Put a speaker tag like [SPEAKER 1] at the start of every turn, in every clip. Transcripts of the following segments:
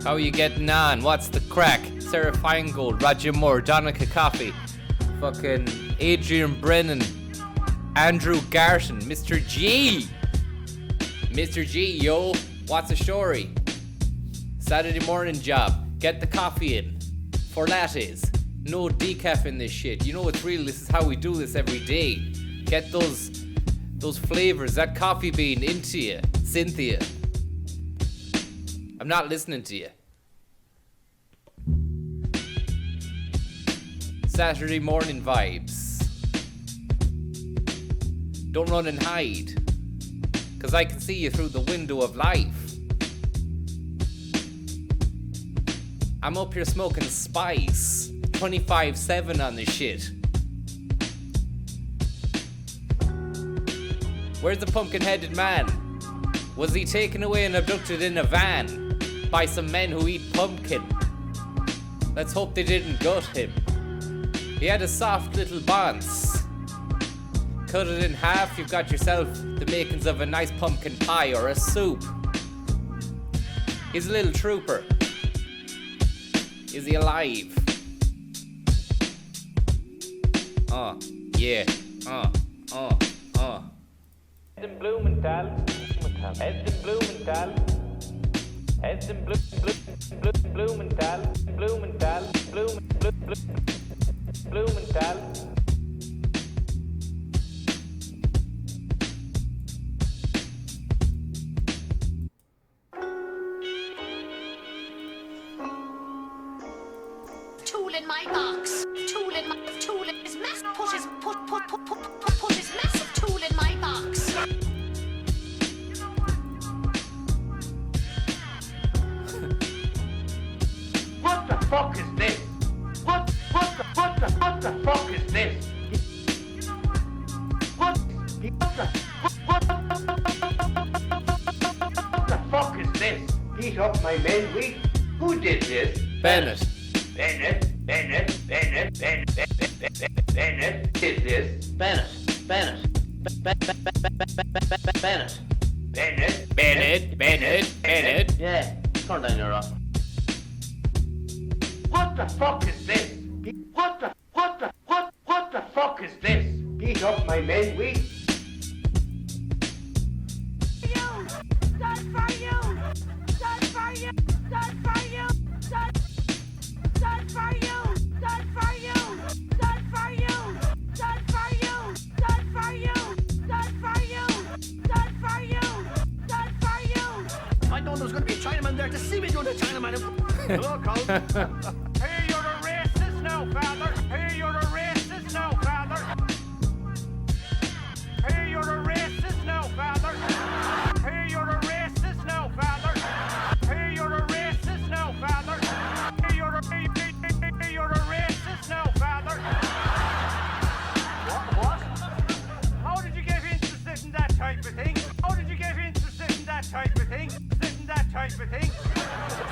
[SPEAKER 1] How are you getting on? What's the crack? Sarah Feingold, Roger Moore, Donica Coffey, fucking Adrian Brennan, Andrew Garton, Mr. G. Mr. G, yo, what's the story? Saturday morning job. Get the coffee in. 4 lattes. No decaf in this shit. You know it's real. This is how we do this every day. Get those flavors, that coffee bean into you. Cynthia. I'm not listening to you. Saturday morning vibes. Don't run and hide. 'Cause I can see you through the window of life. I'm up here smoking spice. 24/7 on this shit. Where's the pumpkin-headed man? Was he taken away and abducted in a van by some men who eat pumpkin? Let's hope they didn't gut him. He had a soft little bonce. Cut it in half, you've got yourself the makings of a nice pumpkin pie or a soup. He's a little trooper. Is he alive? Yeah.
[SPEAKER 2] Essen Blumenthal, Essen Blumenthal, Essen Blumenthal, Blumenthal.
[SPEAKER 3] Tool in my box. Tool in his mass. Put his massive tool in my box.
[SPEAKER 2] What the fuck is this? What the fuck is this? What the fuck is this? Heat up my men week? Who did this?
[SPEAKER 1] Bennett.
[SPEAKER 2] Bennett did this.
[SPEAKER 1] Bennett.
[SPEAKER 4] Yeah, turn down your rock.
[SPEAKER 2] What the fuck is this? What the fuck is this? Heat up my men week?
[SPEAKER 4] I know there's going to be a Chinaman there to see me doing the Chinaman. Hello, Cole.
[SPEAKER 2] Hey, you're a racist now, father. Hey, you're a racist now, father. Hey, you're a racist now, father. Hey, you're a racist now, father. Hey, you're a racist now, father. Hey, you're a racist now, father. What? How did you get interested in that type of thing? How did you get interested in that type of thing?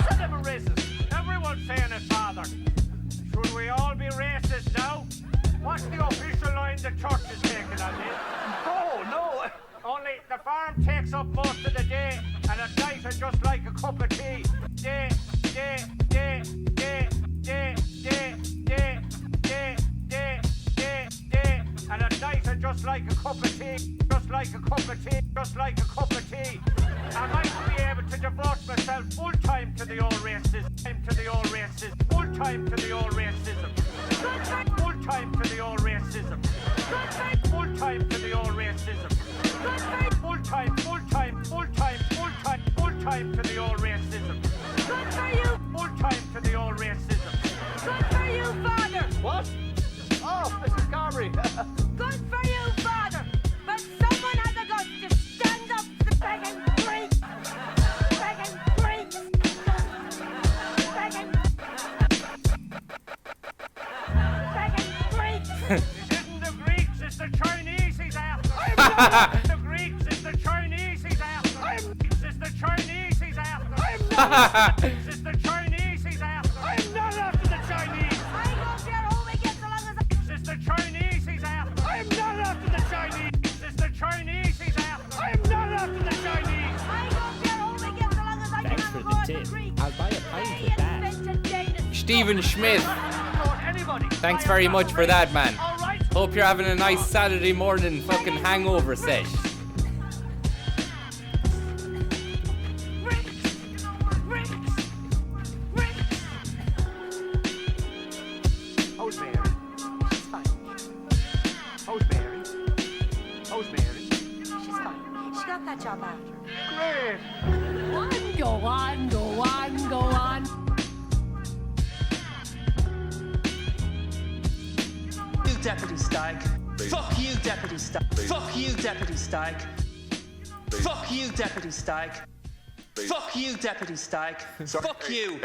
[SPEAKER 4] Said I'm a racist.
[SPEAKER 2] Everyone's saying it, father. Should we all be racist now? What's the official line the church is taking on this?
[SPEAKER 4] Oh, no.
[SPEAKER 2] Only the farm takes up most of the day, and at night it's just like a cup of tea. Day. And at night it's just like a cup of tea. I might be able to devote myself full time to the old racism. Full time to the old racism. Full time to the old racism. Full time to the old racism. Full time. It isn't the Greeks, it's the Chinese he's after. I am not after the Greeks, it's the Chinese he's after. I am it's the Chinese he's after. I am not it's the Chinese he's after. I am not after the Chinese.
[SPEAKER 3] I don't care who he gets along as
[SPEAKER 2] It's the Chinese he's after. I am not after the Chinese. It's the Chinese he's after. I am not after the Chinese.
[SPEAKER 3] I don't care who he gets along as I
[SPEAKER 5] Thanks
[SPEAKER 3] can
[SPEAKER 5] for the
[SPEAKER 3] afford
[SPEAKER 5] tip.
[SPEAKER 3] the Greeks.
[SPEAKER 5] I'll buy a pint with that.
[SPEAKER 1] Stephen Schmidt,
[SPEAKER 2] Anybody.
[SPEAKER 1] thanks very much for that, man.
[SPEAKER 2] All right.
[SPEAKER 1] Hope you're having a nice Saturday morning fucking hangover sesh.
[SPEAKER 4] How's Mary? She's fine. How's Mary? How's Mary?
[SPEAKER 3] She's fine. She got that job after.
[SPEAKER 2] Great.
[SPEAKER 3] Go on, go on, go on.
[SPEAKER 6] You, Deputy Stag. Fuck you, Deputy Stag. Fuck you, Deputy Stag. Fuck you, Deputy Stag. Fuck you, Deputy Stag. Fuck you.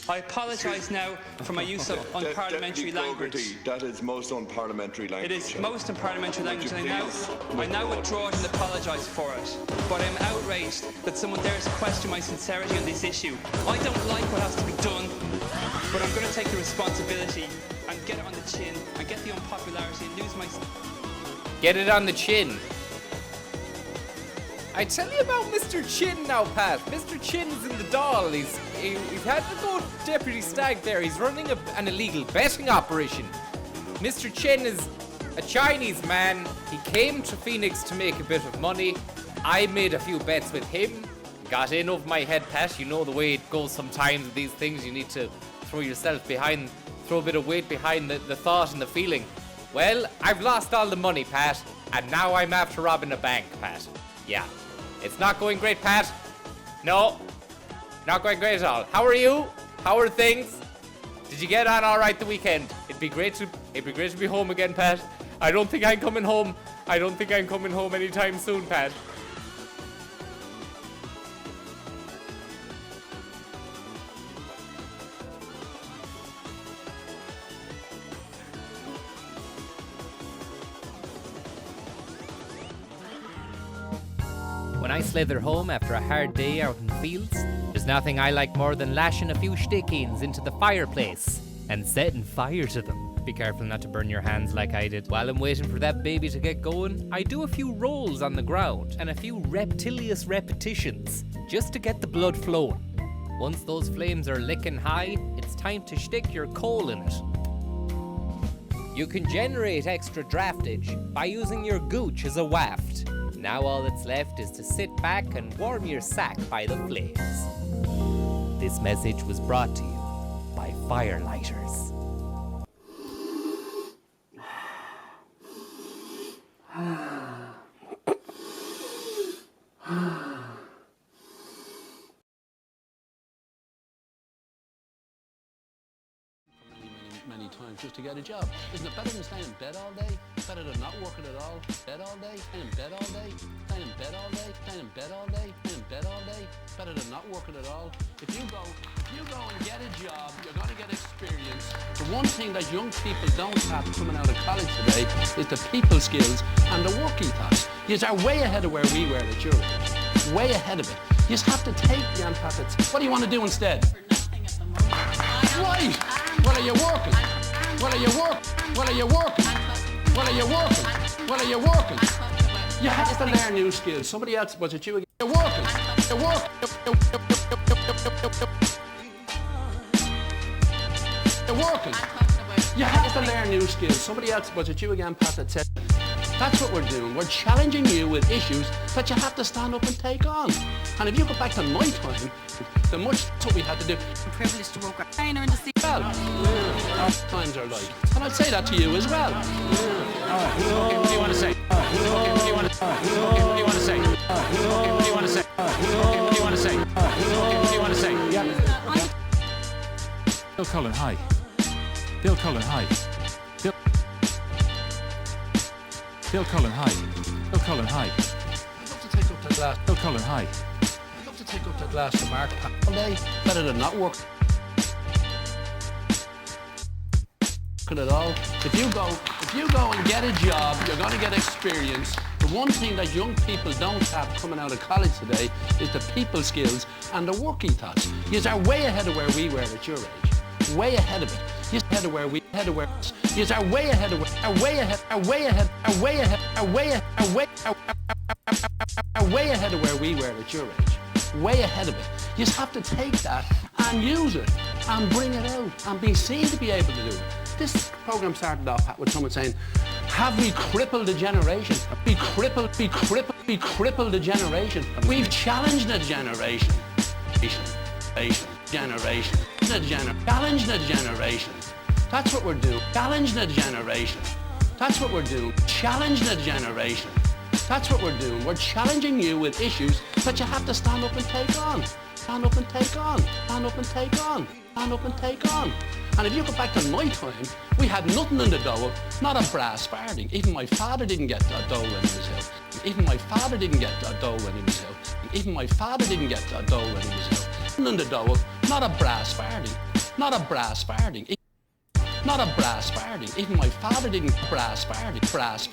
[SPEAKER 6] I apologise now for my use of unparliamentary language.
[SPEAKER 7] That is most unparliamentary language.
[SPEAKER 6] It is most unparliamentary language, and I now withdraw it and apologise for it. But I'm outraged that someone dares to question my sincerity on this issue. I don't like what has to be done, but I'm going to take the responsibility and get it on the chin and get the unpopularity and lose my...
[SPEAKER 1] Get it on the chin. I tell you about Mr. Chin now, Pat. Mr. Chin's in the doll. He's had to go Deputy Stag there. He's running an illegal betting operation. Mr. Chin is a Chinese man. He came to Phoenix to make a bit of money. I made a few bets with him. Got in over my head, Pat. You know the way it goes sometimes with these things. You need to throw a bit of weight behind the thought and the feeling. Well, I've lost all the money, Pat. And now I'm after robbing a bank, Pat. Yeah. It's not going great, Pat. No, not going great at all. How are you? How are things? Did you get on all right the weekend? It'd be great to be home again, Pat. I don't think I'm coming home anytime soon, Pat. When I slither home after a hard day out in the fields, there's nothing I like more than lashing a few stick-ins into the fireplace and setting fire to them. Be careful not to burn your hands like I did. While I'm waiting for that baby to get going, I do a few rolls on the ground and a few reptilious repetitions just to get the blood flowing. Once those flames are licking high, it's time to stick your coal in it. You can generate extra draftage by using your gooch as a waft. Now all that's left is to sit back and warm your sack by the flames. This message was brought to you by Firelighters.
[SPEAKER 8] Many times just to get a job. Isn't it better than staying in bed all day? Better than not working at all? Bed all day? Staying in bed all day? Staying in bed all day? Staying in bed all day? Staying in bed all day? Better than not working at all? If you go and get a job, you're going to get experience. The one thing that young people don't have coming out of college today is the people skills and the working class. You are way ahead of where we were at your age. Way ahead of it. You just have to take the antipathets. What do you want to do instead? Right. Well, are you working? Well, are you working? Well, are you working? Well, are you working? Well, are you working? You have to learn new skills. Somebody else, was it you again? You're working. You're working. You're working. You have to learn new skills. Somebody else, was it you again, Pat, that said, that's what we're doing. We're challenging you with issues that you have to stand up and take on. And if you go back to my time, the much what we had to do.
[SPEAKER 9] I'm privileged to work with a trainer in the sea.
[SPEAKER 8] Well, times are like. And I'd say that to you as well. Okay, what do you want to say? Okay, what do you want to say? Okay, what do you want to say? Okay, what do you want to say? Okay, what do you want to say? Okay, what do you want to say? Yeah.
[SPEAKER 10] Bill Cullen, hi. Bill Cullen, hi. Bill Cullen, hi. Bill Cullen, hi.
[SPEAKER 8] I'd love to take up that glass.
[SPEAKER 10] Bill Cullen, hi.
[SPEAKER 8] I'd love to take up that glass of Mark all day. Better than not work. at it all. If you go and get a job, you're going to get experience. The one thing that young people don't have coming out of college today is the people skills and the work ethos. You are way ahead of where we were at your age. Way ahead of it. You ahead of where we ahead of where you are way ahead of are way ahead of where we were at your age. Way ahead of it. You just have to take that and use it and bring it out and be seen to be able to do it. This program started off with someone saying, have we crippled a generation? We crippled a generation. We've challenged a generation. Challenged a generation. That's what we're doing. Challenged a generation. That's what we're doing. Challenged a generation. That's what we're doing. We're challenging you with issues that you have to stand up and take on. Stand up and take on. Stand up and take on. Stand up and take on. And if you go back to my time, we had nothing in the dole, not a brass farthing. Even my father didn't get a dole when he was ill. Even my father didn't get a dole when he was ill. Even my father didn't get a dole when he was ill. Nothing in the dole, not a brass farthing. Not a brass farthing. Not a brass farthing. Even my father didn't brass farthing. Brass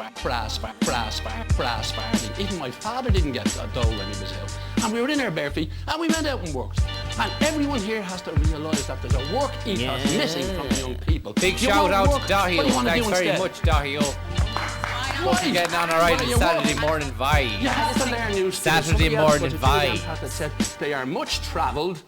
[SPEAKER 8] farthing. Even my father didn't get a dole when he was ill. And we were in our bare feet and we went out and worked. And everyone here has to realise that there's a work ethos missing from the young people.
[SPEAKER 1] Big shout out to Dahil. Thanks very much, Dahil. Hope you're getting on alright on Saturday morning vibe.
[SPEAKER 8] You have to learn new skills.
[SPEAKER 1] Saturday morning vibe.
[SPEAKER 8] Said they are much travelled.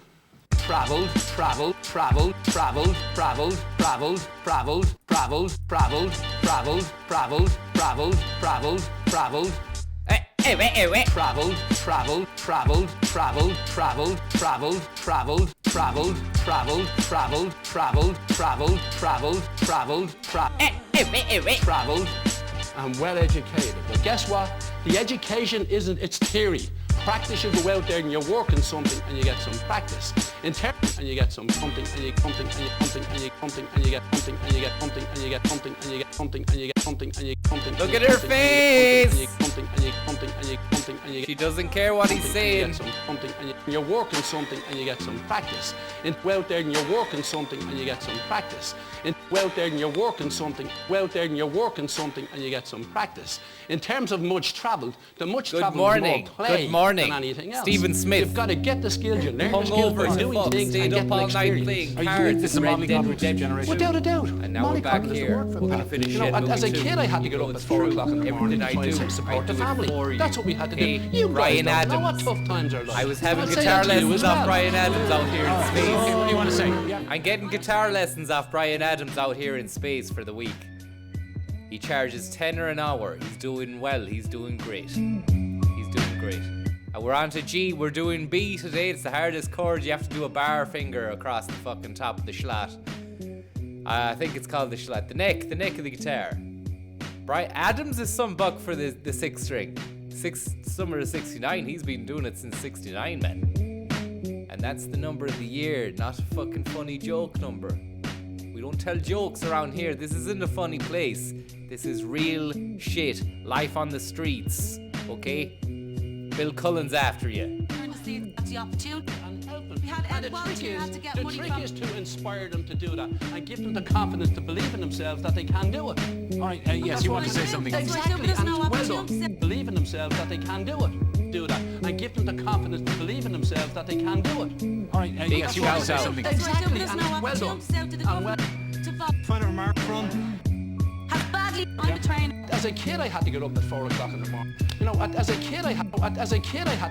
[SPEAKER 8] And well educated. But guess what? The education isn't, it's theory. Practice, you go out there and you work in something and you get some practice. In terms and you get some something and you something and you something and you something and you get something and you get something and you get something and you get something and you get something and you get something.
[SPEAKER 1] Look at her face.
[SPEAKER 8] Something and you something and you something and you
[SPEAKER 1] She doesn't care what he's saying.
[SPEAKER 8] Something and you're working something and you get some practice. In well there and you're working something and you get some practice. In well there and you're working something. Well there and you're working something and you get some practice. In terms of much travelled, the much travelled is more play.
[SPEAKER 1] Good morning.
[SPEAKER 8] Than anything else.
[SPEAKER 1] Stephen Smith.
[SPEAKER 8] You've got to get the skills. You learn the
[SPEAKER 1] Hung
[SPEAKER 8] skills
[SPEAKER 1] over
[SPEAKER 8] by
[SPEAKER 1] to
[SPEAKER 8] doing
[SPEAKER 1] fuck,
[SPEAKER 8] things and
[SPEAKER 1] stayed
[SPEAKER 8] getting
[SPEAKER 1] up all night
[SPEAKER 8] experience.
[SPEAKER 1] playing
[SPEAKER 10] Are you
[SPEAKER 1] cards.
[SPEAKER 10] this is
[SPEAKER 1] Red
[SPEAKER 10] Molly
[SPEAKER 1] Dead
[SPEAKER 10] Connor's
[SPEAKER 1] Redemption.
[SPEAKER 10] generation?
[SPEAKER 8] Without a doubt.
[SPEAKER 1] And now
[SPEAKER 8] Molly
[SPEAKER 1] we're back
[SPEAKER 8] Connor's the
[SPEAKER 1] here.
[SPEAKER 8] word for
[SPEAKER 1] We're
[SPEAKER 8] that.
[SPEAKER 1] gonna finish
[SPEAKER 8] You know,
[SPEAKER 1] Shenmue
[SPEAKER 8] as a
[SPEAKER 1] 2.
[SPEAKER 8] kid, I had to get up at 4 o'clock in the morning.
[SPEAKER 1] Everything I
[SPEAKER 8] to
[SPEAKER 1] do,
[SPEAKER 8] support
[SPEAKER 1] I
[SPEAKER 8] the
[SPEAKER 1] do it
[SPEAKER 8] family.
[SPEAKER 1] for you.
[SPEAKER 8] That's what we had to do.
[SPEAKER 1] Hey,
[SPEAKER 8] You guys
[SPEAKER 1] Brian
[SPEAKER 8] don't know what
[SPEAKER 1] Adams.
[SPEAKER 8] tough times are like.
[SPEAKER 1] I was having
[SPEAKER 8] I'll say
[SPEAKER 1] guitar
[SPEAKER 8] that to you
[SPEAKER 1] lessons
[SPEAKER 8] as
[SPEAKER 1] off
[SPEAKER 8] well.
[SPEAKER 1] Brian Adams out here in space.
[SPEAKER 10] What do you want to say? Yeah.
[SPEAKER 1] I'm getting guitar lessons off Brian Adams out here in space for the week. He charges £10 an hour. He's doing well. He's doing great. He's doing great. We're on to G. We're doing B today. It's the hardest chord. You have to do a bar finger across the fucking top of the slat. I think it's called the slat. The neck of the guitar. Brian Adams is some buck for the 6th string. Summer of 69. He's been doing it since 69, man. And that's the number of the year, not a fucking funny joke number. We don't tell jokes around here. This isn't a funny place. This is real shit. Life on the streets. Okay? Bill Cullen's after you.
[SPEAKER 9] Trying to see that's the opportunity. We had
[SPEAKER 8] And
[SPEAKER 9] Ed Welch here had to get money
[SPEAKER 8] the trick
[SPEAKER 9] from.
[SPEAKER 8] is to inspire them to do that and give them the confidence to believe in themselves that they can do it.
[SPEAKER 10] All right. Yes, you want to say something?
[SPEAKER 8] Exactly,
[SPEAKER 9] There's
[SPEAKER 8] and
[SPEAKER 9] no
[SPEAKER 8] well
[SPEAKER 9] opportunity.
[SPEAKER 8] done. Believe in themselves that they can do it. Do that and give them the confidence to believe in themselves that they can do it.
[SPEAKER 10] All right. Yes, you want to say something?
[SPEAKER 8] Exactly,
[SPEAKER 9] There's
[SPEAKER 8] and
[SPEAKER 9] no
[SPEAKER 8] well done.
[SPEAKER 9] opportunity out to the
[SPEAKER 8] And well,
[SPEAKER 9] to vote.
[SPEAKER 10] Find a remark from.
[SPEAKER 9] Have badly on the train.
[SPEAKER 8] as a kid, I had to get up at 4 o'clock in the morning. You know, as a kid, I had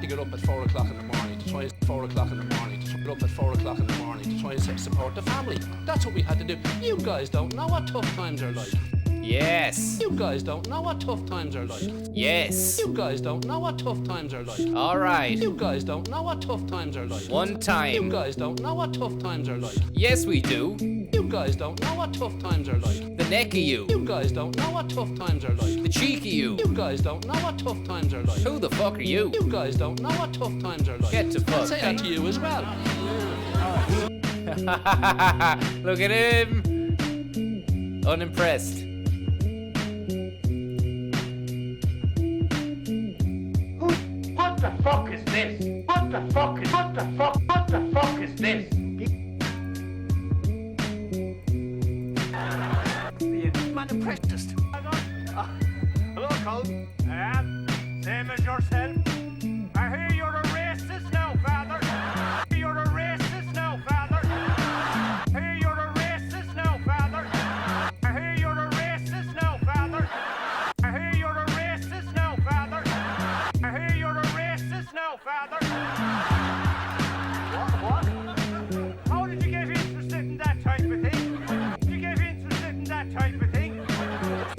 [SPEAKER 8] to get up at 4 o'clock in the morning to try and 4 o'clock in the morning to get up at 4 o'clock in the morning to try and support the family. That's what we had to do. You guys don't know what tough times are like.
[SPEAKER 1] Yes.
[SPEAKER 8] You guys don't know what tough times are like.
[SPEAKER 1] Yes.
[SPEAKER 8] You guys don't know what tough times are like.
[SPEAKER 1] All right.
[SPEAKER 8] You guys don't know what tough times are like.
[SPEAKER 1] One
[SPEAKER 8] You
[SPEAKER 1] time.
[SPEAKER 8] guys don't know what tough times are like.
[SPEAKER 1] Yes, we do.
[SPEAKER 8] You guys don't know what tough times are like.
[SPEAKER 1] The neck of you.
[SPEAKER 8] You guys don't know what tough times are like.
[SPEAKER 1] The cheek of you.
[SPEAKER 8] You guys don't know what tough times are like.
[SPEAKER 1] Who the fuck are you?
[SPEAKER 8] You guys don't know what tough times are like.
[SPEAKER 1] Get to
[SPEAKER 8] I'll
[SPEAKER 1] fuck,
[SPEAKER 8] say that
[SPEAKER 1] eh?
[SPEAKER 8] to you as well.
[SPEAKER 1] Look at him. Unimpressed.
[SPEAKER 2] What the fuck is this? What the fuck is this?
[SPEAKER 4] man impressed. Hello, Cole.
[SPEAKER 2] Same as yourself. I hear you're a racist now, father. You're a racist now, father. I hear you're a racist now, father. I hear you're a racist now, father. I hear you're a racist now, father. I hear you're a racist now, father.
[SPEAKER 4] What?
[SPEAKER 2] How did you get interested in that type of thing? You get interested in that type of thing?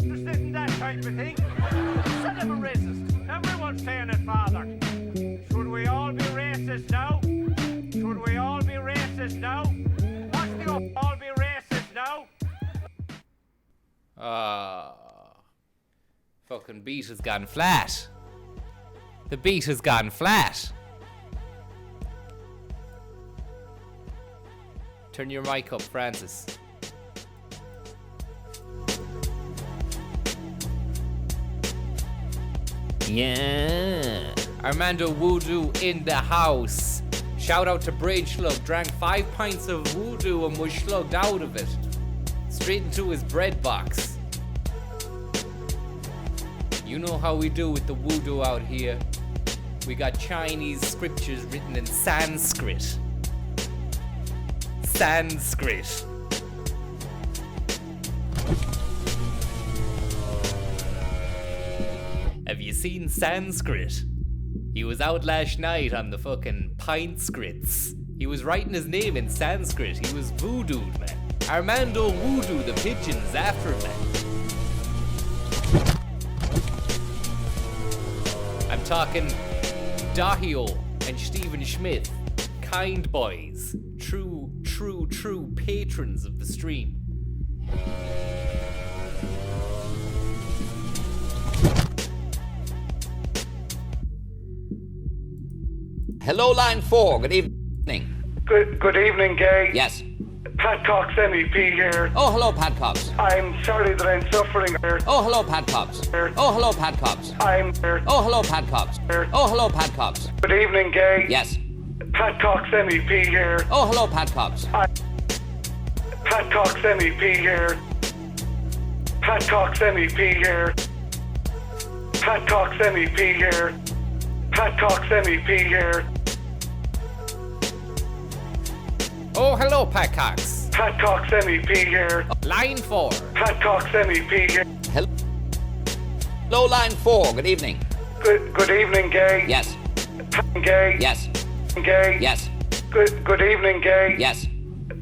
[SPEAKER 2] Interested in that type of thing?
[SPEAKER 4] Said I'm a racist.
[SPEAKER 2] Everyone's saying it, father. Should we all be racist now? Should we all be racist now? What's the all be racist now?
[SPEAKER 1] Fucking beat has gone flat. The beat has gone flat. Turn your mic up, Francis. Yeah. Armando Woodoo in the house. Shout out to Braid Slug. Drank 5 pints of Woodoo and was slugged out of it. Straight into his bread box. You know how we do with the Woodoo out here. We got Chinese scriptures written in Sanskrit. Sanskrit. Have you seen Sanskrit? He was out last night on the fucking pint scrits. He was writing his name in Sanskrit. He was voodooed, man. Armando Woodoo, the pigeon's after him, man. I'm talking Dahio and Stephen Schmidt. Kind boys. True patrons of the stream.
[SPEAKER 5] Hello, line 4. Good evening.
[SPEAKER 2] Good evening, Gay.
[SPEAKER 5] Yes.
[SPEAKER 2] Pat Cox, MEP here.
[SPEAKER 5] Oh, hello, Pat Cox.
[SPEAKER 2] I'm sorry that I'm suffering here.
[SPEAKER 5] Oh, hello, Pat Cox. Oh, hello, Pat Cox.
[SPEAKER 2] I'm here.
[SPEAKER 5] Oh, hello, Pat Cox. Oh, hello, Pat Cox.
[SPEAKER 2] Good evening, Gay.
[SPEAKER 5] Yes.
[SPEAKER 2] Pat Cox, MEP here.
[SPEAKER 5] Oh, hello, Pat Cox.
[SPEAKER 2] Pat Cox, MEP here. Pat Cox, MEP here. Pat Cox, MEP here. Pat Cox, MEP here.
[SPEAKER 1] Oh, hello, Pat Cox.
[SPEAKER 2] Pat Cox, MEP here.
[SPEAKER 1] Line 4.
[SPEAKER 2] Pat Cox, MEP here.
[SPEAKER 5] Hello, line 4. Good evening.
[SPEAKER 2] Good evening, Gay.
[SPEAKER 5] Yes.
[SPEAKER 2] Gay.
[SPEAKER 5] Yes.
[SPEAKER 2] Gay.
[SPEAKER 5] Yes.
[SPEAKER 2] Good evening, Gay.
[SPEAKER 5] Yes.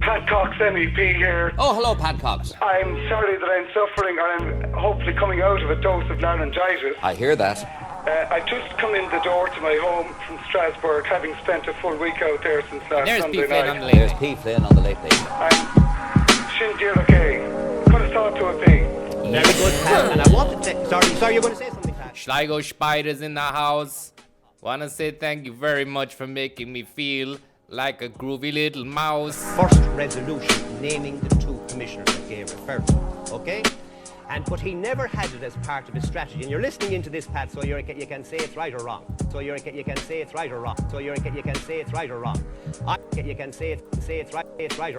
[SPEAKER 2] Pat Cox, MEP here.
[SPEAKER 5] Oh, hello, Pat Cox.
[SPEAKER 2] I'm sorry that I'm suffering. I'm hopefully coming out of a dose of laryngitis.
[SPEAKER 5] I hear that.
[SPEAKER 2] I just come in the door to my home from Strasbourg, having spent a full week out there since last
[SPEAKER 1] There's
[SPEAKER 2] Sunday
[SPEAKER 1] P. Flynn on
[SPEAKER 2] night.
[SPEAKER 1] the late.
[SPEAKER 5] There's P. Flynn on the late late.
[SPEAKER 2] I'm Shindir Gay. Could have thought to a P.
[SPEAKER 4] Very good, Pat. And I wanted to... Sorry, you're going to say something, Pat.
[SPEAKER 1] Schleigo Spiders in the house. Wanna say thank you very much for making me feel like a groovy little mouse.
[SPEAKER 4] First resolution naming the 2 commissioners that Gay referred to, okay? But he never had it as part of his strategy. And you're listening into this, Pat, so you can say it's right or wrong. So you can say it's right or wrong. So you can say it's right or wrong. You can say it's right or it's right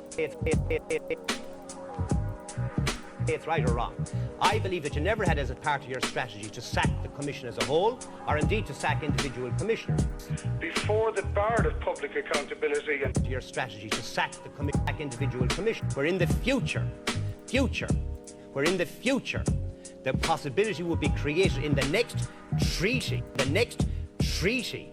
[SPEAKER 4] or wrong. I believe that you never had as a part of your strategy to sack the commission as a whole, or indeed to sack individual commissioners.
[SPEAKER 2] Before the bar of public accountability and
[SPEAKER 4] Your strategy to sack individual commissioners. We're in the future. We're in the future. The possibility will be created in the next treaty. In the next treaty.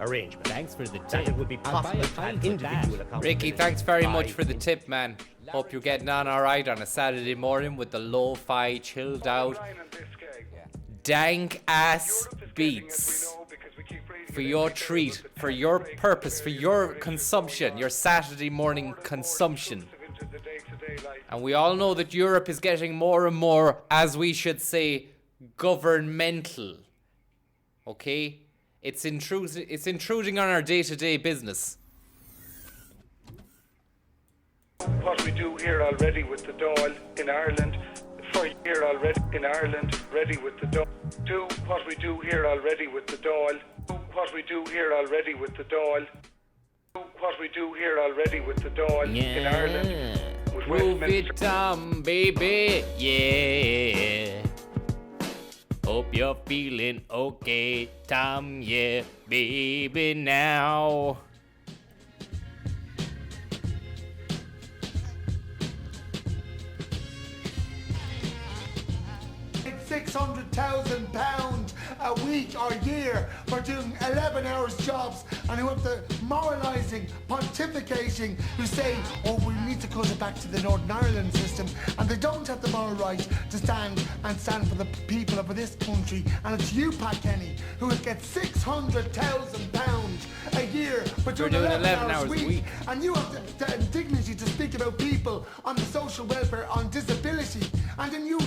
[SPEAKER 4] Arrangement.
[SPEAKER 1] Thanks for the
[SPEAKER 4] That
[SPEAKER 1] tip.
[SPEAKER 4] it would be possible to have individual accountability.
[SPEAKER 1] Ricky, thanks very much for the tip, man. Hope you're getting on alright on a Saturday morning with the lo-fi, chilled out, dank ass beats. For your treat, for your purpose, for your consumption, your Saturday morning consumption. And we all know that Europe is getting more and more, as we should say, governmental. Okay? It's intruding on our day-to-day business.
[SPEAKER 2] What we do here already with the Dáil in Ireland, for here already in Ireland, ready with the Dáil. Do what we do here already with the Dáil. Do what we do here already with the Dáil. Do what we do here already with the Dáil in Ireland. With
[SPEAKER 1] Prove
[SPEAKER 2] Westminster.
[SPEAKER 1] it, Tom, baby, yeah. Hope you're feeling okay, Tom, yeah, baby, now.
[SPEAKER 11] £600,000 a week or year for doing 11 hours jobs, and who have the moralising, pontificating, who say, oh, we need to cut it back to the Northern Ireland system, and they don't have the moral right to stand for the people of this country. And it's you, Pat Kenny, who get £600,000 a year for doing 11 hours a week, and you have the indignity to speak about people on the social welfare, on disability, and then you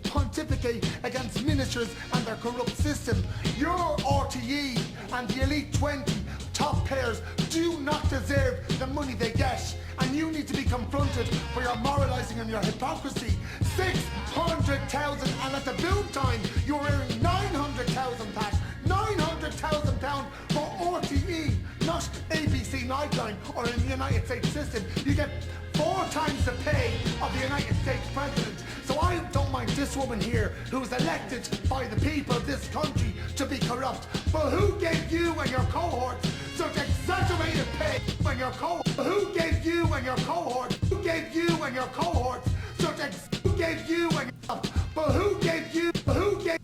[SPEAKER 11] pontificate against ministers and their corrupt system. Your RTE and the elite 20 top players do not deserve the money they get, and you need to be confronted for your moralising and your hypocrisy. 600,000, and at the boom time you were earning 900,000, Pat. £900,000 for RTE, not ABC Nightline or in the United States system. You get 4 times the pay of the United States President. So I don't mind this woman here who's elected by the people of this country to be corrupt. But who gave you and your cohorts such exaggerated pay when your cohort? Who gave you and your cohort? Who gave you and your cohorts such who gave you and your but who gave you who gave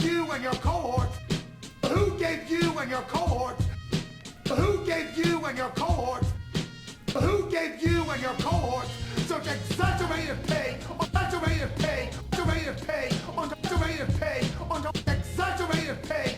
[SPEAKER 11] you and your cohorts? Who gave you and your cohorts? Who gave you and your cohorts? Who gave you and your cohorts such exaggerated pay, exaggerated pay, exaggerated pay, exaggerated pay, exaggerated pay,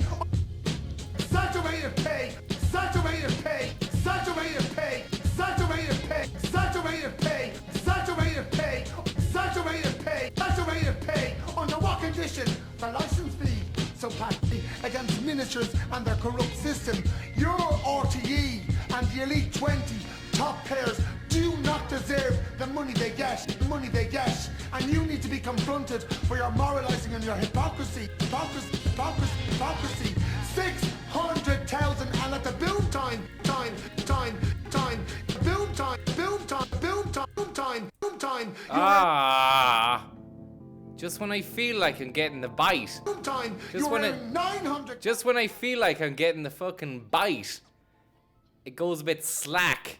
[SPEAKER 11] exaggerated pay, exaggerated pay, exaggerated pay, exaggerated pay, exaggerated pay, exaggerated pay, exaggerated pay, exaggerated pay, under what condition? The license fee. So Patty, against ministers and their corrupt system, your RTE and the elite 20 top players do not deserve the money they get, and you need to be confronted for your moralising and your hypocrisy. 600,000, and at the boom time,
[SPEAKER 1] Just when I feel like I'm getting the bite. Just when I feel like I'm getting the fucking bite, it goes a bit slack.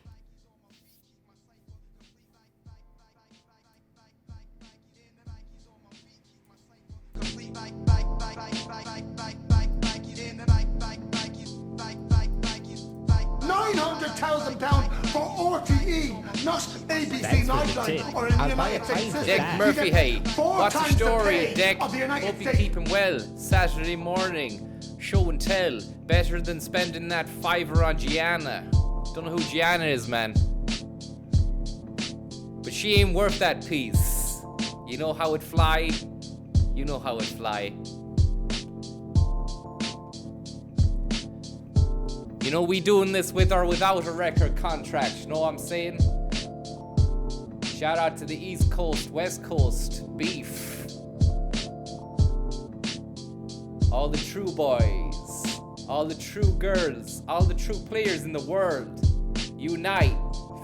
[SPEAKER 11] £900,000 for RTE, not ABC Nightline or in the United States system.
[SPEAKER 1] Dick Murphy, hey, what's the story, Dick?
[SPEAKER 11] Of the United
[SPEAKER 1] Hope you're
[SPEAKER 11] States.
[SPEAKER 1] keeping well. Saturday morning, show and tell. Better than spending that $5 on Gianna. Don't know who Gianna is, man. But she ain't worth that piece. You know how it fly? You know how it fly. You know we doing this with or without a record contract, you know what I'm saying? Shout out to the East Coast, West Coast, beef. All the true boys, all the true girls, all the true players in the world. Unite,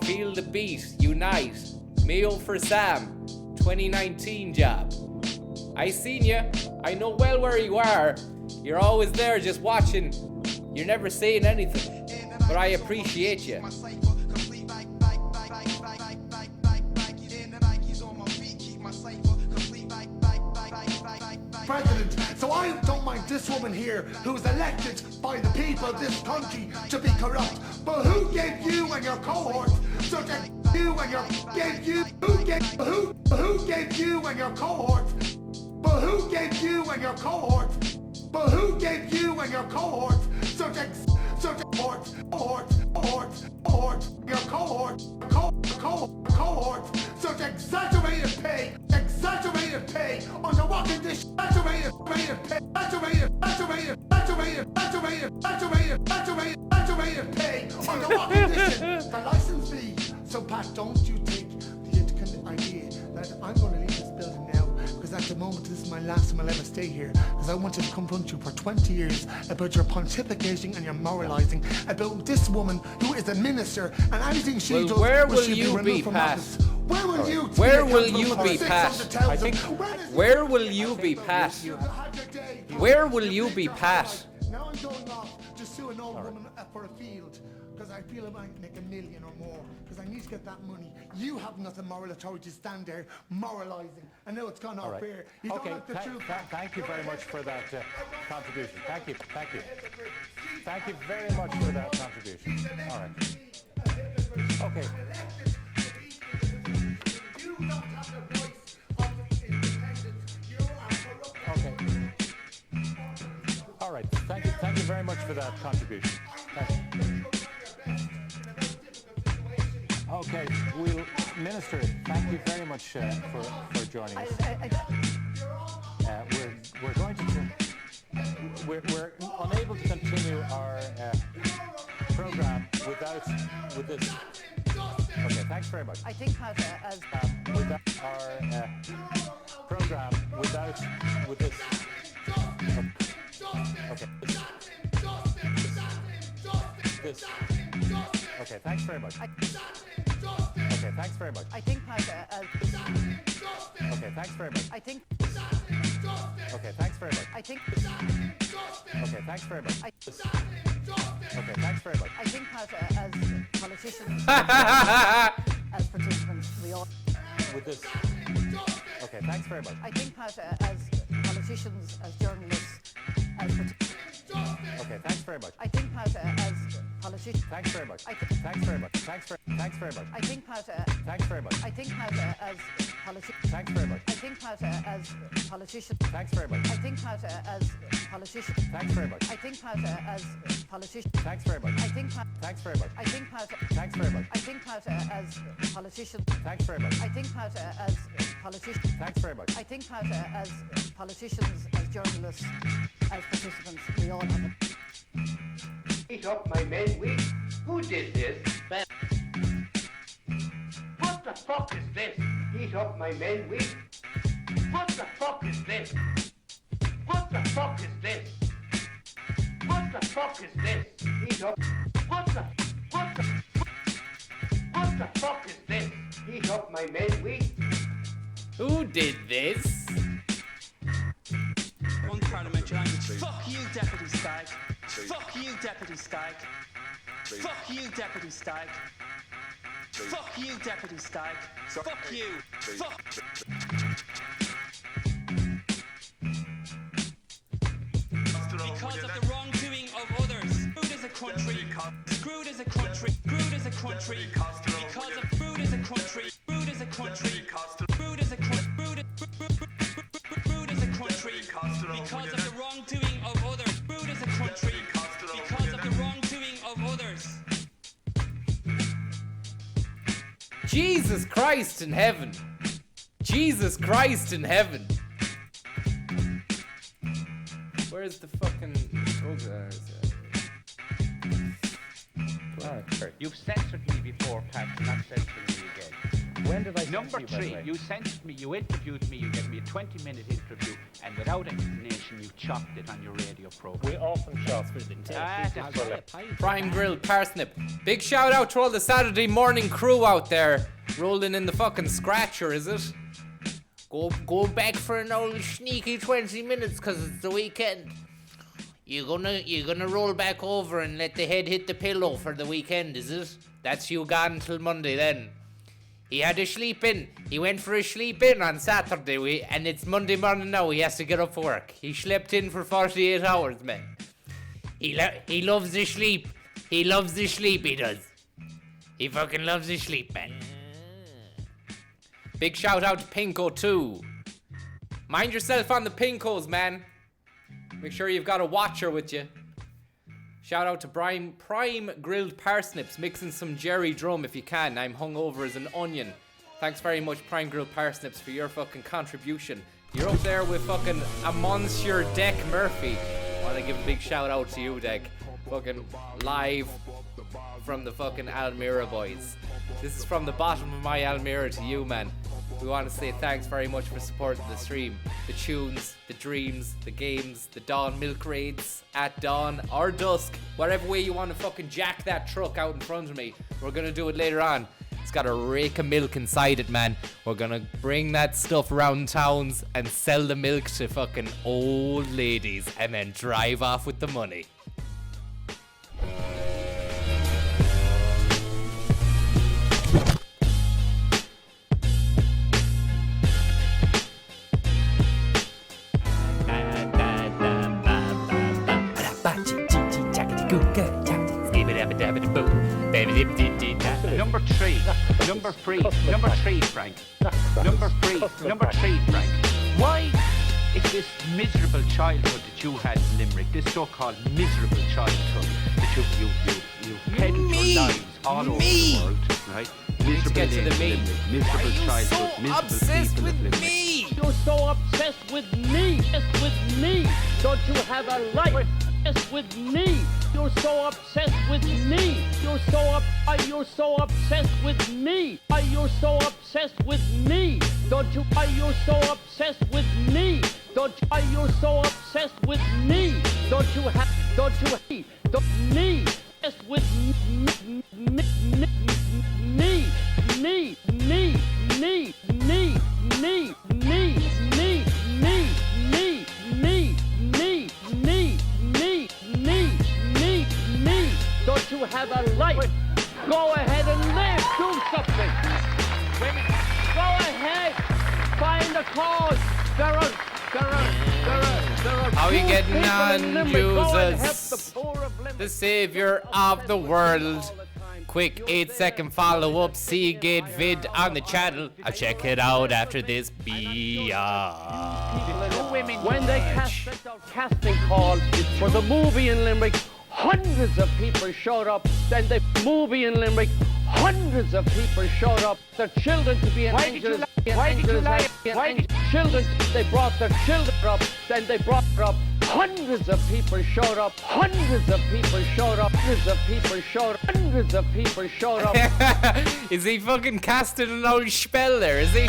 [SPEAKER 1] feel the beat, unite. Mayo for Sam, 2019 job. I seen ya, I know well where you are. You're always there just watching. You're never saying anything, but I appreciate you.
[SPEAKER 11] President, so I don't mind this woman here who's elected by the people of this country to be corrupt. But who gave you and your cohorts such a you and your who gave you and your cohorts? But who gave you and your cohorts? But who gave you and your cohorts such such exaggerated pay, under what condition? Exaggerated pay. don't you take the idea that I'm going to leave this building now, because at the moment this is my last time I'll ever stay here, because I wanted to confront you for 20 years about your pontificating and your moralising about this woman who is a minister, and everything she does
[SPEAKER 1] where
[SPEAKER 11] will
[SPEAKER 1] will
[SPEAKER 11] she
[SPEAKER 1] you
[SPEAKER 11] removed
[SPEAKER 1] be,
[SPEAKER 11] from
[SPEAKER 1] Pat?
[SPEAKER 11] office. Where will you be?
[SPEAKER 1] Where will
[SPEAKER 11] accountable
[SPEAKER 1] you
[SPEAKER 11] for
[SPEAKER 1] be, Pat?
[SPEAKER 11] 600,000?
[SPEAKER 10] I think-
[SPEAKER 1] Where will you be, Pat? Where will you be, Pat?
[SPEAKER 11] Now I'm going off to sue an old woman for a field, because I feel I might make $1 million or more, because I need to get that money. You have nothing moral authority to stand there moralising. I know it's gone off fair. You don't
[SPEAKER 10] Okay,
[SPEAKER 11] like the truth.
[SPEAKER 10] thank you very much for that contribution. Thank you. Thank you very much for that contribution. All right. Okay.
[SPEAKER 11] You don't have the voice of independence. You are corrupt.
[SPEAKER 10] Okay. All right. Thank you very much for that contribution. Okay, we'll Minister. Thank you very much for joining us. We're going to. We're unable to continue our program with this. Okay, thanks very much.
[SPEAKER 9] I think as
[SPEAKER 10] Without our program with this. Okay. This. Okay, thanks very much. Okay, thanks very much.
[SPEAKER 9] I think as
[SPEAKER 10] Okay, thanks very much.
[SPEAKER 9] I think
[SPEAKER 10] Okay, thanks very much.
[SPEAKER 9] I think
[SPEAKER 10] Okay, thanks very much.
[SPEAKER 9] I-
[SPEAKER 10] Okay, thanks very much.
[SPEAKER 9] I think as politicians as participants we all
[SPEAKER 10] With this. Okay, thanks very much.
[SPEAKER 9] I think as politicians, as journalists, as
[SPEAKER 10] Okay, thanks very much.
[SPEAKER 9] I think as politicians
[SPEAKER 10] Thanks very much.
[SPEAKER 9] Thanks
[SPEAKER 10] very much. Thanks very much.
[SPEAKER 9] I think
[SPEAKER 10] Thanks very much.
[SPEAKER 9] I think as politicians
[SPEAKER 10] Thanks very much.
[SPEAKER 9] I think as politicians
[SPEAKER 10] Thanks very much.
[SPEAKER 9] I think as politicians
[SPEAKER 10] Thanks very much.
[SPEAKER 9] I think as politicians
[SPEAKER 10] Thanks very much.
[SPEAKER 9] I think
[SPEAKER 10] Thanks very much.
[SPEAKER 9] I think
[SPEAKER 10] Thanks very much.
[SPEAKER 9] I think as politicians
[SPEAKER 10] Thanks very much.
[SPEAKER 9] I think as politicians
[SPEAKER 10] Thanks very much.
[SPEAKER 9] I think as politicians, as journalists, as participants, we all have it.
[SPEAKER 4] Eat up my men, we. Who did this? What the fuck is this? Eat up my men, we. What the fuck is this? What the fuck is this? What the fuck is this? Eat up. What the fuck is this? Eat up my men, we.
[SPEAKER 1] Who did this?
[SPEAKER 6] Unparliamentary language. Fuck you, Deputy Stag. Fuck you, Deputy Stag. Fuck you, Deputy Stag. Fuck you, Deputy Stag. Fuck you. Fuck. Because of the wrongdoing of others. Screwed as a country. Screwed as a country. Screwed as a country. Because of screwed as a country. Screwed as a country. Screwed as a country. Screwed as a country. Because of the wrongdoing of others. Screwed as a country. Because of the wrongdoing of others.
[SPEAKER 1] Jesus Christ in heaven. Jesus Christ in heaven. Where's the fucking... Oh, there's
[SPEAKER 12] You've censored me before, Pat. You're not censoring me again.
[SPEAKER 10] When did I
[SPEAKER 12] Number
[SPEAKER 10] censor you, by the
[SPEAKER 12] 3,
[SPEAKER 10] way?
[SPEAKER 12] you censored me, you interviewed me, you gave me a 20-minute interview, and without explanation, you chopped it on your radio program.
[SPEAKER 10] We often chop
[SPEAKER 12] That's right.
[SPEAKER 1] Prime Grilled Parsnip. Big shout out to all the Saturday morning crew out there. Rolling in the fucking scratcher, is it? Go back for an old sneaky 20 minutes because it's the weekend. You're gonna roll back over and let the head hit the pillow for the weekend, is it? That's you gone till Monday then. He had a sleep in. He went for a sleep in on Saturday, and it's Monday morning now. He has to get up for work. He slept in for 48 hours, man. He loves the sleep. He loves the sleep, he does. He fucking loves the sleep, man. Big shout out to Pinko too. Mind yourself on the Pinkos, man. Make sure you've got a watcher with you. Shout out to Prime Grilled Parsnips, mixing some Jerry Drum if you can. I'm hungover as an onion. Thanks very much, Prime Grilled Parsnips, for your fucking contribution. You're up there with fucking a Monsieur Deck Murphy. I want to give a big shout out to you, Deck. Fucking live from the fucking Almira boys. This is from the bottom of my Almira to you, man. We want to say thanks very much for supporting the stream. The tunes, the dreams, the games, the dawn milk raids at dawn or dusk. Whatever way you want to fucking jack that truck out in front of me. We're going to do it later on. It's got a rake of milk inside it, man. We're going to bring that stuff around towns and sell the milk to fucking old ladies and then drive off with the money.
[SPEAKER 12] Number three, Frank. Number three, Frank. Why is this miserable childhood that you had in Limerick, this so-called miserable childhood that you peddled your lives all over the world, right? Miserable
[SPEAKER 1] get to the meat.
[SPEAKER 12] Miserable childhood,
[SPEAKER 1] so
[SPEAKER 12] miserable
[SPEAKER 1] obsessed
[SPEAKER 12] people
[SPEAKER 1] with
[SPEAKER 12] of Limerick.
[SPEAKER 1] me?
[SPEAKER 13] You're so obsessed with me. Obsessed with me. Don't you have a life? Obsessed with me. You're so obsessed with me. You're so obsessed with me. You're so obsessed with me. Don't you? You're so obsessed with me. Don't you? You're so obsessed with me. Don't you have? Don't you? Don't me? Obsessed with me. Don't you have a life? Go ahead and live. Do something. Go ahead. Find a cause. There are.
[SPEAKER 1] How are you getting
[SPEAKER 13] people
[SPEAKER 1] on,
[SPEAKER 13] in Limerick. Go and help
[SPEAKER 1] Jesus?
[SPEAKER 13] the poor of Limerick.
[SPEAKER 1] The savior of the world. Quick 8-second follow up. Seagate vid on the channel. I'll check it out after this biatch.
[SPEAKER 13] When they cast out casting calls for the movie in Limerick, hundreds of people showed up. Then the movie in Limerick, hundreds of people showed up. Their children to be angels. Children, they brought their children up. Then they brought her up. Hundreds of people showed up. Hundreds of people showed up. Hundreds of people showed up. Hundreds of people showed up.
[SPEAKER 1] Is he fucking casting an old spell there, is he?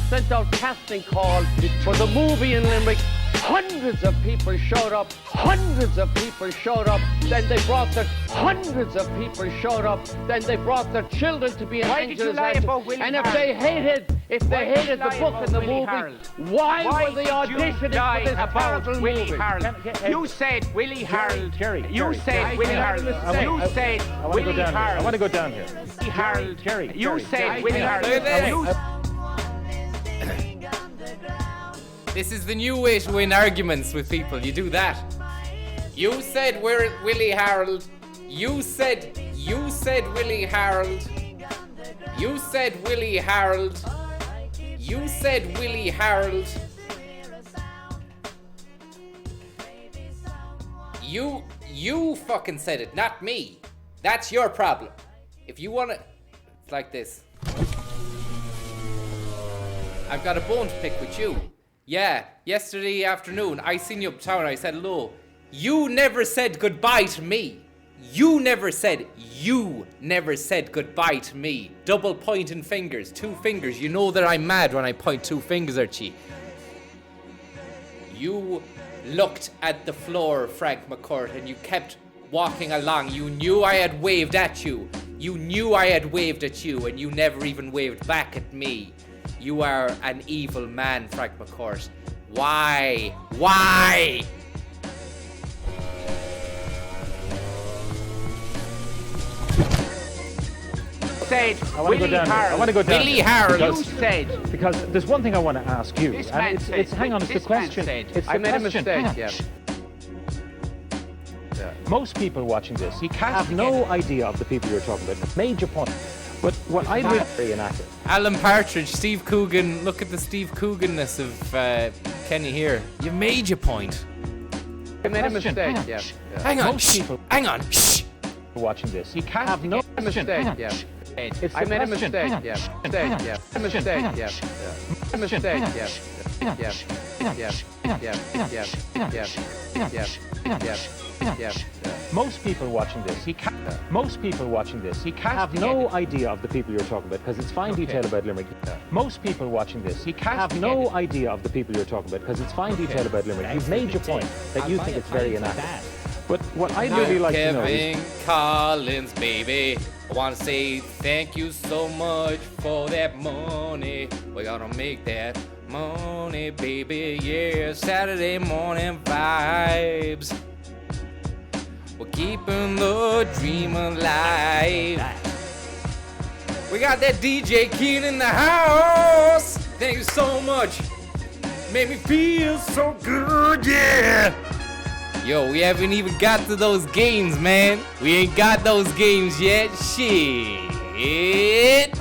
[SPEAKER 13] Sent out casting calls for the movie in Limerick. Hundreds of people showed up. Hundreds of people showed up. Then they brought their hundreds of people showed up. Then they brought their children to be angels. And if they hated the book and the movie, why were they auditioning for this terrible
[SPEAKER 12] Willie
[SPEAKER 13] movie?
[SPEAKER 12] Harold. You said Willie Harold. You said Willie Harold. You said Willie Harold.
[SPEAKER 10] I want to go down here.
[SPEAKER 12] Willie Harold.
[SPEAKER 10] Jerry.
[SPEAKER 12] You said Willie Harold.
[SPEAKER 1] Look at this. This is the new way to win arguments with people. You do that. You said we're Willie Harold. You said Willie Harold. You said Willie Harold. You said Willie Harold. You fucking said it, not me. That's your problem. If you wanna, it's like this. I've got a bone to pick with you. Yeah, yesterday afternoon, I seen you uptown, I said hello. You never said goodbye to me. You never said goodbye to me. Double pointing fingers, 2 fingers. You know that I'm mad when I point 2 fingers at you. You looked at the floor, Frank McCourt, and you kept walking along. You knew I had waved at you. You knew I had waved at you, and you never even waved back at me. You are an evil man, Frank McCourt. Why? Why?
[SPEAKER 12] Said
[SPEAKER 10] I want to go down here. I want to go down
[SPEAKER 1] Willie
[SPEAKER 10] here.
[SPEAKER 1] Harold.
[SPEAKER 12] You said.
[SPEAKER 10] Because there's one thing I want to ask you.
[SPEAKER 12] This
[SPEAKER 10] and
[SPEAKER 12] man
[SPEAKER 10] it's,
[SPEAKER 12] said.
[SPEAKER 10] it's hang on, it's the
[SPEAKER 12] This man
[SPEAKER 10] question.
[SPEAKER 12] said.
[SPEAKER 10] It's the
[SPEAKER 13] I made a
[SPEAKER 10] question.
[SPEAKER 13] mistake,
[SPEAKER 10] Hang on.
[SPEAKER 13] yeah.
[SPEAKER 10] Most people watching this
[SPEAKER 12] can't
[SPEAKER 10] have
[SPEAKER 12] forget
[SPEAKER 10] no
[SPEAKER 12] it.
[SPEAKER 10] idea of the people you're talking about. Major point. But what I would reenacted.
[SPEAKER 1] Alan Partridge, Steve Coogan. Look at the Steve Coogan-ness of Kenny here. You made your point.
[SPEAKER 13] I made a
[SPEAKER 10] Question.
[SPEAKER 13] mistake,
[SPEAKER 10] Hang on.
[SPEAKER 13] yeah.
[SPEAKER 1] Hang on.
[SPEAKER 10] Most
[SPEAKER 1] Shh.
[SPEAKER 10] people
[SPEAKER 1] Hang on. Shh.
[SPEAKER 10] watching this
[SPEAKER 12] He can't
[SPEAKER 10] have no
[SPEAKER 12] forget.
[SPEAKER 10] question.
[SPEAKER 13] Mistake,
[SPEAKER 10] Hang on.
[SPEAKER 13] yeah.
[SPEAKER 10] It's
[SPEAKER 13] I
[SPEAKER 10] the
[SPEAKER 13] made a
[SPEAKER 10] question.
[SPEAKER 13] mistake,
[SPEAKER 10] Hang on.
[SPEAKER 13] yeah.
[SPEAKER 10] Hang
[SPEAKER 13] Mistake,
[SPEAKER 10] on.
[SPEAKER 13] yeah.
[SPEAKER 10] Question.
[SPEAKER 13] Mistake,
[SPEAKER 10] Hang on.
[SPEAKER 13] yeah.
[SPEAKER 10] Hang on.
[SPEAKER 13] Mistake,
[SPEAKER 10] Hang on.
[SPEAKER 13] yeah.
[SPEAKER 10] Hang on.
[SPEAKER 13] Yeah.
[SPEAKER 10] Hang on.
[SPEAKER 13] Yeah.
[SPEAKER 10] Hang on.
[SPEAKER 13] Yeah.
[SPEAKER 10] Hang on.
[SPEAKER 13] Yeah.
[SPEAKER 10] Hang on.
[SPEAKER 13] Yeah.
[SPEAKER 10] Hang on.
[SPEAKER 13] Yeah.
[SPEAKER 10] Hang on.
[SPEAKER 13] Yeah.
[SPEAKER 10] Most people watching this, most people watching this, have no idea of the people you're talking about because it's fine detail about Limerick. Most people watching this, have no idea of the people you're talking about because it's fine detail about Limerick. You've made your point that you think it's very inaccurate. But what I'd really like to know is...
[SPEAKER 1] Kevin Collins, baby. I want to say thank you so much for that money. We gotta make that money, baby. Yeah, Saturday morning vibes. We're keeping the dream alive. We got that DJ Keen in the house. Thank you so much. Made me feel so good, yeah. Yo, we haven't even got to those games, man. We ain't got those games yet. Shit.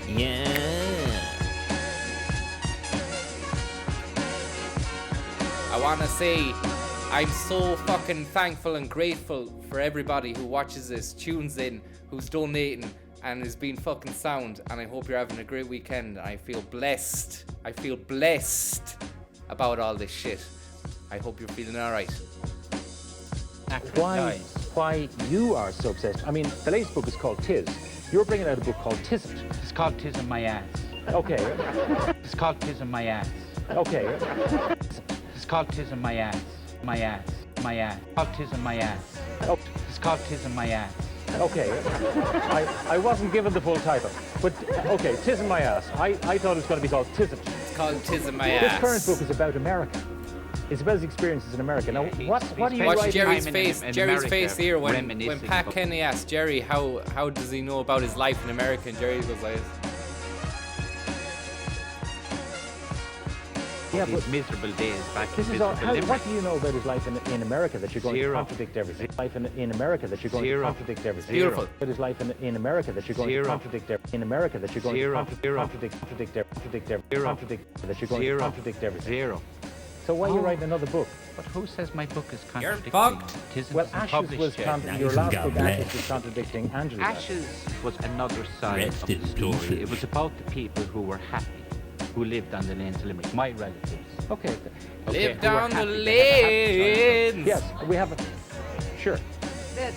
[SPEAKER 1] Yeah. I wanna say I'm so fucking thankful and grateful for everybody who watches this, tunes in, who's donating, and is being fucking sound. And I hope you're having a great weekend. I feel blessed. I feel blessed about all this shit. I hope you're feeling alright.
[SPEAKER 10] Why you are so obsessed? I mean, the latest book is called Tiz. You're bringing out a book called Tisn't.
[SPEAKER 12] It's called Tis in my ass.
[SPEAKER 10] Okay.
[SPEAKER 12] It's called Tis in my ass.
[SPEAKER 10] Okay.
[SPEAKER 12] It's called Tis in my ass. My ass. My ass. Called Tis in my ass.
[SPEAKER 10] Oh.
[SPEAKER 12] It's called Tis in my ass.
[SPEAKER 10] Okay. I wasn't given the full title. But, okay, Tis in my ass. I thought it was going to be called Tisn't.
[SPEAKER 1] It's called Tis in my ass.
[SPEAKER 10] This current book is about America. It's about his experiences in America. Now, what do you
[SPEAKER 1] watch
[SPEAKER 10] write?
[SPEAKER 1] Jerry's face. Jerry's face here when Pat Kenny asked Jerry how does he know about his life in America, and Jerry goes like,
[SPEAKER 12] Yeah, but miserable days back
[SPEAKER 10] this
[SPEAKER 12] in
[SPEAKER 10] is all,
[SPEAKER 12] miserable
[SPEAKER 10] what do you know about his life in America that you're going
[SPEAKER 12] Zero.
[SPEAKER 10] to contradict everything? Life in America that you're going
[SPEAKER 12] Zero.
[SPEAKER 10] to contradict everything.
[SPEAKER 1] Beautiful.
[SPEAKER 10] About his life in America that you're going
[SPEAKER 12] Zero.
[SPEAKER 10] to contradict in America that you're going
[SPEAKER 12] Zero.
[SPEAKER 10] to contradict that you're going
[SPEAKER 12] Zero.
[SPEAKER 10] to contradict everything.
[SPEAKER 12] Zero.
[SPEAKER 10] So why are you writing another book?
[SPEAKER 12] But who says my book is
[SPEAKER 1] You're
[SPEAKER 12] contradicting?
[SPEAKER 1] bugged.
[SPEAKER 12] Tisn't
[SPEAKER 10] Well, Ashes was your last book. Ashes was contradicting Angela.
[SPEAKER 12] Ashes was another side of the story. It was about the people who were happy, who lived on the lanes of Limerick, my relatives.
[SPEAKER 10] Okay.
[SPEAKER 1] live
[SPEAKER 12] who were
[SPEAKER 1] down the
[SPEAKER 12] happy, they had happy
[SPEAKER 1] lanes.
[SPEAKER 10] Yes, we have a... Sure.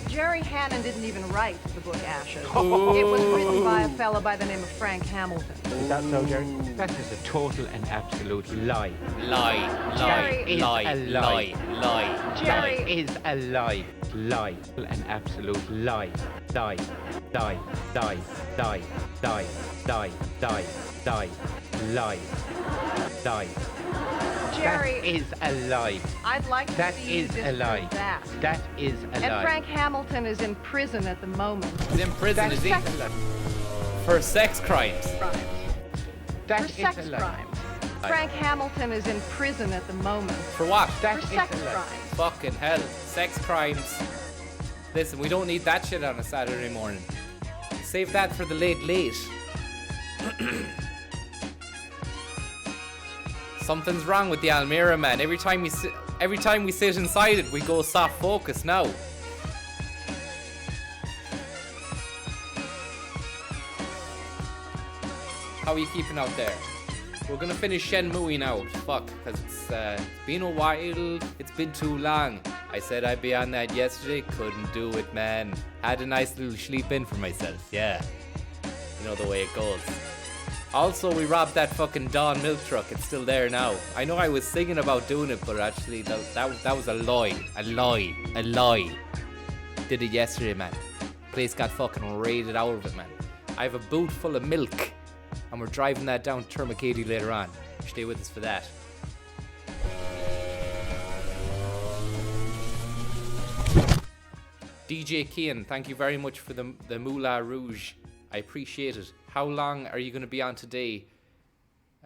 [SPEAKER 9] Jerry Hannon didn't even write the book Ashes. It was written by a fellow by the name of Frank Hamilton.
[SPEAKER 10] Is that so, Jerry?
[SPEAKER 12] That is a total and absolute lie.
[SPEAKER 1] Lie.
[SPEAKER 9] Jerry
[SPEAKER 12] That is a lie. Lie. An absolute lie. Die. Die. Die. Die. Die. Die. Die. Die. Lie. Die.
[SPEAKER 9] Jerry,
[SPEAKER 12] That is a lie.
[SPEAKER 9] I'd like to
[SPEAKER 12] That
[SPEAKER 9] see you
[SPEAKER 12] is a
[SPEAKER 9] disprove
[SPEAKER 12] lie.
[SPEAKER 9] that.
[SPEAKER 12] That is a
[SPEAKER 9] And
[SPEAKER 12] lie.
[SPEAKER 9] Frank Hamilton is in prison at the moment.
[SPEAKER 1] He's in prison, is he? For sex crimes.
[SPEAKER 12] That
[SPEAKER 9] For
[SPEAKER 12] is
[SPEAKER 9] sex
[SPEAKER 12] a lie.
[SPEAKER 9] crimes. Frank Hamilton is in prison at the moment.
[SPEAKER 1] For what?
[SPEAKER 12] That
[SPEAKER 9] For
[SPEAKER 12] is
[SPEAKER 9] sex
[SPEAKER 12] a lie.
[SPEAKER 9] crimes.
[SPEAKER 1] Fucking hell. Sex crimes. Listen, we don't need that shit on a Saturday morning. Save that for the late. Something's wrong with the Almira, man. Every time we sit inside it, we go soft focus now. How are you keeping out there? We're gonna finish Shenmue now. Fuck, because it's been a while. It's been too long. I said I'd be on that yesterday. Couldn't do it, man. Had a nice little sleep in for myself. Yeah. You know the way it goes. Also, we robbed that fucking Dawn milk truck. It's still there now. I know I was singing about doing it, but actually that was a lie. A lie. Did it yesterday, man. Place got fucking raided out of it, man. I have a boot full of milk, and we're driving that down to Termacady later on. Stay with us for that. DJ Kean, thank you very much for the Moulin Rouge. I appreciate it. How long are you going to be on today?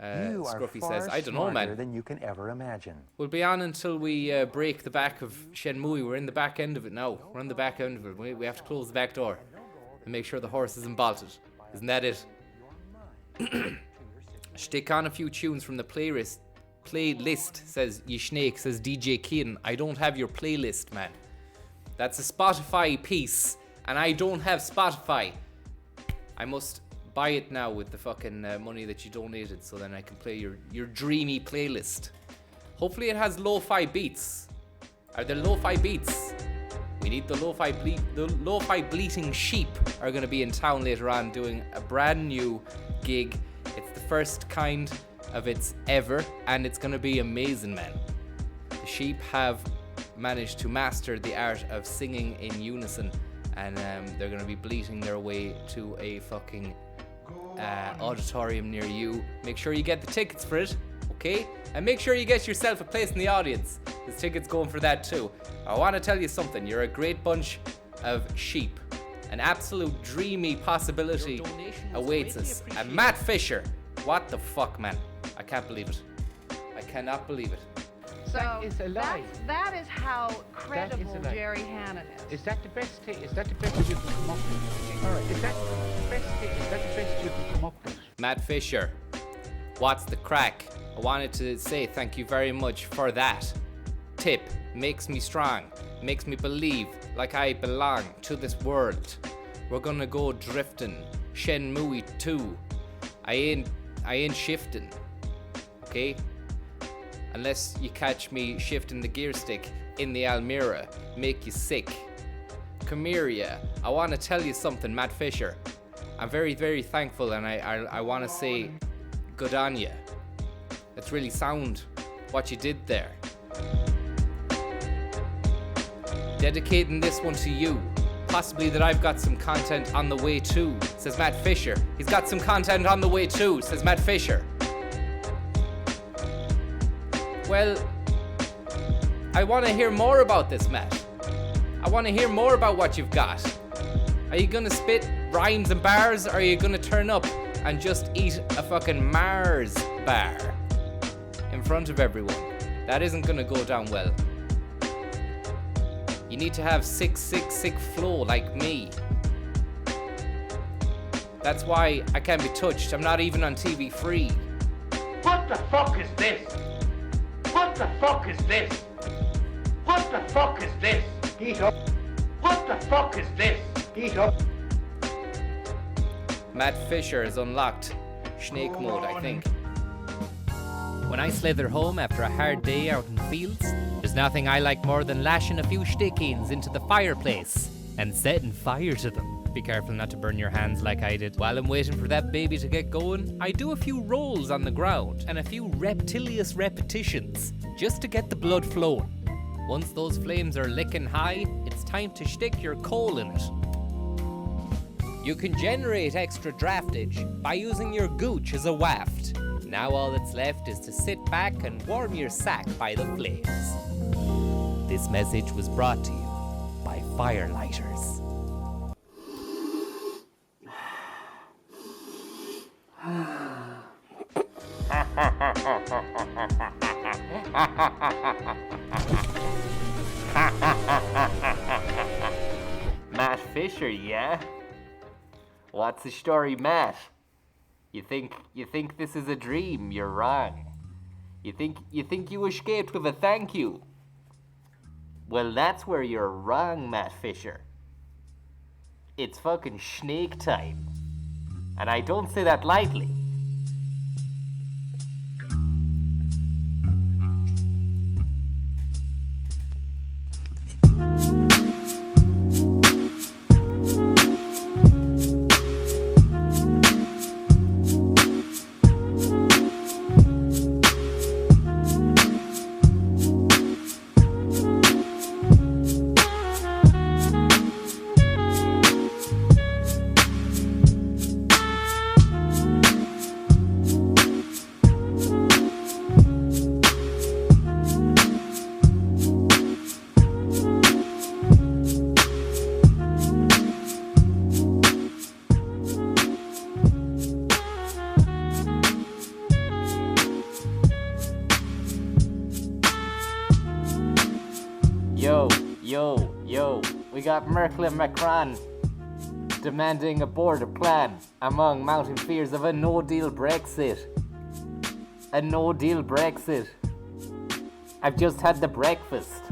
[SPEAKER 1] Scruffy says, I don't know, man.
[SPEAKER 14] Than you can ever imagine.
[SPEAKER 1] We'll be on until we break the back of Shenmue. We're in the back end of it now. We're on the back end of it. We have to close the back door and make sure the horse isn't bolted. Isn't that it? Stick on a few tunes from the playlist, says Yishnake, says DJ Kean. I don't have your playlist, man. That's a Spotify piece, and I don't have Spotify. I must buy it now with the fucking money that you donated, so then I can play your dreamy playlist. Hopefully it has lo-fi beats. Are there lo-fi beats? We need the lo-fi bleating sheep are going to be in town later on doing a brand new gig. It's the first kind of its ever, and it's going to be amazing, man. The sheep have managed to master the art of singing in unison, and they're going to be bleating their way to a fucking auditorium near you. Make sure you get the tickets for it, okay? And make sure you get yourself a place in the audience. There's tickets going for that too. I want to tell you something. You're a great bunch of sheep. An absolute dreamy possibility awaits us. And Matt Fisher, what the fuck, man? I can't believe it. I cannot believe it.
[SPEAKER 9] So
[SPEAKER 12] That is a lie.
[SPEAKER 9] that is how
[SPEAKER 12] That
[SPEAKER 9] credible
[SPEAKER 12] is a lie.
[SPEAKER 9] Jerry Hannon is.
[SPEAKER 12] Is that the best thing? Is that the best you can come up with? All right. Is that the best thing? Is that the best you can come up with?
[SPEAKER 1] Matt Fisher, what's the crack? I wanted to say thank you very much for that tip. Makes me strong, makes me believe like I belong to this world. We're gonna go drifting. Shenmue 2. I ain't shifting. Okay? Unless you catch me shifting the gear stick in the Almira, make you sick. Come here, yeah. I want to tell you something, Matt Fisher. I'm very, very thankful, and I want to say good on you. That's really sound what you did there. Dedicating this one to you. Possibly that I've got some content on the way too, says Matt Fisher. He's got some content on the way too, says Matt Fisher. Well, I want to hear more about this, Matt. I want to hear more about what you've got. Are you gonna spit rhymes and bars, or are you gonna turn up and just eat a fucking Mars bar in front of everyone? That isn't gonna go down well. You need to have sick flow like me. That's why I can't be touched. I'm not even on TV free.
[SPEAKER 12] What the fuck is this? What the fuck is this? What the fuck is this? Heat up. What the fuck is this? Heat up.
[SPEAKER 1] Matt Fisher has unlocked snake mode, I think. When I slither home after a hard day out in the fields, there's nothing I like more than lashing a few stick-ins into the fireplace and setting fire to them. Be careful not to burn your hands like I did. While I'm waiting for that baby to get going, I do a few rolls on the ground and a few reptilious repetitions just to get the blood flowing. Once those flames are licking high, it's time to stick your coal in it. You can generate extra draftage by using your gooch as a waft. Now all that's left is to sit back and warm your sack by the flames. This message was brought to you by Firelighters. Matt Fisher, yeah? What's the story, Matt? You think this is a dream? You're wrong. You think you escaped with a thank you? Well, that's where you're wrong, Matt Fisher. It's fucking snake time. And I don't say that lightly. Yo, we got Merkel and Macron demanding a border plan among mounting fears of a no-deal Brexit. A no-deal Brexit. I've just had the breakfast.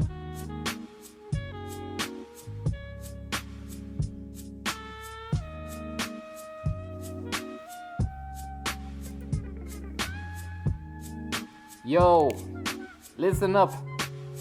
[SPEAKER 1] Yo, listen up.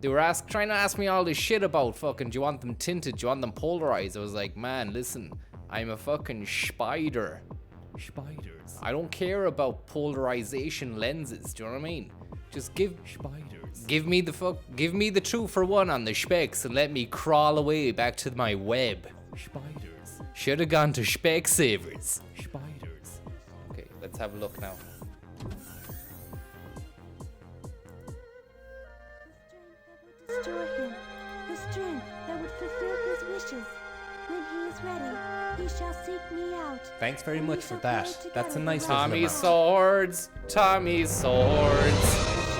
[SPEAKER 1] They were trying to ask me all this shit about fucking, do you want them tinted? Do you want them polarized? I was like, man, listen, I'm a fucking spider.
[SPEAKER 14] Spiders.
[SPEAKER 1] I don't care about polarization lenses. Do you know what I mean? Just give me the 2-for-1 on the specs and let me crawl away back to my web.
[SPEAKER 14] Spiders.
[SPEAKER 1] Should have gone to Specsavers.
[SPEAKER 14] Spiders.
[SPEAKER 1] Okay, let's have a look now.
[SPEAKER 15] Restore him the strength that would fulfill his wishes. When he is ready, he shall seek me out.
[SPEAKER 1] Thanks very much for that. That's a nice little
[SPEAKER 14] Tommy
[SPEAKER 1] amount. Tommy Swords.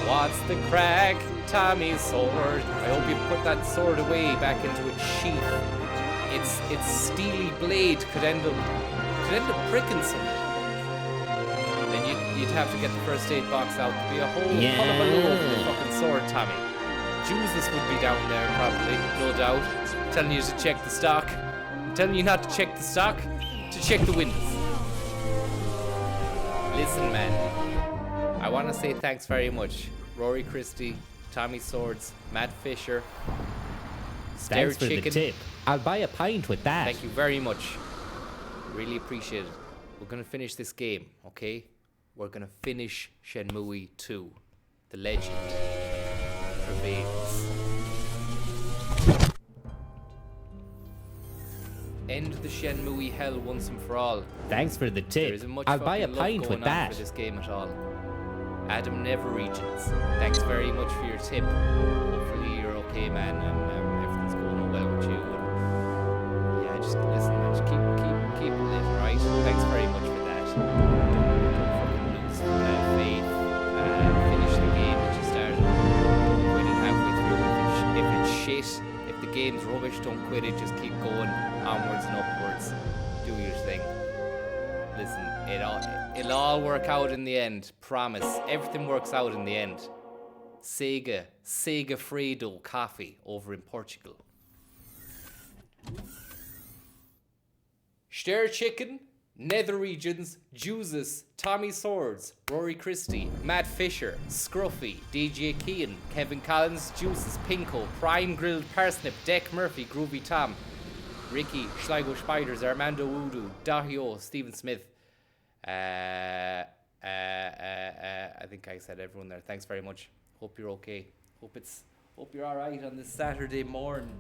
[SPEAKER 1] What's the crack? Tommy Sword. I hope you put that sword away back into its sheath. Its steely blade could end up pricking something. Then you'd have to get the first aid box out. There'd be a whole hullabaloo over the fucking sword, Tommy. Jesus would be down there probably, no doubt, telling you to check the stock. Telling you not to check the stock, to check the windows. Listen, man, I want to say thanks very much. Rory Christie, Tommy Swords, Matt Fisher, Stare
[SPEAKER 16] Thanks for
[SPEAKER 1] Chicken.
[SPEAKER 16] the tip. I'll buy a pint with that.
[SPEAKER 1] Thank you very much. Really appreciate it. We're going to finish this game, okay? We're going to finish Shenmue 2. The legend prevails. End the Shenmue hell once and for all.
[SPEAKER 16] Thanks for the
[SPEAKER 1] There
[SPEAKER 16] tip.
[SPEAKER 1] isn't much
[SPEAKER 16] I'll buy a
[SPEAKER 1] fucking love
[SPEAKER 16] pint
[SPEAKER 1] going
[SPEAKER 16] with
[SPEAKER 1] on
[SPEAKER 16] that.
[SPEAKER 1] for this game at all. Adam Never Regions. Thanks very much for your tip. Hopefully you're okay, man, and everything's going well with you. And yeah, just listen, man, just keep it lit, right? Thanks very much for that. Don't fucking lose faith. Finish the game that you started. Don't quit it halfway through. If it's shit, if the game's rubbish, don't quit it. Just keep going onwards and upwards. Do your thing. Listen, it'll all work out in the end. Promise. Everything works out in the end. Sega Fredo coffee over in Portugal. Stare Chicken, Nether Regions, Jesus, Tommy Swords, Rory Christie, Matt Fisher, Scruffy, DJ Keane, Kevin Collins, Juices, Pinko, Prime Grilled Parsnip, Deck Murphy, Groovy Tom, Ricky, Schleigo Spiders, Armando Woodoo, Dahio, Stephen Smith. I think I said everyone there. Thanks very much. Hope you're okay. Hope you're all right on this Saturday morning.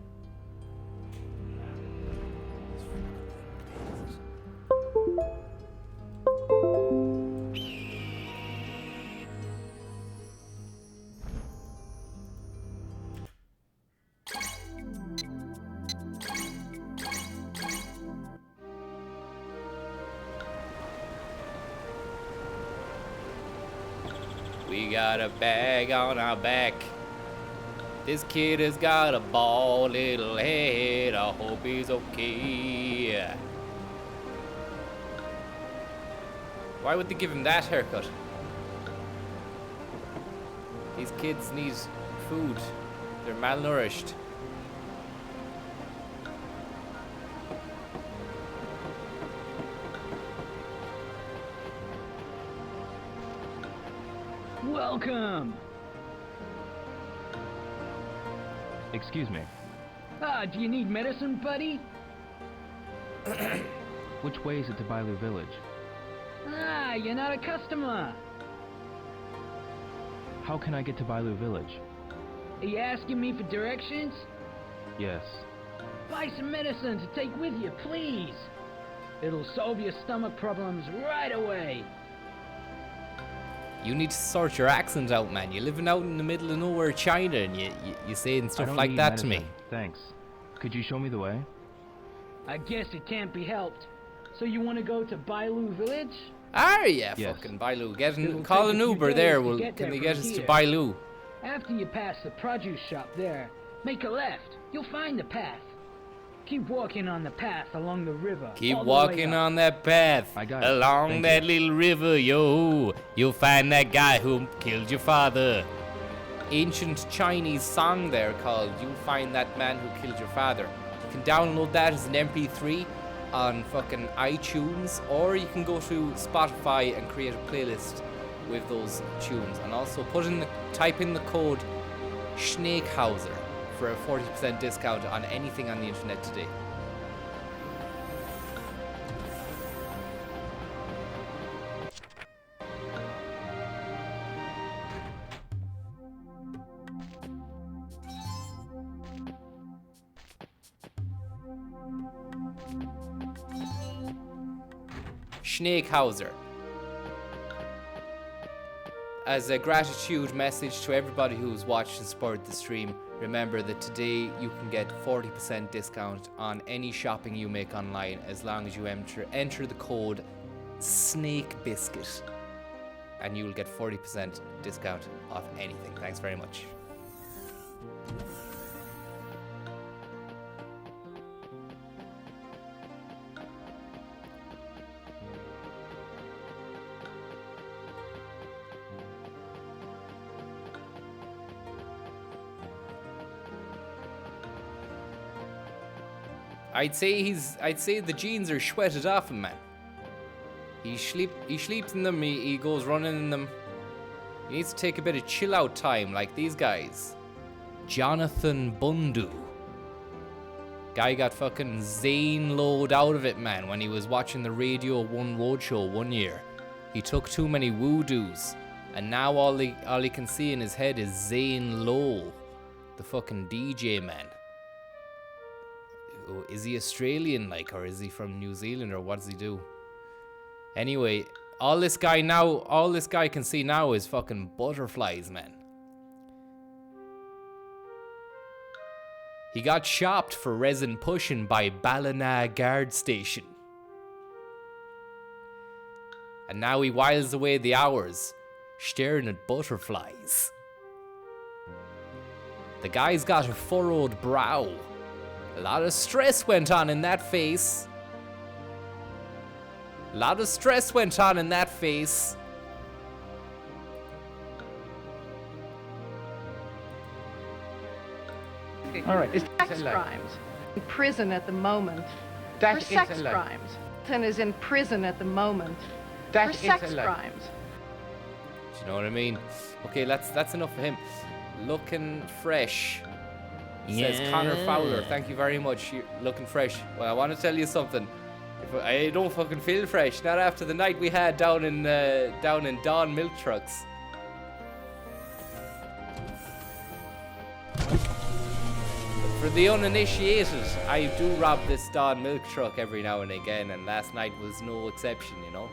[SPEAKER 1] We got a bag on our back. This kid has got a bald little head. I hope he's okay. Why would they give him that haircut? These kids need food. They're malnourished.
[SPEAKER 17] Welcome!
[SPEAKER 18] Excuse me.
[SPEAKER 17] Do you need medicine, buddy?
[SPEAKER 18] Which way is it to Bailu Village?
[SPEAKER 17] You're not a customer.
[SPEAKER 18] How can I get to Bailu Village?
[SPEAKER 17] Are you asking me for directions?
[SPEAKER 18] Yes.
[SPEAKER 17] Buy some medicine to take with you, please. It'll solve your stomach problems right away.
[SPEAKER 1] You need to sort your accent out, man. You're living out in the middle of nowhere, China, and you saying
[SPEAKER 18] I
[SPEAKER 1] stuff
[SPEAKER 18] don't
[SPEAKER 1] like
[SPEAKER 18] need
[SPEAKER 1] that to me.
[SPEAKER 18] medicine. Thanks. Could you show me the way?
[SPEAKER 17] I guess it can't be helped. So you want to go to Bailu Village?
[SPEAKER 1] Yeah,
[SPEAKER 18] Yes.
[SPEAKER 1] fucking Bailu.
[SPEAKER 17] It'll
[SPEAKER 1] Call
[SPEAKER 17] take
[SPEAKER 1] an
[SPEAKER 17] a few
[SPEAKER 1] Uber
[SPEAKER 17] days
[SPEAKER 1] there.
[SPEAKER 17] to get
[SPEAKER 1] Can
[SPEAKER 17] there
[SPEAKER 1] they get
[SPEAKER 17] from
[SPEAKER 1] us to
[SPEAKER 17] here.
[SPEAKER 1] Bailu?
[SPEAKER 17] After you pass the produce shop there, make a left. You'll find the path. Keep walking on the path along the river.
[SPEAKER 1] Keep
[SPEAKER 17] all the way
[SPEAKER 1] walking
[SPEAKER 17] up.
[SPEAKER 1] on that path
[SPEAKER 18] I got it.
[SPEAKER 1] along
[SPEAKER 18] Thank
[SPEAKER 1] that
[SPEAKER 18] you.
[SPEAKER 1] little river, yo. You'll find that guy who killed your father. Ancient Chinese song there called "You'll Find That Man Who Killed Your Father." You can download that as an MP3 on fucking iTunes, or you can go to Spotify and create a playlist with those tunes. And also type in the code Schneikhauser for a 40% discount on anything on the internet today. Schneikhauser. As a gratitude message to everybody who's watched and supported the stream, remember that today you can get 40% discount on any shopping you make online as long as you enter the code SNAKEBISCUIT and you will get 40% discount off anything. Thanks very much. I'd say the jeans are sweated off him, man. He sleeps in them, he goes running in them. He needs to take a bit of chill out time like these guys. Jonathan Bundu. Guy got fucking Zane load out of it, man, when he was watching the Radio 1 Roadshow one year. He took too many woodoos, and now all he can see in his head is Zane Lowe, the fucking DJ, man. Is he Australian, like, or is he from New Zealand, or what does he do? Anyway, all this guy can see now is fucking butterflies, man. He got shopped for resin pushing by Ballina Guard Station. And now he whiles away the hours, staring at butterflies. The guy's got a furrowed brow. A lot of stress went on in that face. A lot of stress went on in that face.
[SPEAKER 9] All right. Sex crimes. In prison at the moment. For sex crimes. And is in prison at the moment. For sex crimes.
[SPEAKER 1] Do you know what I mean? Okay, that's enough for him. Looking fresh. Says Connor Fowler. Thank you very much. You're looking fresh. Well, I want to tell you something. I don't fucking feel fresh. Not after the night we had down in Dawn Milk Trucks. For the uninitiated, I do rob this Dawn Milk Truck every now and again, and last night was no exception, you know.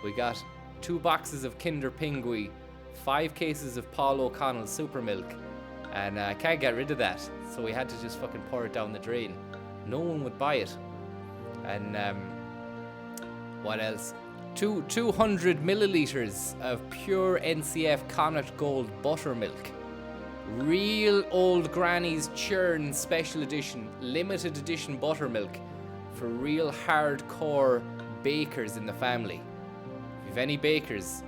[SPEAKER 1] We got 2 boxes of Kinder Pingui, 5 cases of Paul O'Connell Super Milk, and I can't get rid of that, so we had to just fucking pour it down the drain. No one would buy it. And what else? 200 milliliters of pure NCF Connacht Gold buttermilk. Real old granny's churn special edition, limited edition buttermilk for real hardcore bakers in the family. If you've any bakers,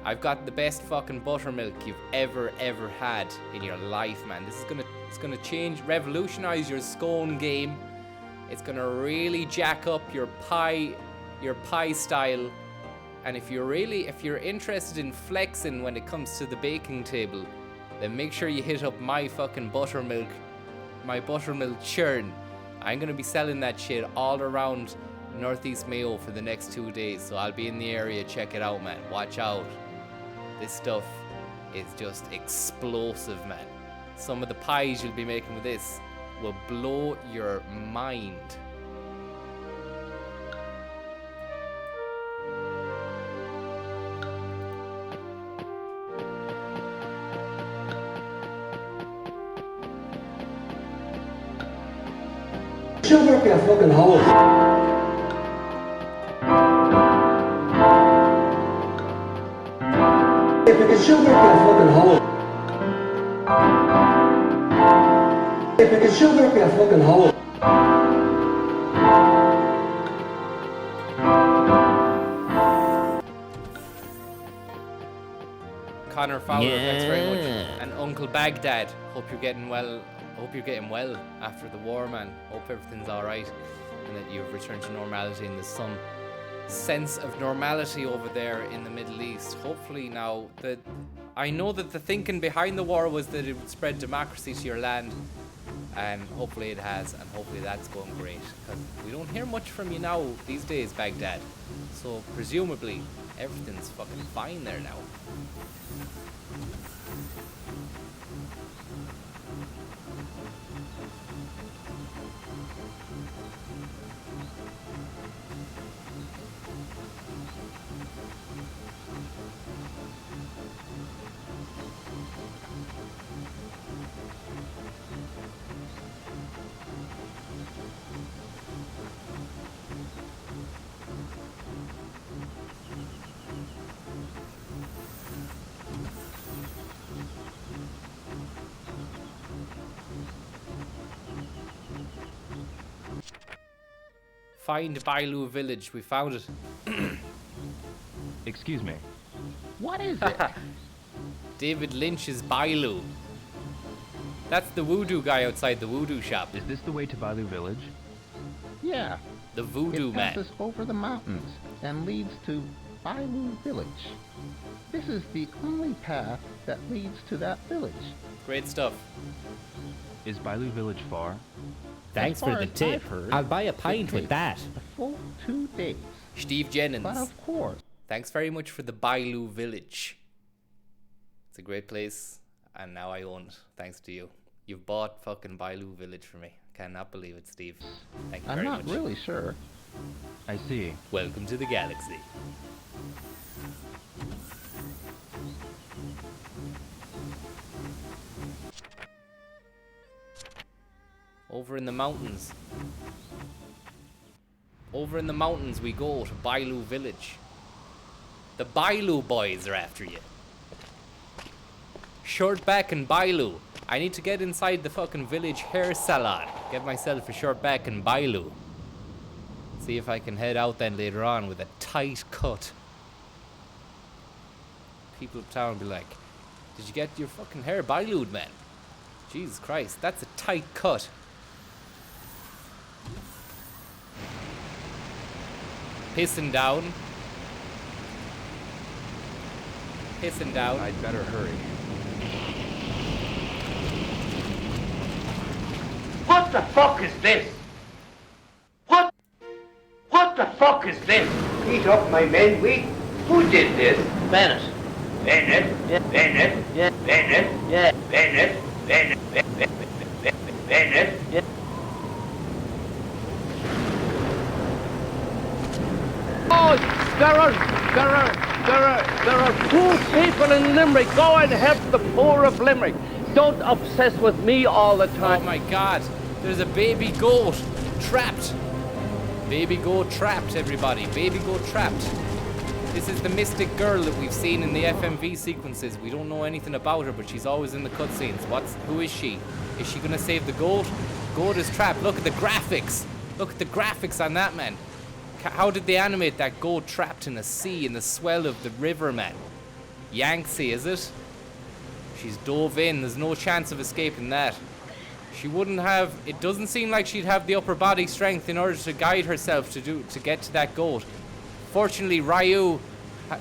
[SPEAKER 1] I've got the best fucking buttermilk you've ever had in your life, man. This is gonna change, revolutionize your scone game. It's gonna really jack up your pie style. And if you're interested in flexing when it comes to the baking table, then make sure you hit up my fucking buttermilk, my buttermilk churn. I'm gonna be selling that shit all around Northeast Mayo for the next 2 days, so I'll be in the area. Check it out, man. Watch out. This stuff is just explosive, man. Some of the pies you'll be making with this will blow your mind.
[SPEAKER 19] She'll work a fucking hole. If it can, she'll work a fucking hole. If it can, she'll work a fucking hole.
[SPEAKER 1] Connor Fowler, thanks very much. And Uncle Baghdad, hope you're getting well. Hope you're getting well after the war, man. Hope everything's alright and that you've returned to normality and there's some sense of normality over there in the Middle East. Hopefully now that I know that the thinking behind the war was that it would spread democracy to your land, and hopefully it has, and hopefully that's going great, because we don't hear much from you now these days, Baghdad. So presumably everything's fucking fine there now. Find Bailu village. We found it.
[SPEAKER 18] Excuse me.
[SPEAKER 12] What is it?
[SPEAKER 1] David Lynch's Bailu. That's the voodoo guy outside the voodoo shop.
[SPEAKER 18] Is this the way to Bailu village?
[SPEAKER 12] Yeah.
[SPEAKER 1] The voodoo
[SPEAKER 12] it
[SPEAKER 1] man.
[SPEAKER 12] passes over the mountains and leads to Bailu village. This is the only path that leads to that village.
[SPEAKER 1] Great stuff.
[SPEAKER 18] Is Bailu village far?
[SPEAKER 16] Thanks for the tip. I'll buy a pint with that.
[SPEAKER 12] A full 2 days.
[SPEAKER 1] Steve Jennings.
[SPEAKER 12] But of course.
[SPEAKER 1] Thanks very much for the Bailu village. It's a great place, and now I own it, thanks to you. You've bought fucking Bailu village for me. Cannot believe it, Steve. Thank you very much.
[SPEAKER 12] I'm not really sure.
[SPEAKER 18] I see.
[SPEAKER 1] Welcome to the galaxy. Over in the mountains. Over in the mountains we go to Bailu village. The Bailu boys are after you. Short back and Bailu. I need to get inside the fucking village hair salon. Get myself a short back and Bailu. See if I can head out then later on with a tight cut. People of town be like, did you get your fucking hair Bailu'd, man? Jesus Christ, that's a tight cut. Pissing down. Pissing down.
[SPEAKER 18] I'd better hurry.
[SPEAKER 20] What the fuck is this? What the fuck is this?
[SPEAKER 4] Beat up my men, we.
[SPEAKER 20] Who did this?
[SPEAKER 4] Bennett.
[SPEAKER 20] Bennett?
[SPEAKER 4] Yeah.
[SPEAKER 20] Bennett?
[SPEAKER 4] Yeah.
[SPEAKER 20] Bennett?
[SPEAKER 4] Yeah.
[SPEAKER 20] Bennett? Bennett? Bennett?
[SPEAKER 4] Yeah.
[SPEAKER 13] Oh, there are poor people in Limerick. Go and help the poor of Limerick. Don't obsess with me all the time.
[SPEAKER 1] Oh my God, there's a baby goat trapped. Baby goat trapped, everybody. Baby goat trapped. This is the mystic girl that we've seen in the FMV sequences. We don't know anything about her, but she's always in the cutscenes. Who is she? Is she gonna save the goat? Goat is trapped. Look at the graphics. Look at the graphics on that, man. How did they animate that goat trapped in the sea, in the swell of the river, man? Yangtze, is it? She's dove in. There's no chance of escaping that. She wouldn't have... It doesn't seem like she'd have the upper body strength in order to guide herself to get to that goat. Fortunately, Ryu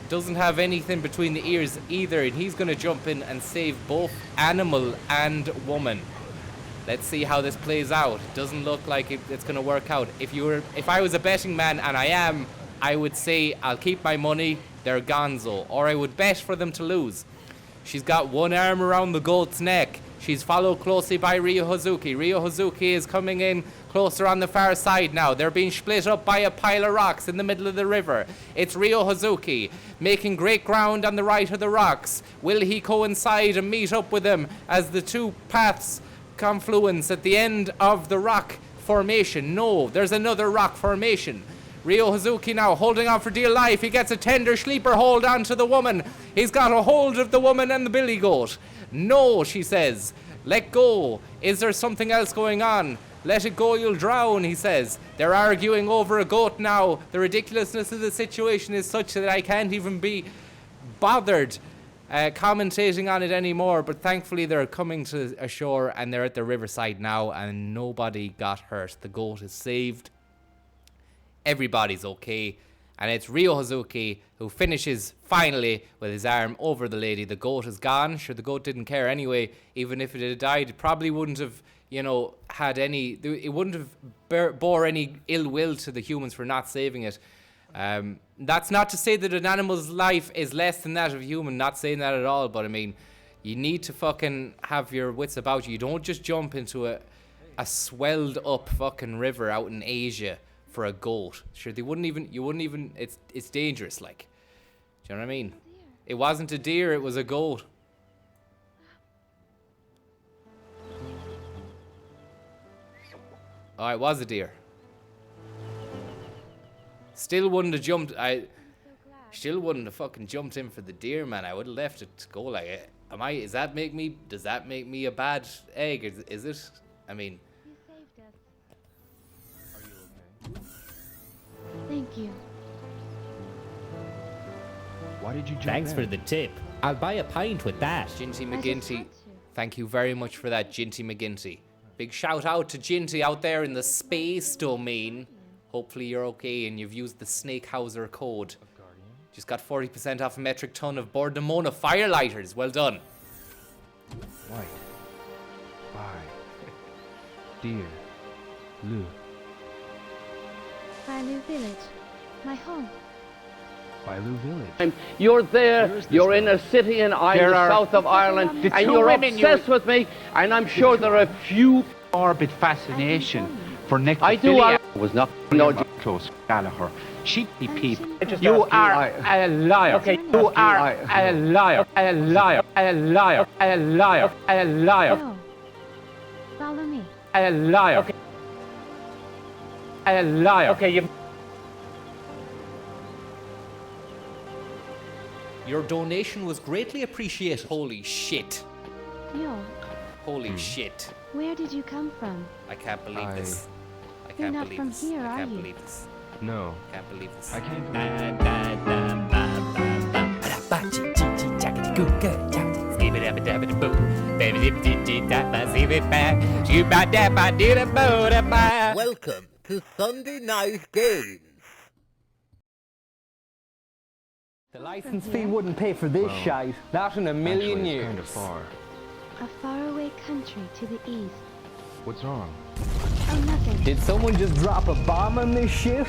[SPEAKER 1] doesn't have anything between the ears either, and he's going to jump in and save both animal and woman. Let's see how this plays out. Doesn't look like it's going to work out. If I was a betting man, and I am, I would say I'll keep my money. They're gonzo. Or I would bet for them to lose. She's got one arm around the goat's neck. She's followed closely by Ryo Hazuki. Ryo Hazuki is coming in closer on the far side now. They're being split up by a pile of rocks in the middle of the river. It's Ryo Hazuki making great ground on the right of the rocks. Will he coincide and meet up with them as the two paths confluence at the end of the rock formation? No, there's another rock formation. Ryo Hazuki now holding on for dear life. He gets a tender sleeper hold onto the woman. He's got a hold of the woman and the billy goat. No, she says. Let go. Is there something else going on? Let it go, you'll drown, he says. They're arguing over a goat now. The ridiculousness of the situation is such that I can't even be bothered commentating on it anymore, but thankfully they're coming to ashore and they're at the riverside now and nobody got hurt. The goat is saved. Everybody's okay, And it's Ryo Hazuki who finishes finally with his arm over the lady. The goat is gone. Sure, the goat didn't care anyway. Even if it had died, it probably wouldn't have, had any... It wouldn't have bore any ill will to the humans for not saving it. That's not to say that an animal's life is less than that of a human. Not saying that at all. But, I mean, you need to fucking have your wits about you. You don't just jump into a swelled up fucking river out in Asia for a goat. Sure, you wouldn't even, it's dangerous, like. Do you know what I mean? It wasn't a deer, it was a goat. Oh, it was a deer. Still wouldn't have jumped, still wouldn't have fucking jumped in for the deer, man. I would have left it to go like it. Does that make me a bad egg? Is it? I mean...
[SPEAKER 15] Thank you.
[SPEAKER 18] Why did you jump
[SPEAKER 16] Thanks
[SPEAKER 18] in?
[SPEAKER 16] for the tip. I'll buy a pint with that.
[SPEAKER 1] Ginty McGinty, thank you very much for that, Ginty McGinty. Big shout out to Ginty out there in the space domain. Hopefully you're okay and you've used the Snakehauser code. Just got 40% off a metric ton of Bordemona firelighters. Well done.
[SPEAKER 18] White. Bye. Dear. Lou.
[SPEAKER 15] Bailu Village, my home.
[SPEAKER 18] Bailu Village.
[SPEAKER 13] You're there, you're in a city in Ireland, south of Ireland, and you're obsessed with me, and I'm sure there are a few...
[SPEAKER 12] Morbid fascination for necrophilia.
[SPEAKER 13] I do, I was not... No,
[SPEAKER 12] Close Gallagher. Sheepy peep.
[SPEAKER 13] you are a liar.
[SPEAKER 12] Okay,
[SPEAKER 13] you are a liar. A liar. A liar. A liar. A liar.
[SPEAKER 15] No. Follow me.
[SPEAKER 13] A liar. Okay. A liar.
[SPEAKER 1] Okay, Your donation was greatly appreciated. Holy shit.
[SPEAKER 15] Yo,
[SPEAKER 1] Holy shit.
[SPEAKER 15] where did you come from?
[SPEAKER 1] I can't believe this. I
[SPEAKER 15] You're
[SPEAKER 1] can't
[SPEAKER 15] not
[SPEAKER 1] believe
[SPEAKER 15] from
[SPEAKER 1] this.
[SPEAKER 15] here,
[SPEAKER 1] I
[SPEAKER 15] are
[SPEAKER 1] can't
[SPEAKER 15] you?
[SPEAKER 1] believe this.
[SPEAKER 18] No.
[SPEAKER 1] Can't believe this.
[SPEAKER 18] I can't
[SPEAKER 21] Welcome to Sunday Night Games.
[SPEAKER 22] The license fee wouldn't pay for this shite, not in a million years.
[SPEAKER 18] Kind of far.
[SPEAKER 15] A faraway country to the east.
[SPEAKER 18] What's wrong?
[SPEAKER 15] Oh, nothing.
[SPEAKER 22] Did someone just drop a bomb on this shit?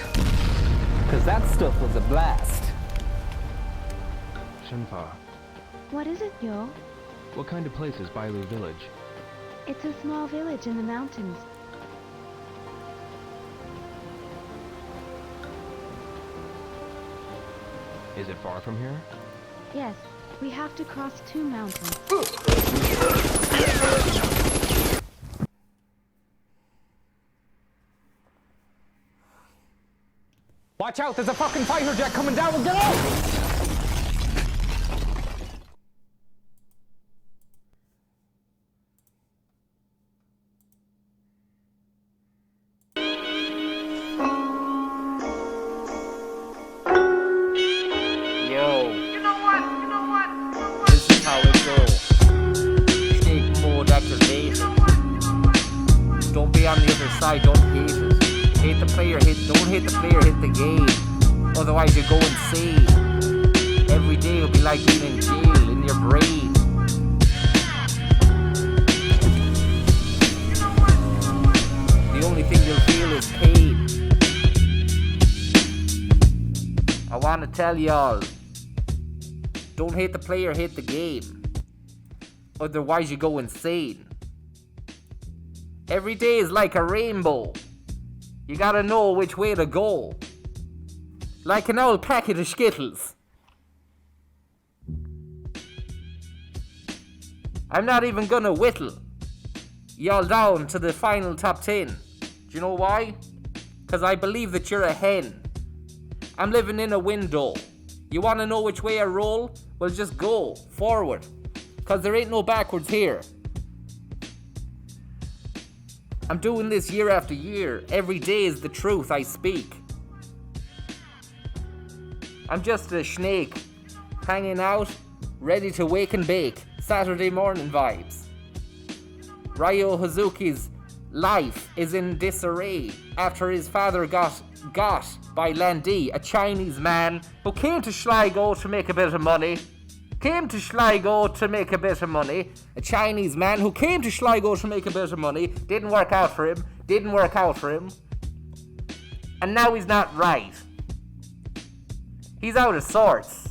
[SPEAKER 22] Cause that stuff was a blast.
[SPEAKER 18] Shenpa.
[SPEAKER 15] What is it, Yo?
[SPEAKER 18] What kind of place is Bailu Village?
[SPEAKER 15] It's a small village in the mountains.
[SPEAKER 18] Is it far from here?
[SPEAKER 15] Yes, we have to cross 2 mountains.
[SPEAKER 22] Watch out, there's a fucking fighter jet coming down, get out!
[SPEAKER 1] Don't hate it. Hate the player, don't hate the player, hit the game. Otherwise you go insane. Every day will be like being in jail in your brain. The only thing you'll feel is pain. I want to tell y'all, don't hate the player, hate the game. Otherwise you go insane. Every day is like a rainbow. You gotta know which way to go. Like an old packet of Skittles. I'm not even gonna whittle y'all down to the final top 10. Do you know why? Cause I believe that you're a hen. I'm living in a window. You wanna know which way I roll? Well, just go forward. Cause there ain't no backwards here. I'm doing this year after year. Every day is the truth I speak. I'm just a snake, hanging out, ready to wake and bake. Saturday morning vibes. Ryo Hazuki's life is in disarray after his father got by Landy, a Chinese man who came to Sligo to make a bit of money. A Chinese man who came to Sligo to make a bit of money. Didn't work out for him. And now he's not right. He's out of sorts.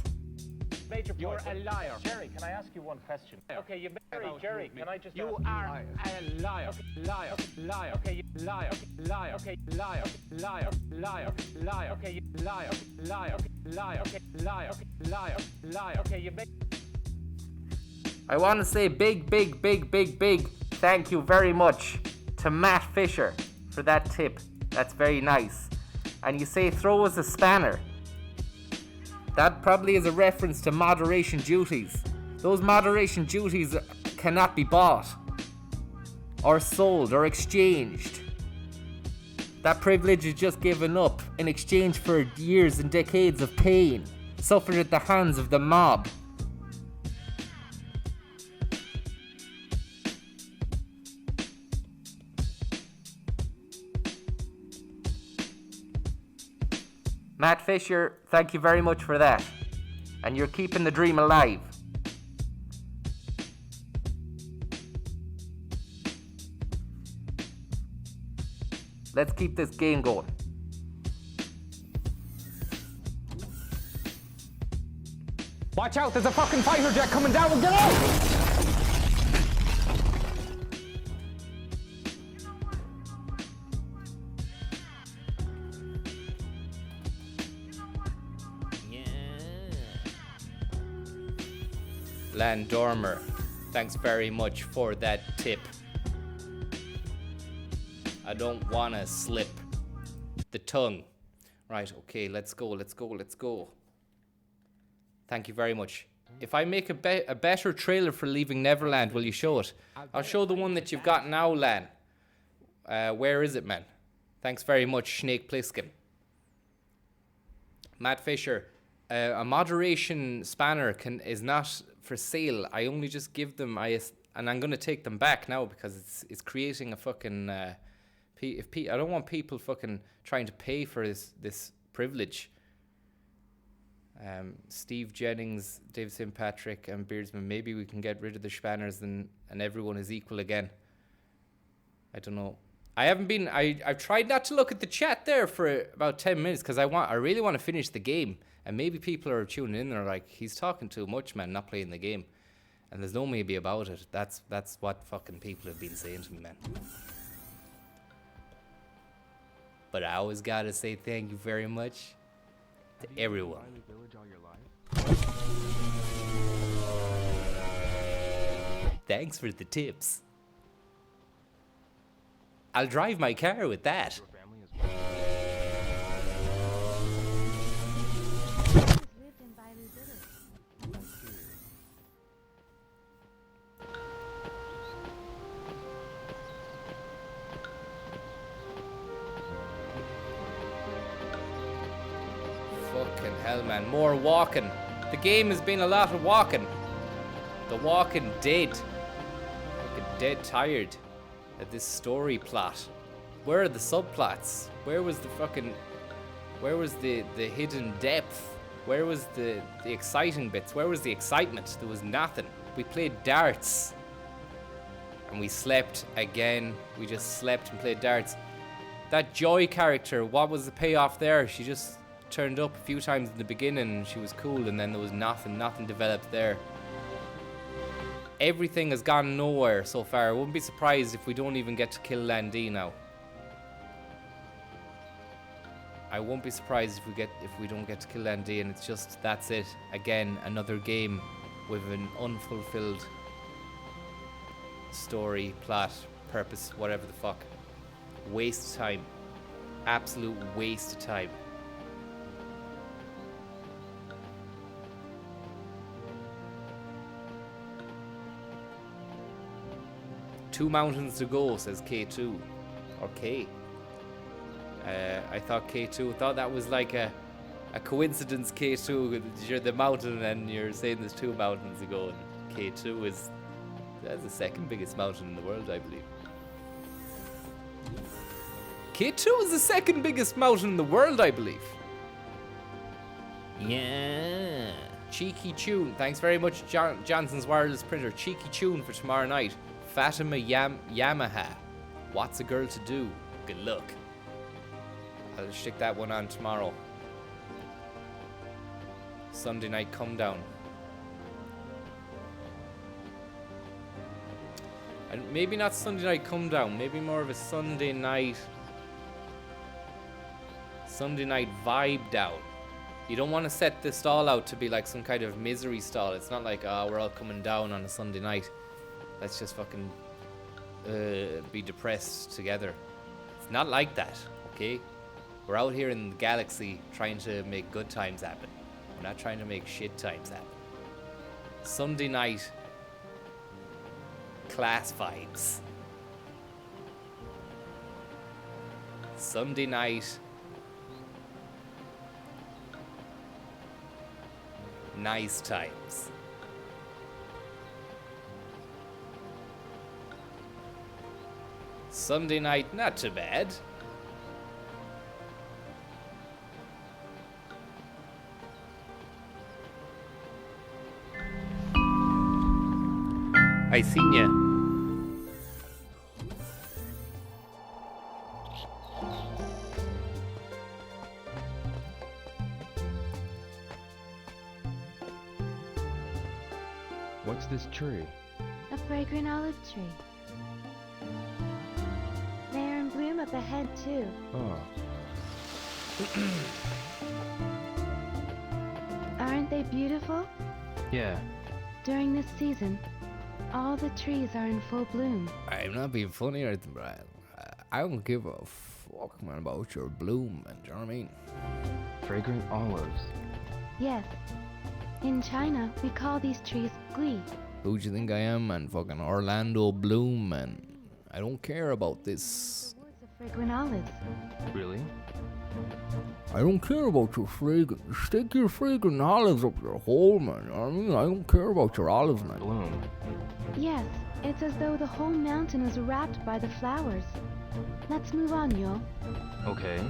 [SPEAKER 10] Major, you're a liar. Jerry, can I ask you one question? Okay, Jerry, can I just... You are a liar. Okay, liar. Okay, you liar. Liar. Okay, liar. Okay, you liar. Okay, you make...
[SPEAKER 1] I want to say big thank you very much to Matt Fisher for that tip. That's very nice. And you say throw us a spanner. That probably is a reference to moderation duties. Those moderation duties cannot be bought, or sold, or exchanged. That privilege is just given up in exchange for years and decades of pain suffered at the hands of the mob. Matt Fisher, thank you very much for that. And you're keeping the dream alive. Let's keep this game going.
[SPEAKER 10] Watch out, there's a fucking fighter jet coming down. Get out!
[SPEAKER 1] Landormer, thanks very much for that tip. I don't want to slip the tongue. Right, okay, let's go. Thank you very much. If I make a better trailer for Leaving Neverland, will you show it? I'll show the one that you've got now, Lan. Where is it, man? Thanks very much, Snake Plissken. Matt Fisher, a moderation spanner is not for sale. I only just give them, and I'm going to take them back now because it's creating a fucking... I don't want people fucking trying to pay for this privilege. Steve Jennings, Dave St. Patrick, and Beardsman. Maybe we can get rid of the spanners and everyone is equal again. I don't know. I've tried not to look at the chat there for about 10 minutes because I really want to finish the game. And maybe people are tuning in and are like, he's talking too much, man, not playing the game. And there's no maybe about it. That's what fucking people have been saying to me, man. But I always gotta say thank you very much to everyone. Thanks for the tips. I'll drive my car with that. Fucking hell, man. More walking. The game has been a lot of walking. The walking dead. Fucking dead tired of this story plot. Where are the subplots? Where was the hidden depth? Where was the exciting bits? Where was the excitement? There was nothing. We played darts. And we slept again. We just slept and played darts. That Joy character, what was the payoff there? She just turned up a few times in the beginning and she was cool, and then there was nothing developed there. Everything has gone nowhere so far. I wouldn't be surprised if we don't even get to kill Landy now. I won't be surprised if we don't get to kill Landy, and it's just, that's it. Again, another game with an unfulfilled story, plot, purpose, whatever the fuck. Waste of time. Absolute waste of time. Two mountains to go, says K2. Or K. I thought K2, thought that was like a coincidence, K2. You're the mountain and you're saying there's two mountains to go. And K2 that's the second biggest mountain in the world, I believe. K2 is the second biggest mountain in the world, I believe.
[SPEAKER 16] Yeah.
[SPEAKER 1] Cheeky tune. Thanks very much, Johnson's Wireless Printer. Cheeky tune for tomorrow night. Fatima Yamaha. What's a girl to do? Good luck. I'll stick that one on tomorrow. Sunday night come down. And maybe not Sunday night come down. Maybe more of a Sunday night vibe down. You don't want to set the stall out to be like some kind of misery stall. It's not like, we're all coming down on a Sunday night. Let's just fucking be depressed together. It's not like that, okay? We're out here in the galaxy trying to make good times happen. We're not trying to make shit times happen. Sunday night class vibes. Sunday night nice times. Sunday night, not too bad. I seen ya.
[SPEAKER 18] What's this tree?
[SPEAKER 15] A fragrant olive tree. They are in bloom up ahead, too.
[SPEAKER 18] Oh.
[SPEAKER 15] Aren't they beautiful?
[SPEAKER 18] Yeah.
[SPEAKER 15] During this season, all the trees are in full bloom.
[SPEAKER 1] I'm not being funny or anything, but I don't give a fuck, man, about your bloom, man. Do you know what I mean?
[SPEAKER 18] Fragrant olives.
[SPEAKER 15] Yes. In China, we call these trees gui.
[SPEAKER 1] Who do you think I am, man? Fucking Orlando Bloom, man. I don't care about this.
[SPEAKER 15] The fragrant olives.
[SPEAKER 18] Really?
[SPEAKER 1] I don't care about your fragrant. Stick your fragrant olives up your hole, man. You know what I mean? I don't care about your olives, man.
[SPEAKER 18] Bloom.
[SPEAKER 15] Yes, it's as though the whole mountain is wrapped by the flowers. Let's move on, yo.
[SPEAKER 18] Okay.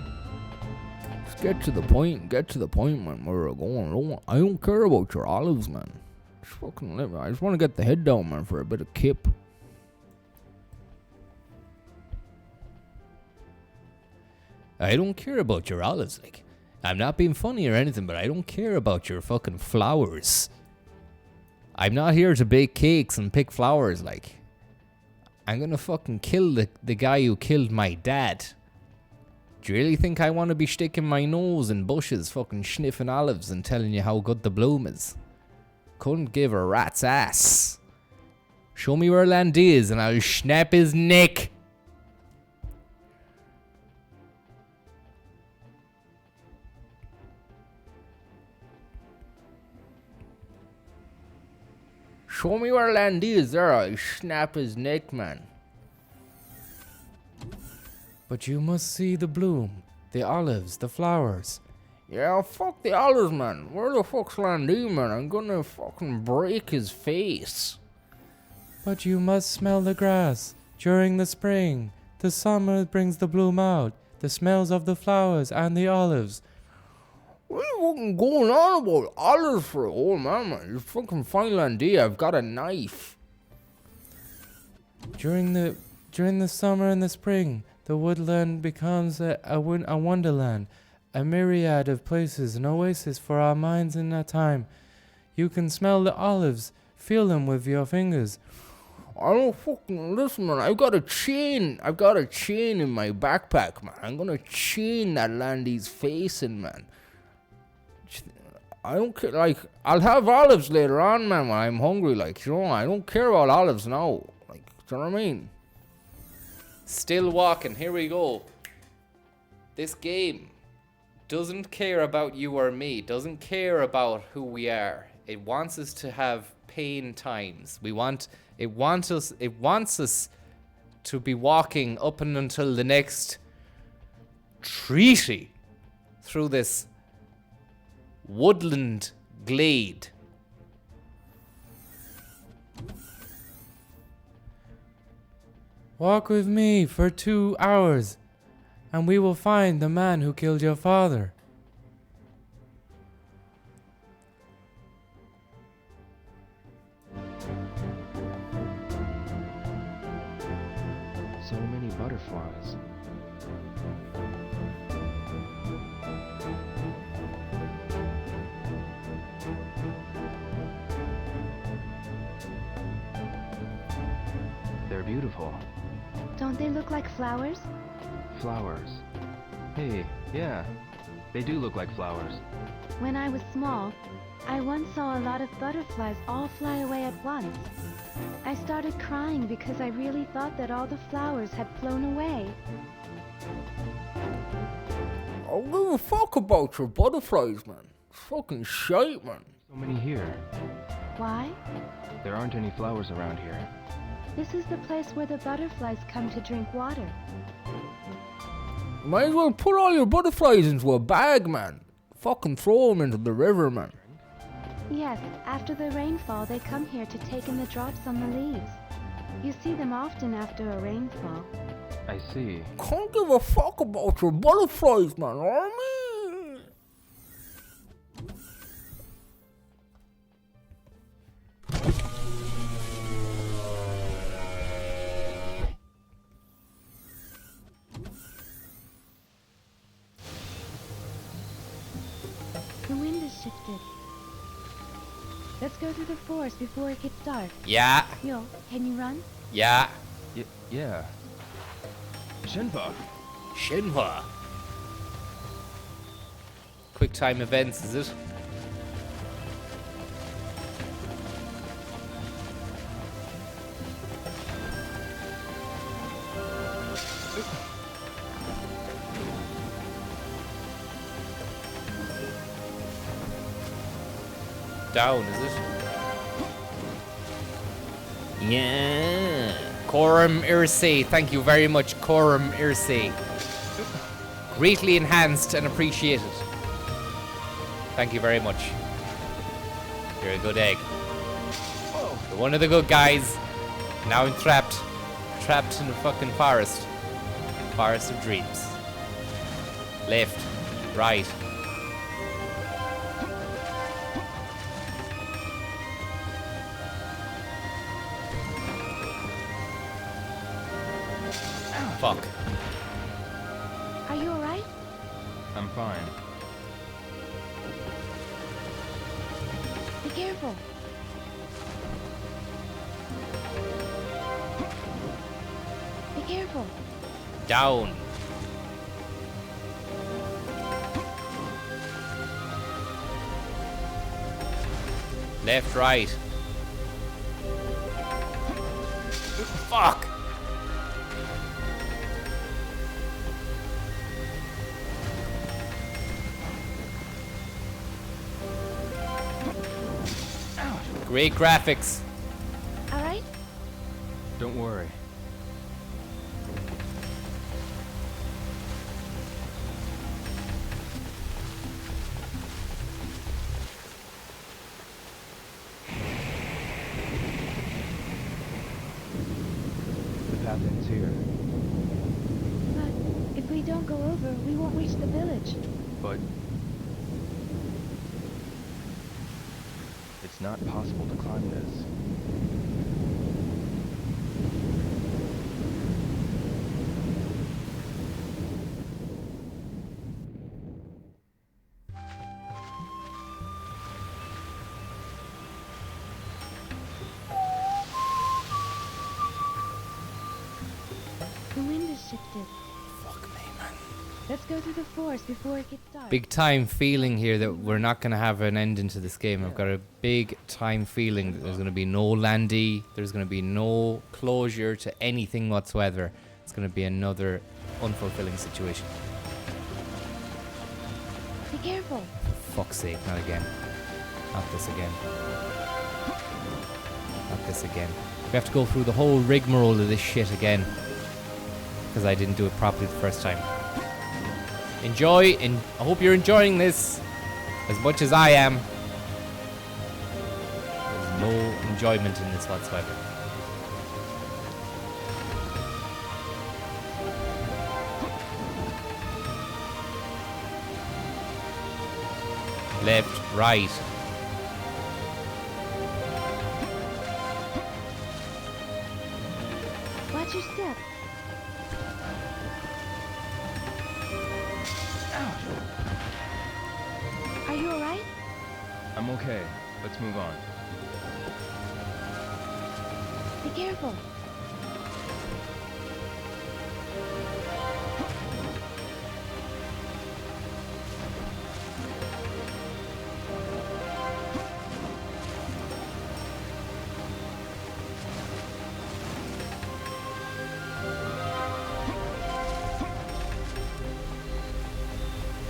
[SPEAKER 1] Just get to the point, man, where we're going. I don't care about your olives, man. Just fucking let me. I just want to get the head down, man, for a bit of kip. I don't care about your olives, like. I'm not being funny or anything, but I don't care about your fucking flowers. I'm not here to bake cakes and pick flowers, like. I'm gonna fucking kill the guy who killed my dad. Do you really think I want to be sticking my nose in bushes, fucking sniffing olives and telling you how good the bloom is? Couldn't give a rat's ass. Show me where land is and I'll snap his neck. Show me where land is, there I'll snap his neck, man. But you must see the bloom, the olives, the flowers. Yeah, fuck the olives, man. Where the fuck's Landy, man? I'm gonna fucking break his face. But you must smell the grass during the spring. The summer brings the bloom out, the smells of the flowers and the olives. What are you fucking going on about olives for, old man? You fucking find Landy, I've got a knife. During the summer and the spring, the woodland becomes a wonderland, a myriad of places, an oasis for our minds in that time. You can smell the olives, feel them with your fingers. I don't fucking listen, man. I've got a chain in my backpack, man. I'm gonna chain that Landy's face in, man. I don't care, like, I'll have olives later on, man, when I'm hungry, like, you know, I don't care about olives now. Like, do you know what I mean? Still walking, here we go. This game doesn't care about you or me, doesn't care about who we are. It wants us to have pain times. It wants us to be walking up and until the next treaty through this woodland glade. Walk with me for 2 hours, and we will find the man who killed your father.
[SPEAKER 18] So many butterflies. They're beautiful.
[SPEAKER 15] Don't they look like flowers?
[SPEAKER 18] Flowers. Hey, yeah. They do look like flowers.
[SPEAKER 15] When I was small, I once saw a lot of butterflies all fly away at once. I started crying because I really thought that all the flowers had flown away.
[SPEAKER 1] I don't give a fuck about your butterflies, man. It's fucking shite, man.
[SPEAKER 18] So many here.
[SPEAKER 15] Why?
[SPEAKER 18] There aren't any flowers around here.
[SPEAKER 15] This is the place where the butterflies come to drink water.
[SPEAKER 1] Might as well put all your butterflies into a bag, man. Fucking throw them into the river, man.
[SPEAKER 15] Yes, after the rainfall, they come here to take in the drops on the leaves. You see them often after a rainfall.
[SPEAKER 18] I see.
[SPEAKER 1] Can't give a fuck about your butterflies, man. Army.
[SPEAKER 15] The wind has shifted. Let's go through the forest before it gets dark.
[SPEAKER 1] Yeah.
[SPEAKER 15] Yo, can you run?
[SPEAKER 1] Yeah.
[SPEAKER 18] Yeah. Shenmue.
[SPEAKER 1] Shenmue. Quick time events, is it? Down, is it? Yeah. Coram Irse, thank you very much, Coram Irse. Greatly enhanced and appreciated. Thank you very much. You're a good egg. You're one of the good guys. Now entrapped. Trapped in a fucking forest. Forest of dreams. Left. Right. Fuck.
[SPEAKER 15] Are you alright?
[SPEAKER 18] I'm fine.
[SPEAKER 15] Be careful. Be careful.
[SPEAKER 1] Down. Left, right. Fuck. Great graphics.
[SPEAKER 15] All right?
[SPEAKER 18] Don't worry. The path ends here.
[SPEAKER 15] But if we don't go over, we won't reach the village.
[SPEAKER 18] But it's not possible to climb this.
[SPEAKER 15] The wind has shifted.
[SPEAKER 1] Fuck me, man.
[SPEAKER 15] Let's go through the forest before it gets dark.
[SPEAKER 1] Big time feeling here that we're not going to have an ending to this game. I've got a big time feeling that there's going to be no landy. There's going to be no closure to anything whatsoever. It's going to be another unfulfilling situation.
[SPEAKER 15] Be careful.
[SPEAKER 1] For fuck's sake, not again. Not this again. Not this again. We have to go through the whole rigmarole of this shit again. Because I didn't do it properly the first time. Enjoy, and I hope you're enjoying this as much as I am. There's no enjoyment in this whatsoever. Left, right.
[SPEAKER 15] Watch your step. Are you alright?
[SPEAKER 18] I'm okay. Let's move on.
[SPEAKER 15] Be careful.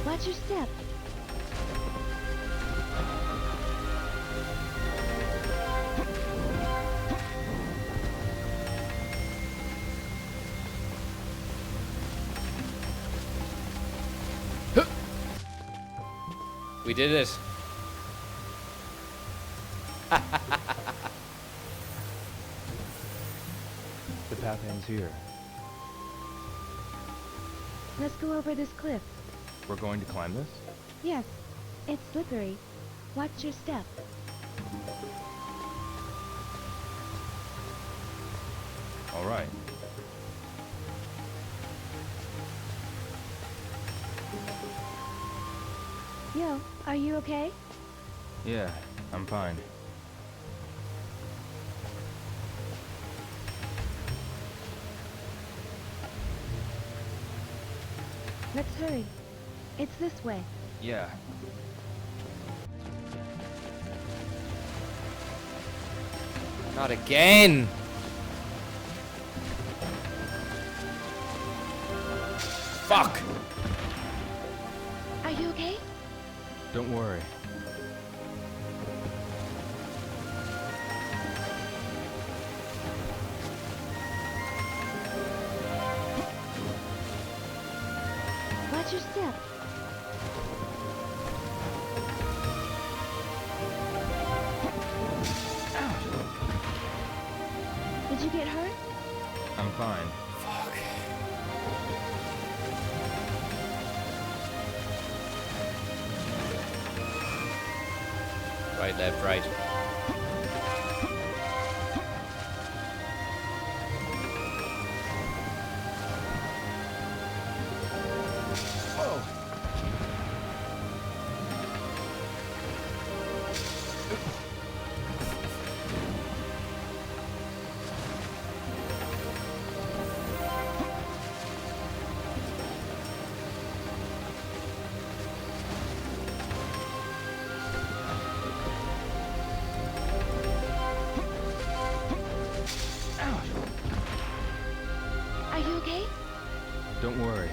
[SPEAKER 15] Watch your step.
[SPEAKER 1] We did it.
[SPEAKER 18] The path ends here.
[SPEAKER 15] Let's go over this cliff.
[SPEAKER 18] We're going to climb this?
[SPEAKER 15] Yes, it's slippery. Watch your step.
[SPEAKER 18] All right.
[SPEAKER 15] Yo, are you okay?
[SPEAKER 18] Yeah, I'm fine.
[SPEAKER 15] Let's hurry. It's this way.
[SPEAKER 18] Yeah.
[SPEAKER 1] Not again. Fuck.
[SPEAKER 15] Are you okay?
[SPEAKER 18] Don't worry.
[SPEAKER 15] Watch your step. Did you get hurt?
[SPEAKER 18] I'm fine.
[SPEAKER 1] Fuck. Right, left, right.
[SPEAKER 15] Are you okay?
[SPEAKER 18] Don't worry.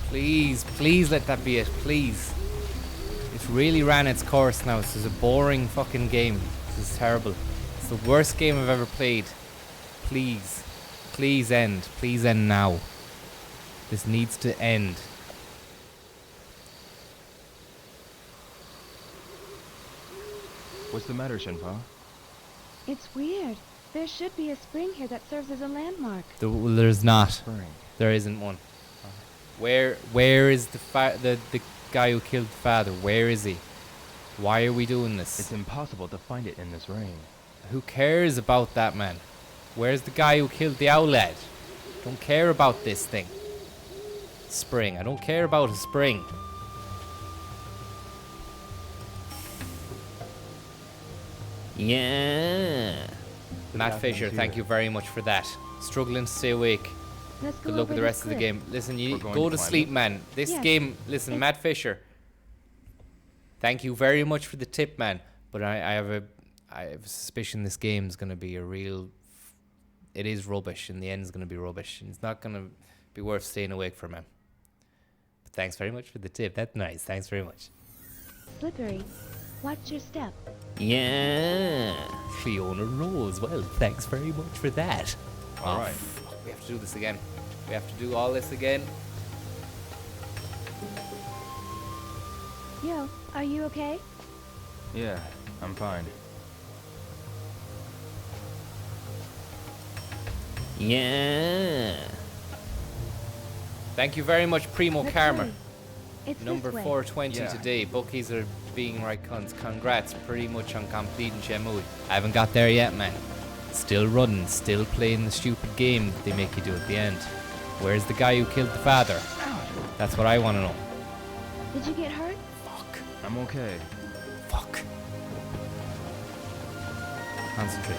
[SPEAKER 1] Please, please let that be it, please. It's really ran its course now. This is a boring fucking game. This is terrible. It's the worst game I've ever played. Please, please end. Please end now. This needs to end.
[SPEAKER 18] What's the matter, Shenpa?
[SPEAKER 15] It's weird. There should be a spring here that serves as a landmark.
[SPEAKER 1] There's not.
[SPEAKER 18] Spring.
[SPEAKER 1] There isn't one. Where is the guy who killed the father? Where is he? Why are we doing this?
[SPEAKER 18] It's impossible to find it in this rain.
[SPEAKER 1] Who cares about that, man? Where's the guy who killed the owl lad? Don't care about this thing. Spring. I don't care about a spring.
[SPEAKER 16] Yeah.
[SPEAKER 1] Matt Fisher, thank you very much for that. Struggling to stay awake.
[SPEAKER 15] Let's go
[SPEAKER 1] Good luck
[SPEAKER 15] over
[SPEAKER 1] with the
[SPEAKER 15] this
[SPEAKER 1] rest of the
[SPEAKER 15] cliff.
[SPEAKER 1] game. Listen, you
[SPEAKER 18] We're going
[SPEAKER 1] go
[SPEAKER 18] to
[SPEAKER 1] to
[SPEAKER 18] climb
[SPEAKER 1] sleep,
[SPEAKER 18] it?
[SPEAKER 1] man. This
[SPEAKER 15] Yes.
[SPEAKER 1] game, listen,
[SPEAKER 15] It's-
[SPEAKER 1] Matt Fisher. Thank you very much for the tip, man. But I have a suspicion this game is going to be a real. It is rubbish. In the end, it's going to be rubbish. It's not going to be worth staying awake for, man. But thanks very much for the tip. That's nice. Thanks very much.
[SPEAKER 15] Slippery. Watch your step.
[SPEAKER 16] Yeah.
[SPEAKER 1] Fiona Rose. Well, thanks very much for that.
[SPEAKER 18] All right.
[SPEAKER 1] Fuck, we have to do this again. We have to do all this again.
[SPEAKER 15] Yo, are you okay?
[SPEAKER 18] Yeah, I'm fine.
[SPEAKER 1] Yeah. Thank you very much, Primo
[SPEAKER 15] Let's
[SPEAKER 1] Karma.
[SPEAKER 15] hurry. It's
[SPEAKER 1] Number
[SPEAKER 15] this way.
[SPEAKER 1] 420
[SPEAKER 18] Yeah.
[SPEAKER 1] today. Bookies are being right cunts. Congrats pretty much on completing Shenmue. I haven't got there yet, man. Still running, still playing the stupid game that they make you do at the end. Where's the guy who killed the father? That's what I want to know.
[SPEAKER 15] Did you get hurt?
[SPEAKER 1] Fuck.
[SPEAKER 18] I'm okay.
[SPEAKER 1] Fuck. Concentrate.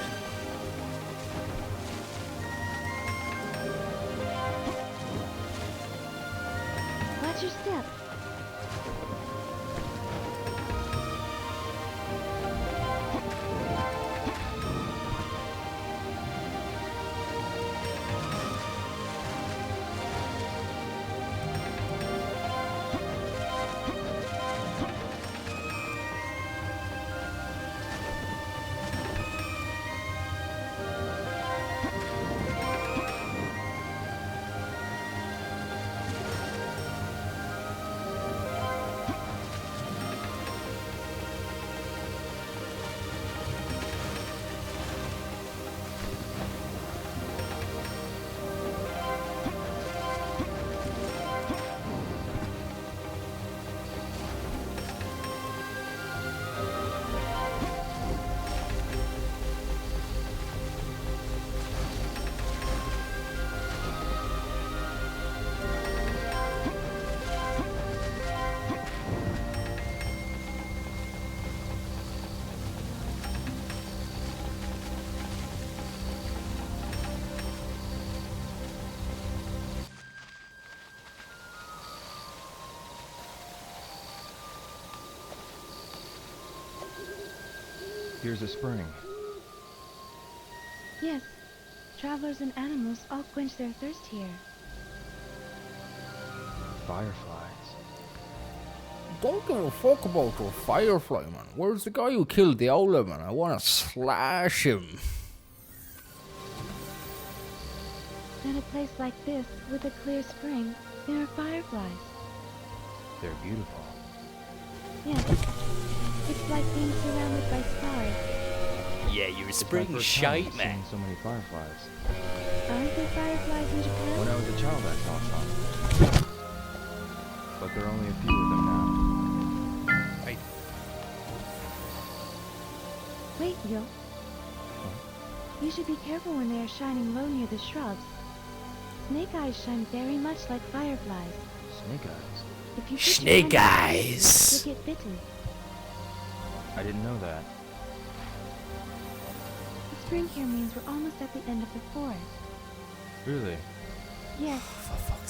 [SPEAKER 15] Watch your step.
[SPEAKER 18] Here's a spring.
[SPEAKER 15] Yes. Travelers and animals all quench their thirst here.
[SPEAKER 18] Fireflies.
[SPEAKER 1] Don't give a fuck about the firefly, man. Where's the guy who killed the owler, man? I want to slash him.
[SPEAKER 15] At a place like this, with a clear spring, there are fireflies.
[SPEAKER 18] They're beautiful.
[SPEAKER 15] Yes. It's like being surrounded by stars.
[SPEAKER 1] Yeah, you're
[SPEAKER 18] It's my
[SPEAKER 1] spring
[SPEAKER 18] first
[SPEAKER 1] shite,
[SPEAKER 18] time
[SPEAKER 1] man.
[SPEAKER 18] seeing so many fireflies.
[SPEAKER 15] Aren't there fireflies in Japan?
[SPEAKER 18] When I was a child, I saw some. But there are only a few of them now.
[SPEAKER 1] Right.
[SPEAKER 15] Wait, Yo. You should be careful when they are shining low near the shrubs. Snake eyes shine very much like fireflies.
[SPEAKER 18] Snake eyes?
[SPEAKER 15] If you put your
[SPEAKER 1] Snake
[SPEAKER 15] hand in
[SPEAKER 1] eyes.
[SPEAKER 15] it, you'll get bitten.
[SPEAKER 18] I didn't know that.
[SPEAKER 15] The spring here means we're almost at the end of the forest.
[SPEAKER 18] Really?
[SPEAKER 15] Yes,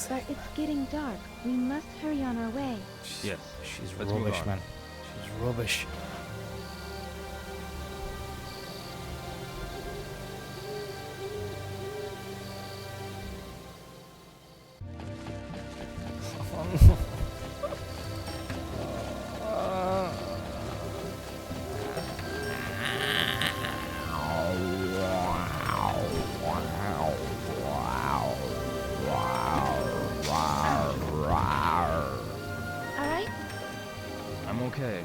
[SPEAKER 15] but it's getting dark. We must hurry on our way.
[SPEAKER 18] Yes.
[SPEAKER 1] She's
[SPEAKER 18] Let's move
[SPEAKER 1] rubbish,
[SPEAKER 18] on.
[SPEAKER 1] man. She's rubbish.
[SPEAKER 15] Alright?
[SPEAKER 18] I'm okay.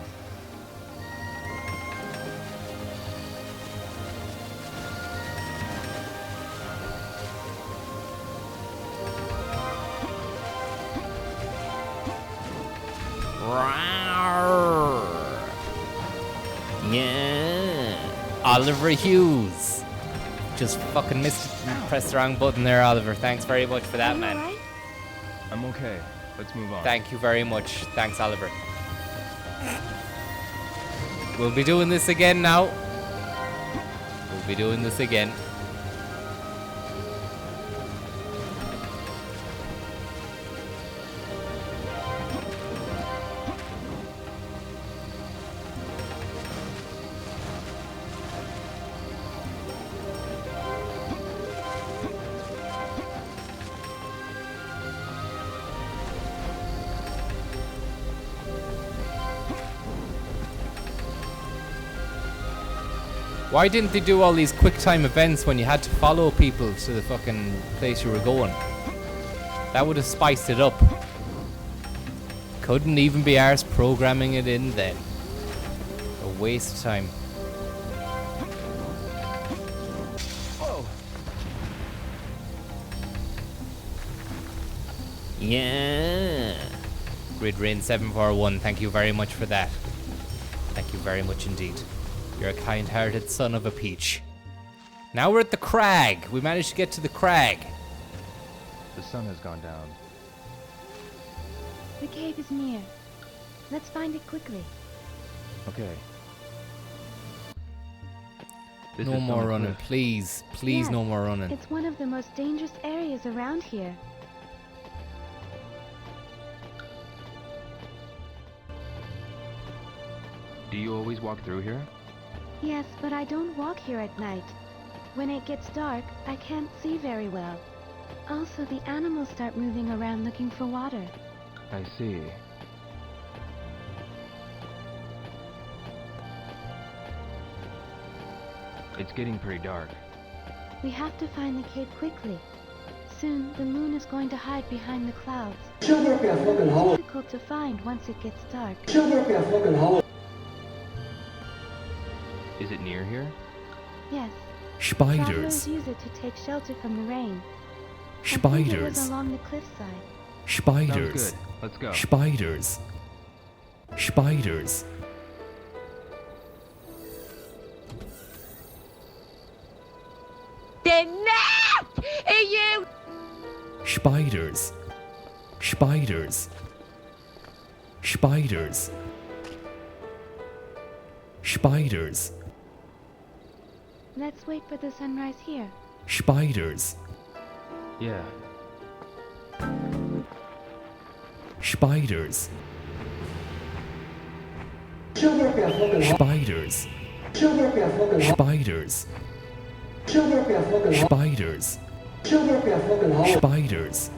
[SPEAKER 1] Yeah. Oliver Hughes. Just fucking missed it. Pressed the wrong button there, Oliver. Thanks very much for that, man.
[SPEAKER 15] Alright?
[SPEAKER 18] I'm okay. Let's move on.
[SPEAKER 1] Thank you very much. Thanks, Oliver. We'll be doing this again now. We'll be doing this again. Why didn't they do all these quick time events when you had to follow people to the fucking place you were going? That would have spiced it up. Couldn't even be arsed programming it in then. A waste of time.
[SPEAKER 18] Whoa.
[SPEAKER 1] Yeah. Grid Rain 741, thank you very much for that. Thank you very much indeed. You're a kind-hearted son of a peach. Now we're at the crag. We managed to get to the crag.
[SPEAKER 18] The sun has gone down.
[SPEAKER 15] The cave is near. Let's find it quickly.
[SPEAKER 18] Okay. This
[SPEAKER 1] No
[SPEAKER 18] is
[SPEAKER 1] more
[SPEAKER 18] on the
[SPEAKER 1] running,
[SPEAKER 18] cliff.
[SPEAKER 1] please. Please,
[SPEAKER 15] Yes,
[SPEAKER 1] no more running.
[SPEAKER 15] It's one of the most dangerous areas around here.
[SPEAKER 18] Do you always walk through here?
[SPEAKER 15] Yes, but I don't walk here at night. When it gets dark, I can't see very well. Also, the animals start moving around looking for water.
[SPEAKER 18] I see. It's getting pretty dark.
[SPEAKER 15] We have to find the cave quickly. Soon, the moon is going to hide behind the clouds. It's difficult to find once it gets dark.
[SPEAKER 18] Is it near here?
[SPEAKER 15] Yes.
[SPEAKER 1] Spiders.
[SPEAKER 15] Travelers use it to take shelter from the rain. I think it was
[SPEAKER 1] Spiders.
[SPEAKER 15] along the cliffside.
[SPEAKER 1] Spiders.
[SPEAKER 18] Sounds good. Let's go.
[SPEAKER 1] Spiders. Spiders.
[SPEAKER 3] They're not! Are you?
[SPEAKER 1] Spiders. Spiders. Spiders. Spiders.
[SPEAKER 15] Let's wait for the sunrise here.
[SPEAKER 1] Spiders.
[SPEAKER 18] Yeah.
[SPEAKER 1] Spiders. Spiders. Spiders. Spiders. Spiders. Spiders.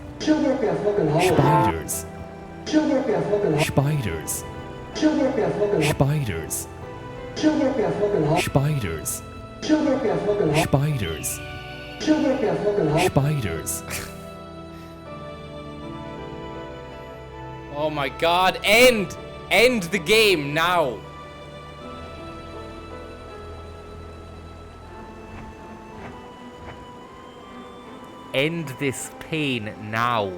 [SPEAKER 1] Spiders. Spiders. Spiders. Spiders. Spiders. Spiders. Oh my god, end! End the game now! End this pain now.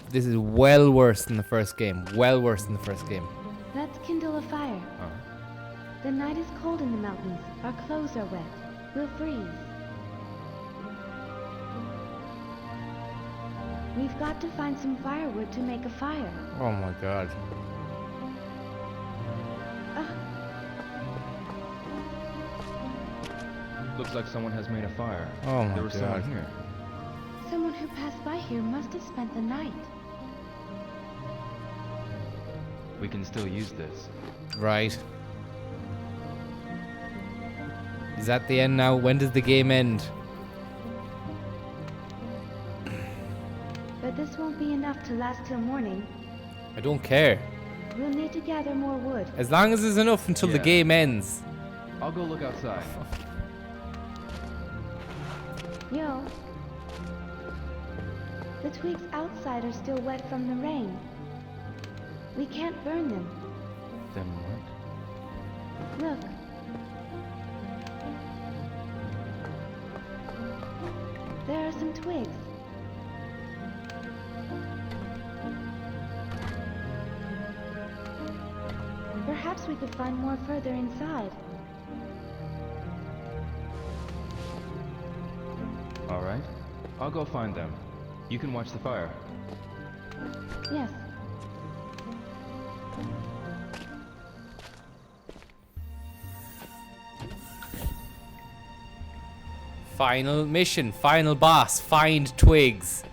[SPEAKER 1] This is well worse than the first game. Well worse than the first game.
[SPEAKER 15] Let's kindle a fire. The night is cold in the mountains. Our clothes are wet. We'll freeze. We've got to find some firewood to make a fire.
[SPEAKER 1] Oh my god.
[SPEAKER 18] Looks like someone has made a fire.
[SPEAKER 1] Oh my
[SPEAKER 18] There was
[SPEAKER 1] God.
[SPEAKER 18] someone here.
[SPEAKER 15] Someone who passed by here must have spent the night.
[SPEAKER 18] We can still use this.
[SPEAKER 1] Right. Is that the end now? When does the game end?
[SPEAKER 15] But this won't be enough to last till morning.
[SPEAKER 1] I don't care.
[SPEAKER 15] We'll need to gather more wood.
[SPEAKER 1] As long as there's enough until the
[SPEAKER 18] Yeah.
[SPEAKER 1] game ends.
[SPEAKER 18] I'll go look outside.
[SPEAKER 15] Yo. The twigs outside are still wet from the rain. We can't burn them.
[SPEAKER 18] Then what?
[SPEAKER 15] Look. There are some twigs. Perhaps we could find more further inside.
[SPEAKER 18] All right. I'll go find them. You can watch the fire.
[SPEAKER 15] Yes.
[SPEAKER 1] Final mission, final boss, find twigs.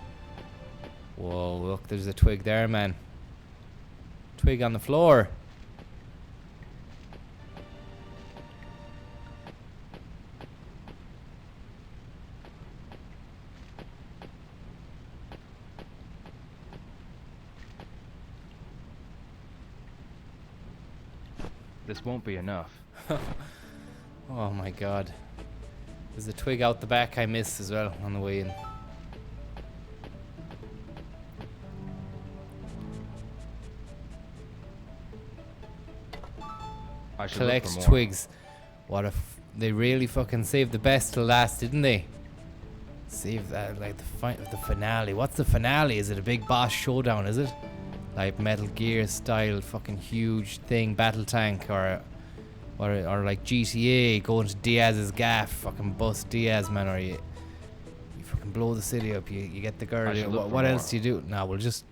[SPEAKER 1] Whoa, look, there's a twig there, man. Twig on the floor.
[SPEAKER 18] This won't be enough.
[SPEAKER 1] Oh my god. There's a twig out the back I missed as well on the way in.
[SPEAKER 18] I should
[SPEAKER 1] Collect
[SPEAKER 18] look for more.
[SPEAKER 1] twigs. What if they really fucking saved the best till last, didn't they? Save that, like the finale. What's the finale? Is it a big boss showdown, is it? Like Metal Gear style fucking huge thing, battle tank, or like GTA, going to Diaz's gaff, fucking bust Diaz, man, or you fucking blow the city up, you get the girl. What else do you do? No, we'll just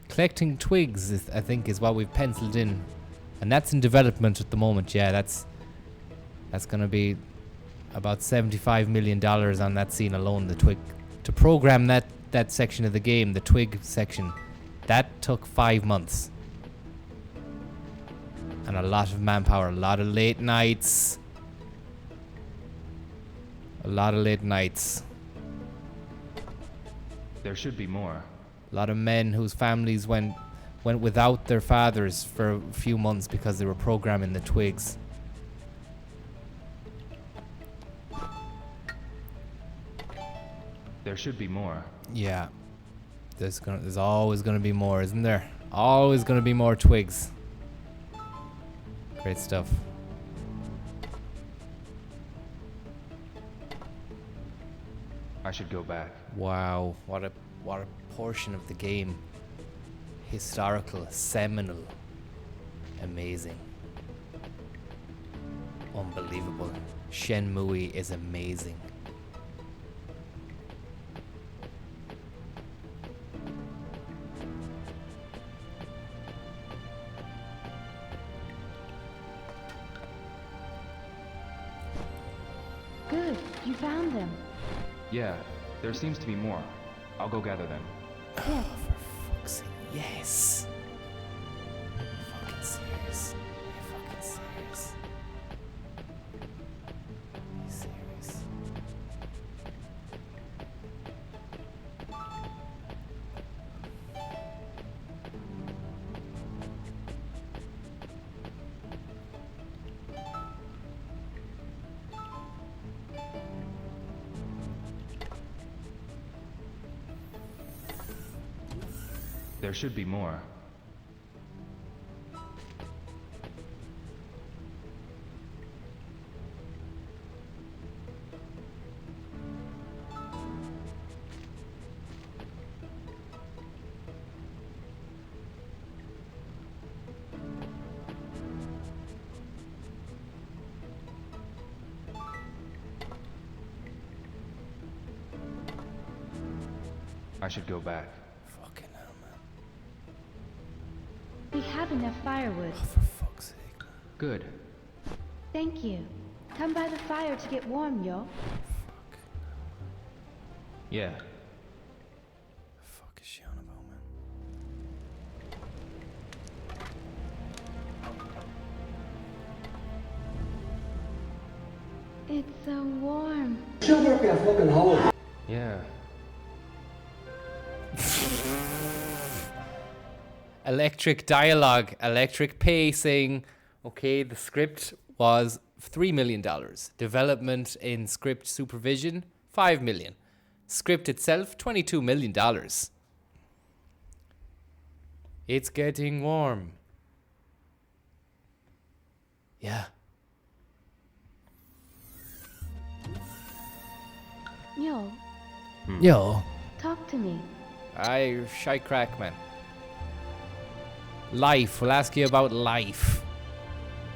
[SPEAKER 1] collecting twigs, I think, is what we've penciled in, and that's in development at the moment. Yeah, that's gonna be about $75 million on that scene alone. The twig to program that section of the game, the twig section, that took 5 months. And a lot of manpower, a lot of late nights. A lot of late nights.
[SPEAKER 18] There should be more.
[SPEAKER 1] A lot of men whose families went without their fathers for a few months because they were programming the twigs.
[SPEAKER 18] There should be more.
[SPEAKER 1] Yeah. There's always gonna be more, isn't there? Always gonna be more twigs. Great stuff.
[SPEAKER 18] I should go back.
[SPEAKER 1] Wow, what a portion of the game. Historical, seminal, amazing, unbelievable. Shenmue is amazing.
[SPEAKER 15] Good, you found them.
[SPEAKER 18] Yeah, there seems to be more. I'll go gather them.
[SPEAKER 15] Yes.
[SPEAKER 1] Fuck's sake, yes. Are you fucking serious? Are you fucking serious? Are you serious?
[SPEAKER 18] There should be more. I should go back.
[SPEAKER 1] Fucking hell, man.
[SPEAKER 15] We have enough firewood.
[SPEAKER 1] Oh, for fuck's sake.
[SPEAKER 18] Good.
[SPEAKER 15] Thank you. Come by the fire to get warm, yo.
[SPEAKER 18] Yeah.
[SPEAKER 1] Fuck is she on about, man?
[SPEAKER 15] It's so warm.
[SPEAKER 19] She'll work a fucking hole.
[SPEAKER 18] Yeah.
[SPEAKER 1] Electric dialogue, electric pacing. Okay, the script was $3 million. Development in script supervision, $5 million. Script itself, $22 million. It's getting warm. Yeah.
[SPEAKER 15] Yo,
[SPEAKER 1] Yo.
[SPEAKER 15] talk to me.
[SPEAKER 1] Aye, shy crack, man. Life. We'll ask you about life.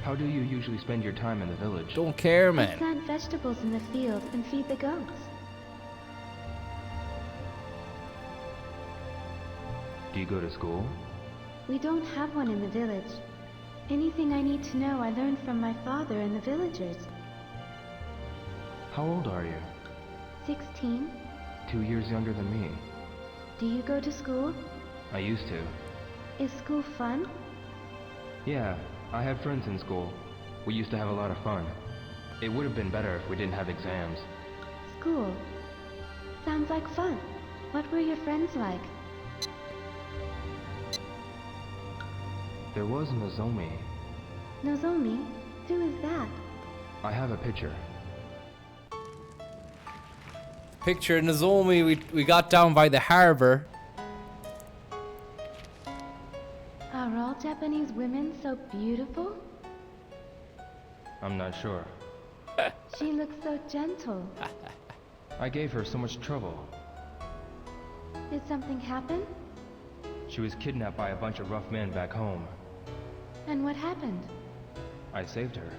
[SPEAKER 18] How do you usually spend your time in the village?
[SPEAKER 1] Don't care,
[SPEAKER 15] We
[SPEAKER 1] man.
[SPEAKER 15] plant vegetables in the field and feed the goats.
[SPEAKER 18] Do you go to school?
[SPEAKER 15] We don't have one in the village. Anything I need to know I learned from my father and the villagers.
[SPEAKER 18] How old are you?
[SPEAKER 15] 16?
[SPEAKER 18] 2 years younger than me.
[SPEAKER 15] Do you go to school?
[SPEAKER 18] I used to.
[SPEAKER 15] Is school fun?
[SPEAKER 18] Yeah, I had friends in school. We used to have a lot of fun. It would have been better if we didn't have exams.
[SPEAKER 15] School. Sounds like fun. What were your friends like?
[SPEAKER 18] There was Nozomi.
[SPEAKER 15] Nozomi? Who is that?
[SPEAKER 18] I have a picture.
[SPEAKER 1] Picture of Nozomi we got down by the harbor.
[SPEAKER 15] Are all Japanese women so beautiful?
[SPEAKER 18] I'm not sure.
[SPEAKER 15] She looks so gentle.
[SPEAKER 18] I gave her so much trouble.
[SPEAKER 15] Did something happen?
[SPEAKER 18] She was kidnapped by a bunch of rough men back home.
[SPEAKER 15] And what happened?
[SPEAKER 18] I saved her,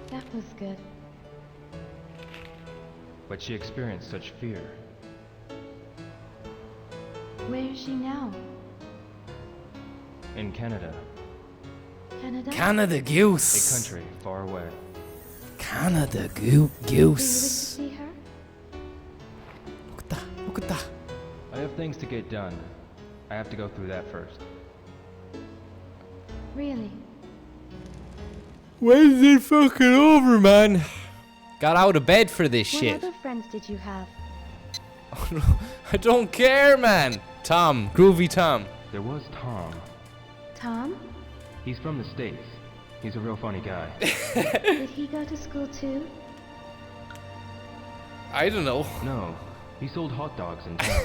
[SPEAKER 15] That was good.
[SPEAKER 18] but she experienced such fear.
[SPEAKER 15] Where is she now?
[SPEAKER 18] In Canada,
[SPEAKER 15] Canada?
[SPEAKER 1] Canada
[SPEAKER 18] a
[SPEAKER 1] goose.
[SPEAKER 18] country far away.
[SPEAKER 1] Canada
[SPEAKER 15] Were you able to
[SPEAKER 1] goose.
[SPEAKER 15] see her?
[SPEAKER 1] Look at that.
[SPEAKER 18] I have things to get done. I have to go through that first.
[SPEAKER 15] Really?
[SPEAKER 1] When's it fucking over, man? Got out of bed for this
[SPEAKER 15] What
[SPEAKER 1] shit.
[SPEAKER 15] other friends did you have?
[SPEAKER 1] I don't care, man. Tom, Groovy Tom.
[SPEAKER 18] There was Tom.
[SPEAKER 15] Tom?
[SPEAKER 18] He's from the States. He's a real funny guy.
[SPEAKER 15] Did he go to school too?
[SPEAKER 1] I don't know.
[SPEAKER 18] No, he sold hot dogs in town.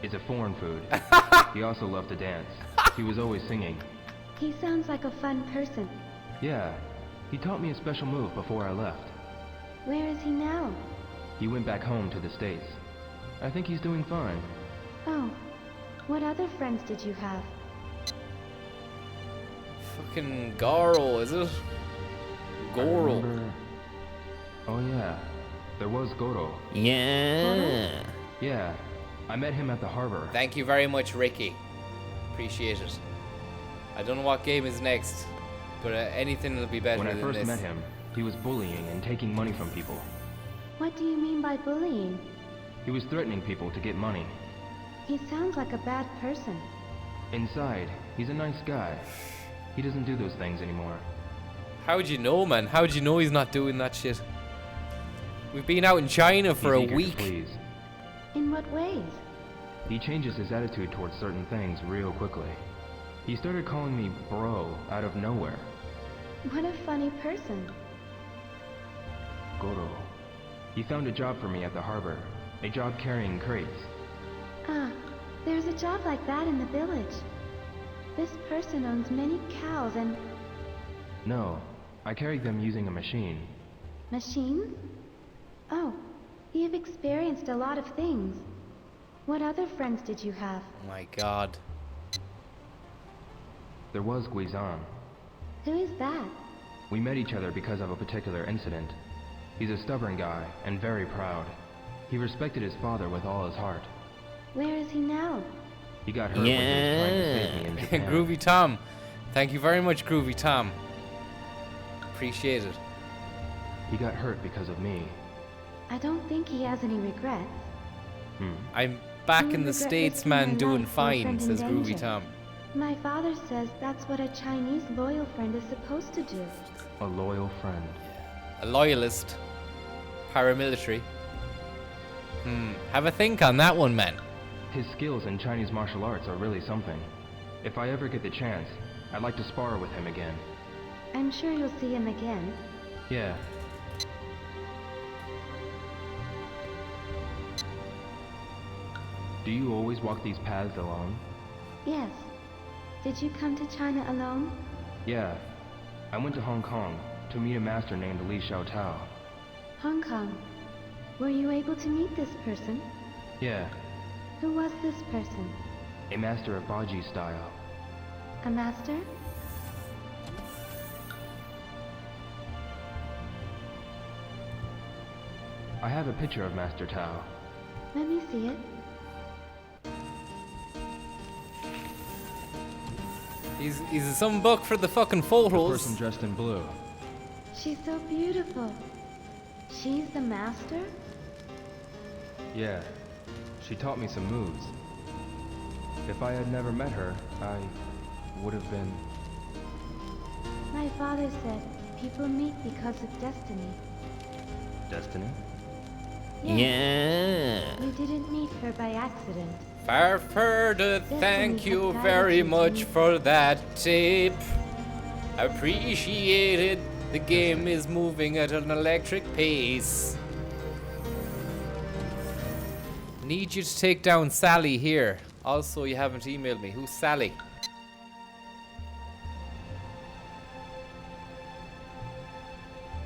[SPEAKER 18] It's a foreign food. He also loved to dance. He was always singing.
[SPEAKER 15] He sounds like a fun person.
[SPEAKER 18] Yeah, he taught me a special move before I left.
[SPEAKER 15] Where is he now?
[SPEAKER 18] He went back home to the States. I think he's doing fine.
[SPEAKER 15] Oh, what other friends did you have?
[SPEAKER 1] Fucking Goro, is it? Goro.
[SPEAKER 18] Oh yeah, there was Goro.
[SPEAKER 1] Yeah.
[SPEAKER 18] Yeah, I met him at the harbor.
[SPEAKER 1] Thank you very much, Ricky. Appreciate it. I don't know what game is next, but anything will be better
[SPEAKER 18] When I
[SPEAKER 1] than
[SPEAKER 18] first
[SPEAKER 1] this.
[SPEAKER 18] met him, he was bullying and taking money from people.
[SPEAKER 15] What do you mean by bullying?
[SPEAKER 18] He was threatening people to get money.
[SPEAKER 15] He sounds like a bad person.
[SPEAKER 18] Inside, he's a nice guy. He doesn't do those things anymore.
[SPEAKER 1] How'd you know, man? How'd you know he's not doing that shit? We've been out in China for
[SPEAKER 18] He's
[SPEAKER 1] a
[SPEAKER 18] eager to
[SPEAKER 1] week.
[SPEAKER 18] please.
[SPEAKER 15] In what ways?
[SPEAKER 18] He changes his attitude towards certain things real quickly. He started calling me bro out of nowhere.
[SPEAKER 15] What a funny person.
[SPEAKER 18] Goro. He found a job for me at the harbor. A job carrying crates.
[SPEAKER 15] Ah, there's a job like that in the village. This person owns many cows and...
[SPEAKER 18] No, I carried them using a machine.
[SPEAKER 15] machines? Oh, you've experienced a lot of things. What other friends did you have?
[SPEAKER 1] Oh my god.
[SPEAKER 18] There was Guizan.
[SPEAKER 15] Who is that?
[SPEAKER 18] We met each other because of a particular incident. He's a stubborn guy and very proud. He respected his father with all his heart.
[SPEAKER 15] Where is he now?
[SPEAKER 18] He got hurt when he was trying to save me in Japan.
[SPEAKER 1] Groovy Tom. Thank you very much, Groovy Tom. Appreciate it.
[SPEAKER 18] He got hurt because of me.
[SPEAKER 15] I don't think he has any regrets.
[SPEAKER 1] I'm back
[SPEAKER 15] Who
[SPEAKER 1] in the
[SPEAKER 15] regret
[SPEAKER 1] States,
[SPEAKER 15] risking
[SPEAKER 1] man,
[SPEAKER 15] their
[SPEAKER 1] doing
[SPEAKER 15] life for a
[SPEAKER 1] fine,
[SPEAKER 15] friend in
[SPEAKER 1] says Groovy
[SPEAKER 15] danger?
[SPEAKER 1] Tom.
[SPEAKER 15] My father says that's what a Chinese loyal friend is supposed to do.
[SPEAKER 18] A loyal friend.
[SPEAKER 1] A loyalist. Paramilitary. Have a think on that one, man.
[SPEAKER 18] His skills in Chinese martial arts are really something. If I ever get the chance, I'd like to spar with him again.
[SPEAKER 15] I'm sure you'll see him again.
[SPEAKER 18] Yeah. Do you always walk these paths alone?
[SPEAKER 15] Yes. Did you come to China alone?
[SPEAKER 18] Yeah. I went to Hong Kong to meet a master named Li Xiaotao.
[SPEAKER 15] Hong Kong. Were you able to meet this person?
[SPEAKER 18] Yeah,
[SPEAKER 15] Who was this person?
[SPEAKER 18] a master of Baji style.
[SPEAKER 15] A master?
[SPEAKER 18] I have a picture of Master Tao.
[SPEAKER 15] Let me see it.
[SPEAKER 1] He's some book for the fucking
[SPEAKER 18] The
[SPEAKER 1] photos.
[SPEAKER 18] person dressed in blue.
[SPEAKER 15] She's so beautiful. She's the master?
[SPEAKER 18] Yeah, she taught me some moves. If I had never met her, I would have been...
[SPEAKER 15] My father said people meet because of destiny.
[SPEAKER 18] Destiny?
[SPEAKER 15] Yes. We didn't meet her by accident.
[SPEAKER 1] Farfurda, thank you very much for that tip. Appreciated. The game is moving at an electric pace. Need you to take down Sally here. Also, you haven't emailed me. Who's Sally?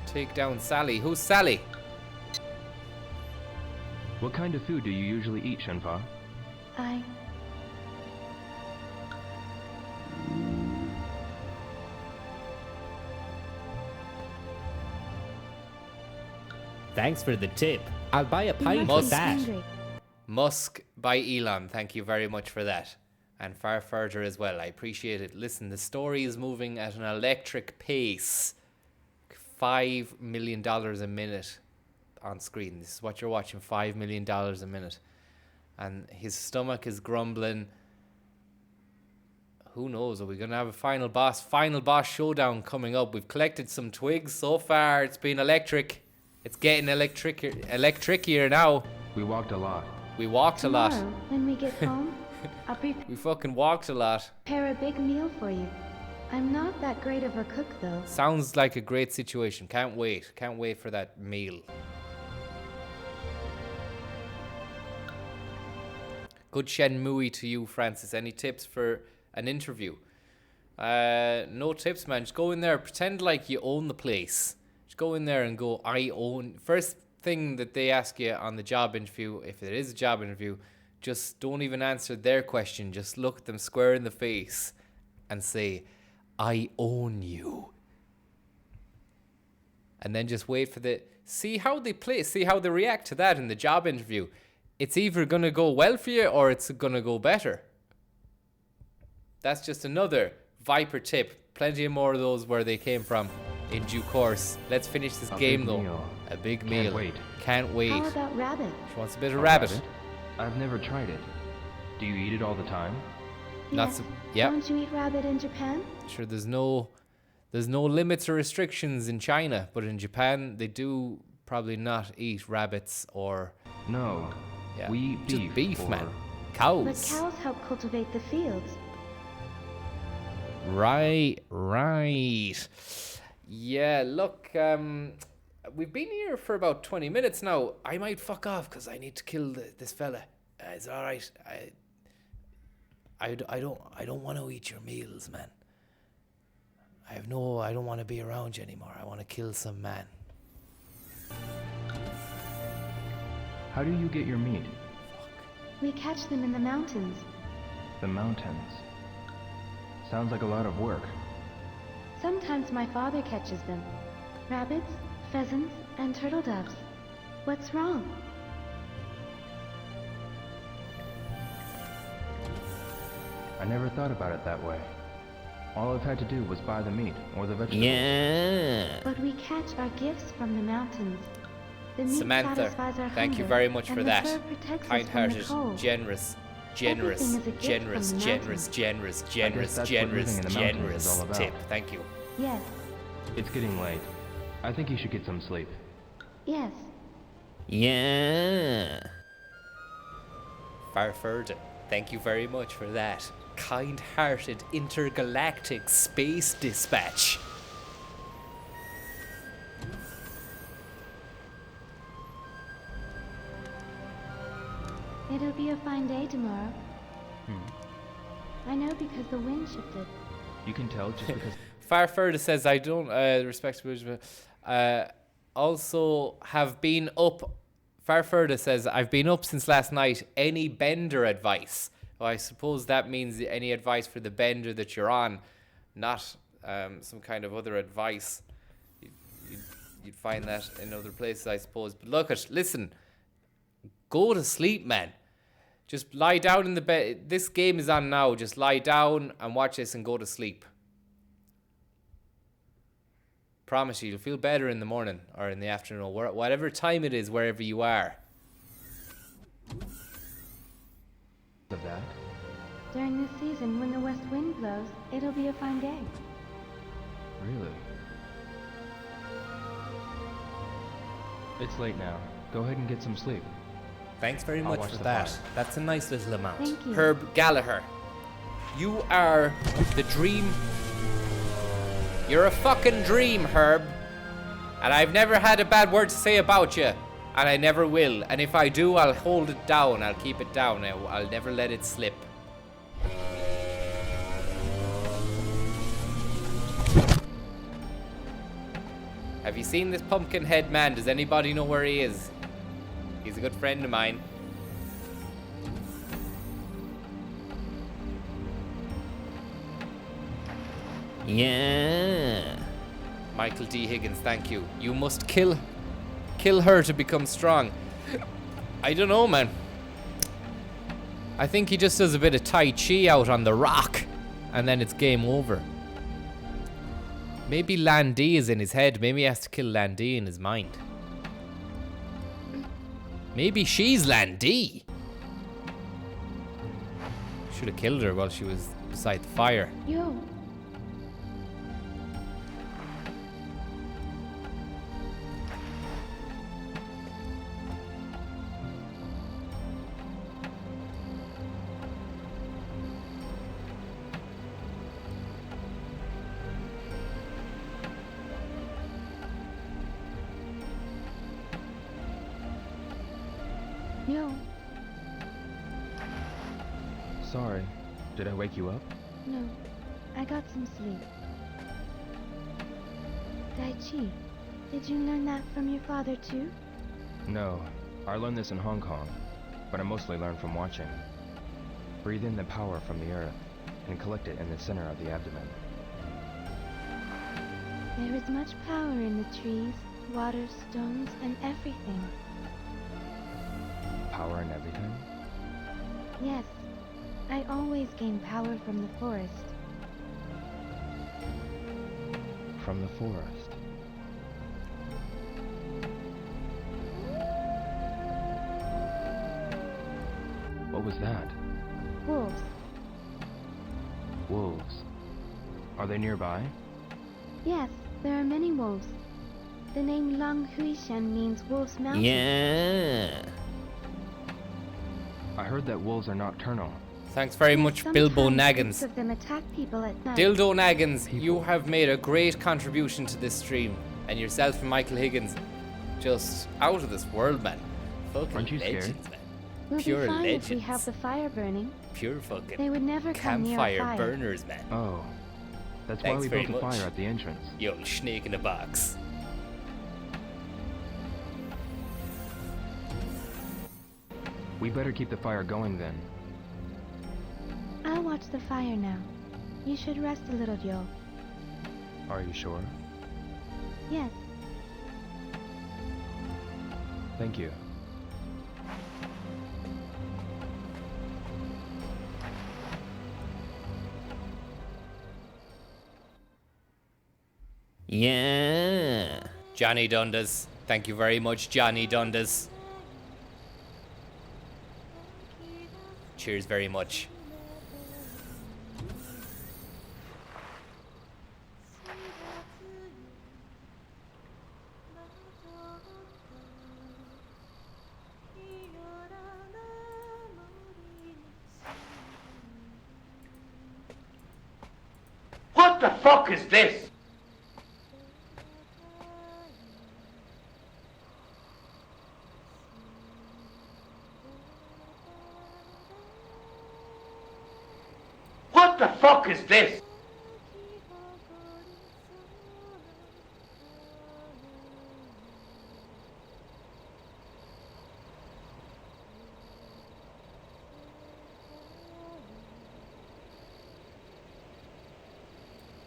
[SPEAKER 1] Take down Sally. Who's Sally?
[SPEAKER 18] What kind of food do you usually eat, Shenpa?
[SPEAKER 16] Thanks for the tip. I'll buy a pint with that.
[SPEAKER 1] Musk by Elon. Thank you very much for that. And far further as well. I appreciate it. Listen, the story is moving at an electric pace. $5 million a minute on screen. This is what you're watching. $5 million a minute. And his stomach is grumbling. Who knows? Are we going to have a final boss showdown coming up? We've collected some twigs so far. It's been electric. It's getting electricier now.
[SPEAKER 18] We walked a lot.
[SPEAKER 1] We walked a lot.
[SPEAKER 15] Tomorrow, when we get home, I'll
[SPEAKER 1] We fucking walked a lot.
[SPEAKER 15] prepare a big meal for you. I'm not that great of a cook, though.
[SPEAKER 1] Sounds like a great situation. Can't wait. Can't wait for that meal. Good Shenmue to you, Francis. Any tips for an interview? No tips, man. Just go in there. Pretend like you own the place. Just go in there and go, I own. First thing that they ask you on the job interview, if it is a job interview, just don't even answer their question. Just look at them square in the face and say, I own you. And then just wait for see how they play, see how they react to that in the job interview. It's either going to go well for you or it's going to go better. That's just another Viper tip. Plenty of more of those where they came from in due course. Let's finish this game though. A big meal.
[SPEAKER 18] Can't wait.
[SPEAKER 1] Can't wait.
[SPEAKER 15] How about rabbit?
[SPEAKER 1] She wants a bit of rabbit.
[SPEAKER 18] I've never tried it. Do you eat it all the time?
[SPEAKER 15] Yes.
[SPEAKER 1] Yep.
[SPEAKER 15] Don't you eat rabbit in Japan?
[SPEAKER 1] Sure, there's no limits or restrictions in China, but in Japan they do probably not eat rabbits or
[SPEAKER 18] No.
[SPEAKER 1] Yeah.
[SPEAKER 18] We eat
[SPEAKER 1] just beef,
[SPEAKER 18] or...
[SPEAKER 1] man. Cows.
[SPEAKER 15] But cows help cultivate the fields.
[SPEAKER 1] Right. Yeah, look, we've been here for about 20 minutes now. I might fuck off because I need to kill this fella. It's all right. I don't want to eat your meals, man. I don't want to be around you anymore. I want to kill some man.
[SPEAKER 18] How do you get your meat?
[SPEAKER 15] We catch them in the mountains.
[SPEAKER 18] The mountains. Sounds like a lot of work.
[SPEAKER 15] Sometimes my father catches them. Rabbits, pheasants, and turtle doves. What's wrong?
[SPEAKER 18] I never thought about it that way. All I've had to do was buy the meat or the vegetables.
[SPEAKER 16] Yeah.
[SPEAKER 15] But we catch our gifts from the mountains. The meat
[SPEAKER 1] Samantha,
[SPEAKER 15] satisfies our
[SPEAKER 1] thank you
[SPEAKER 15] hunger,
[SPEAKER 1] very much for
[SPEAKER 15] and the
[SPEAKER 1] that.
[SPEAKER 15] fur protects us from the
[SPEAKER 1] Kind-hearted,
[SPEAKER 15] cold.
[SPEAKER 1] generous,
[SPEAKER 15] Everything is a gift
[SPEAKER 1] generous
[SPEAKER 15] from the mountains.
[SPEAKER 1] generous tip. Thank you.
[SPEAKER 15] Yes,
[SPEAKER 18] It's getting late. I think you should get some sleep.
[SPEAKER 15] yes.
[SPEAKER 16] Yeah.
[SPEAKER 1] Farfurden, thank you very much for that. Kind-hearted intergalactic space dispatch.
[SPEAKER 15] It'll be a fine day tomorrow. I know because the wind shifted.
[SPEAKER 18] You can tell just because...
[SPEAKER 1] Farfurden says, I don't respect also have been up. Farfurden says, I've been up since last night. Any bender advice? Well, I suppose that means any advice for the bender that you're on, not some kind of other advice. You'd find that in other places, I suppose. But listen, go to sleep, man. Just lie down in the bed. This game is on now. Just lie down and watch this and go to sleep. Promise you, you'll feel better in the morning or in the afternoon, or whatever time it is, wherever you are.
[SPEAKER 18] Of that?
[SPEAKER 15] During this season, when the west wind blows, it'll be a fine day.
[SPEAKER 18] Really? It's late now. Go ahead and get some sleep.
[SPEAKER 1] Thanks very
[SPEAKER 18] I'll
[SPEAKER 1] much
[SPEAKER 18] watch
[SPEAKER 1] for
[SPEAKER 18] the
[SPEAKER 1] that.
[SPEAKER 18] fire.
[SPEAKER 1] That's a nice little amount.
[SPEAKER 15] Thank you.
[SPEAKER 1] Herb Gallagher, you are the dream. You're a fucking dream, Herb. And I've never had a bad word to say about you. And I never will. And if I do, I'll hold it down. I'll keep it down. I'll never let it slip. Have you seen this pumpkin head man? Does anybody know where he is? He's a good friend of mine.
[SPEAKER 16] Yeah.
[SPEAKER 1] Michael D. Higgins, thank you. You must kill her to become strong. I don't know, man. I think he just does a bit of Tai Chi out on the rock, and then it's game over. Maybe Landy is in his head. Maybe he has to kill Landy in his mind. Maybe she's Landy. Should have killed her while she was beside the fire.
[SPEAKER 15] Yo. Yo.
[SPEAKER 18] Sorry. Did I wake you up?
[SPEAKER 15] No, I got some sleep. Tai Chi, did you learn that from your father too?
[SPEAKER 18] No. I learned this in Hong Kong, but I mostly learned from watching. Breathe in the power from the earth and collect it in the center of the abdomen.
[SPEAKER 15] There is much power in the trees, water, stones, and everything.
[SPEAKER 18] Power in everything?
[SPEAKER 15] Yes, I always gain power from the forest.
[SPEAKER 18] From the forest. What was that?
[SPEAKER 15] Wolves.
[SPEAKER 18] Wolves. Are they nearby?
[SPEAKER 15] Yes, there are many wolves. The name Long Huishan means Wolf's Mountain.
[SPEAKER 16] Yeah.
[SPEAKER 18] I heard that wolves are nocturnal.
[SPEAKER 1] Thanks very much, Bilbo
[SPEAKER 15] Sometimes
[SPEAKER 1] Naggins.
[SPEAKER 15] groups of them attack people at night.
[SPEAKER 1] Dildo Naggins, you have made a great contribution to this stream. And yourself and Michael Higgins, just out of this world, man. Fucking
[SPEAKER 18] Aren't you scared?
[SPEAKER 1] legends, man.
[SPEAKER 15] We'll
[SPEAKER 1] Pure
[SPEAKER 15] be fine
[SPEAKER 1] legends.
[SPEAKER 15] if we have the fire burning.
[SPEAKER 1] Pure fucking
[SPEAKER 15] They would never come near a
[SPEAKER 1] campfire
[SPEAKER 15] fire.
[SPEAKER 1] burners, man.
[SPEAKER 18] Oh. That's
[SPEAKER 1] Thanks
[SPEAKER 18] why we
[SPEAKER 1] very
[SPEAKER 18] built a
[SPEAKER 1] much.
[SPEAKER 18] fire at the entrance.
[SPEAKER 1] You old snake in a box.
[SPEAKER 18] We better keep the fire going then.
[SPEAKER 15] I'll watch the fire now. You should rest a little, Joe.
[SPEAKER 18] Are you sure?
[SPEAKER 15] Yes.
[SPEAKER 18] Thank you.
[SPEAKER 16] Yeah.
[SPEAKER 1] Johnny Dundas. Thank you very much, Johnny Dundas. Cheers very much.
[SPEAKER 20] What the fuck is this? What the fuck is this?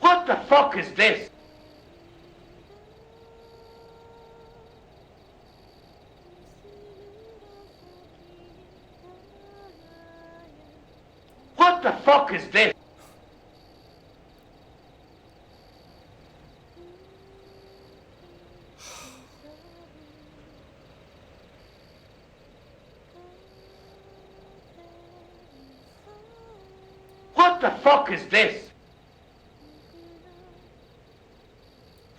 [SPEAKER 20] What the fuck is this? What the fuck is this? What the fuck is this?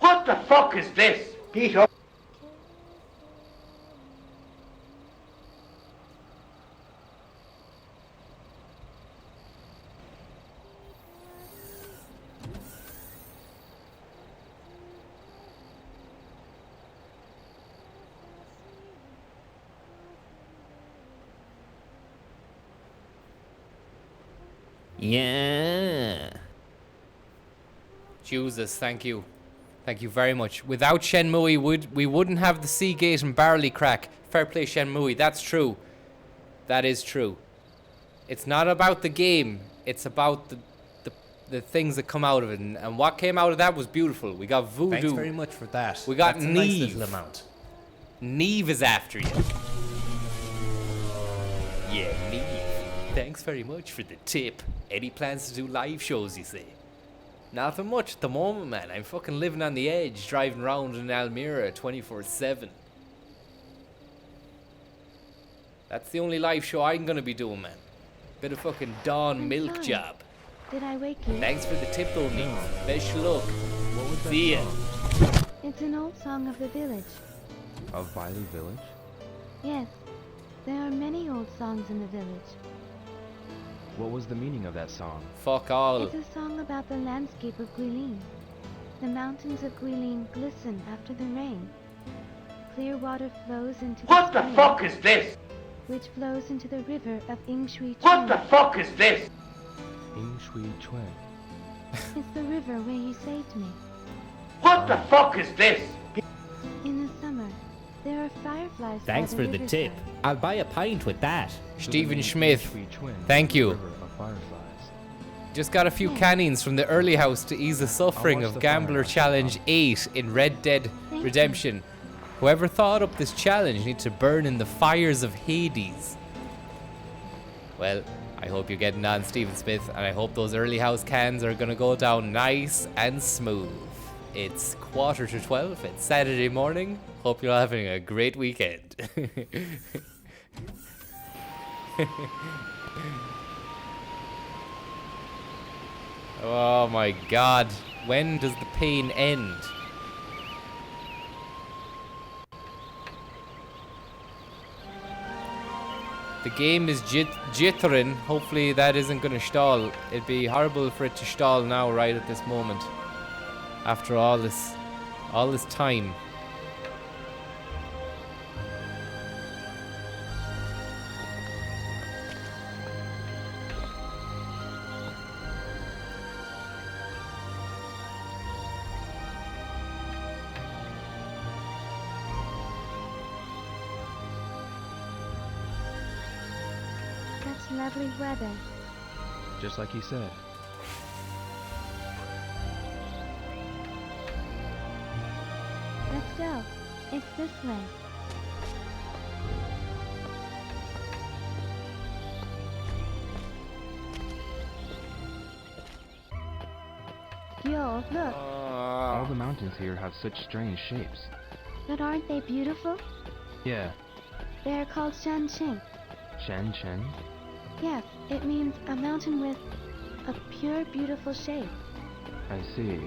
[SPEAKER 20] What the fuck is this? Peter.
[SPEAKER 16] Yeah.
[SPEAKER 1] Jesus, thank you. Thank you very much. Without Shenmue, we wouldn't have the Seagate and Barley crack. Fair play, Shenmue. That's true. That is true. It's not about the game. It's about the things that come out of it. And what came out of that was beautiful. We got Voodoo.
[SPEAKER 16] Thanks very much for that.
[SPEAKER 1] We got
[SPEAKER 16] That's a
[SPEAKER 1] Neve.
[SPEAKER 16] nice little amount.
[SPEAKER 1] Neve is after you. Yeah, Neve. Thanks very much for the tip. Any plans to do live shows, you say? Nothing much at the moment, man. I'm fucking living on the edge, driving around in Almira 24/7. That's the only live show I'm gonna be doing, man. Bit of fucking dawn milk
[SPEAKER 15] fine.
[SPEAKER 1] job.
[SPEAKER 15] Did I wake you?
[SPEAKER 1] Thanks for the tip, though, Neve. Best luck.
[SPEAKER 18] What was that
[SPEAKER 1] See ya.
[SPEAKER 18] song?
[SPEAKER 15] It's an old song of the village.
[SPEAKER 18] Of Viley Village?
[SPEAKER 15] Yes, there are many old songs in the village.
[SPEAKER 18] What was the meaning of that song?
[SPEAKER 1] Fuck all.
[SPEAKER 15] It's a song about the landscape of Guilin. The mountains of Guilin glisten after the rain. Clear water flows into
[SPEAKER 20] What
[SPEAKER 15] the
[SPEAKER 20] the
[SPEAKER 15] spring,
[SPEAKER 20] fuck is this?
[SPEAKER 15] which flows into the river of Ingshui
[SPEAKER 20] What the
[SPEAKER 15] Chuen.
[SPEAKER 20] fuck is this?
[SPEAKER 18] Ing Shui Chuen.
[SPEAKER 15] It's the river where you saved me.
[SPEAKER 20] What the fuck is this?
[SPEAKER 15] In the summer, there are fireflies
[SPEAKER 16] Thanks
[SPEAKER 15] by
[SPEAKER 16] for
[SPEAKER 15] the
[SPEAKER 16] the tip.
[SPEAKER 15] riverside.
[SPEAKER 16] I'll buy a pint with that.
[SPEAKER 1] Stephen Schmidt.
[SPEAKER 18] Shui Chuen,
[SPEAKER 1] Thank you.
[SPEAKER 18] River of Fireflies.
[SPEAKER 1] Just got a few cannings from the early house to ease the suffering
[SPEAKER 18] watch
[SPEAKER 1] of
[SPEAKER 18] the
[SPEAKER 1] Gambler
[SPEAKER 18] fireworks.
[SPEAKER 1] Challenge 8 in Red Dead
[SPEAKER 15] Thank you.
[SPEAKER 1] Redemption. Whoever thought up this challenge needs to burn in the fires of Hades. Well, I hope you're getting on, Stephen Smith, and I hope those early house cans are gonna go down nice and smooth. It's 12:15. It's Saturday morning. Hope you're having a great weekend. Oh my god. When does the pain end? The game is jittering. Hopefully that isn't gonna stall. It'd be horrible for it to stall now, right at this moment. After all this time.
[SPEAKER 15] That's lovely weather.
[SPEAKER 18] Just like he said.
[SPEAKER 15] Let's go. It's this way. Yo, look.
[SPEAKER 18] All the mountains here have such strange shapes.
[SPEAKER 15] But aren't they beautiful?
[SPEAKER 18] Yeah.
[SPEAKER 15] They're called Shanqing.
[SPEAKER 18] Shan Chen?
[SPEAKER 15] Yes, it means a mountain with a pure, beautiful shape.
[SPEAKER 18] I see.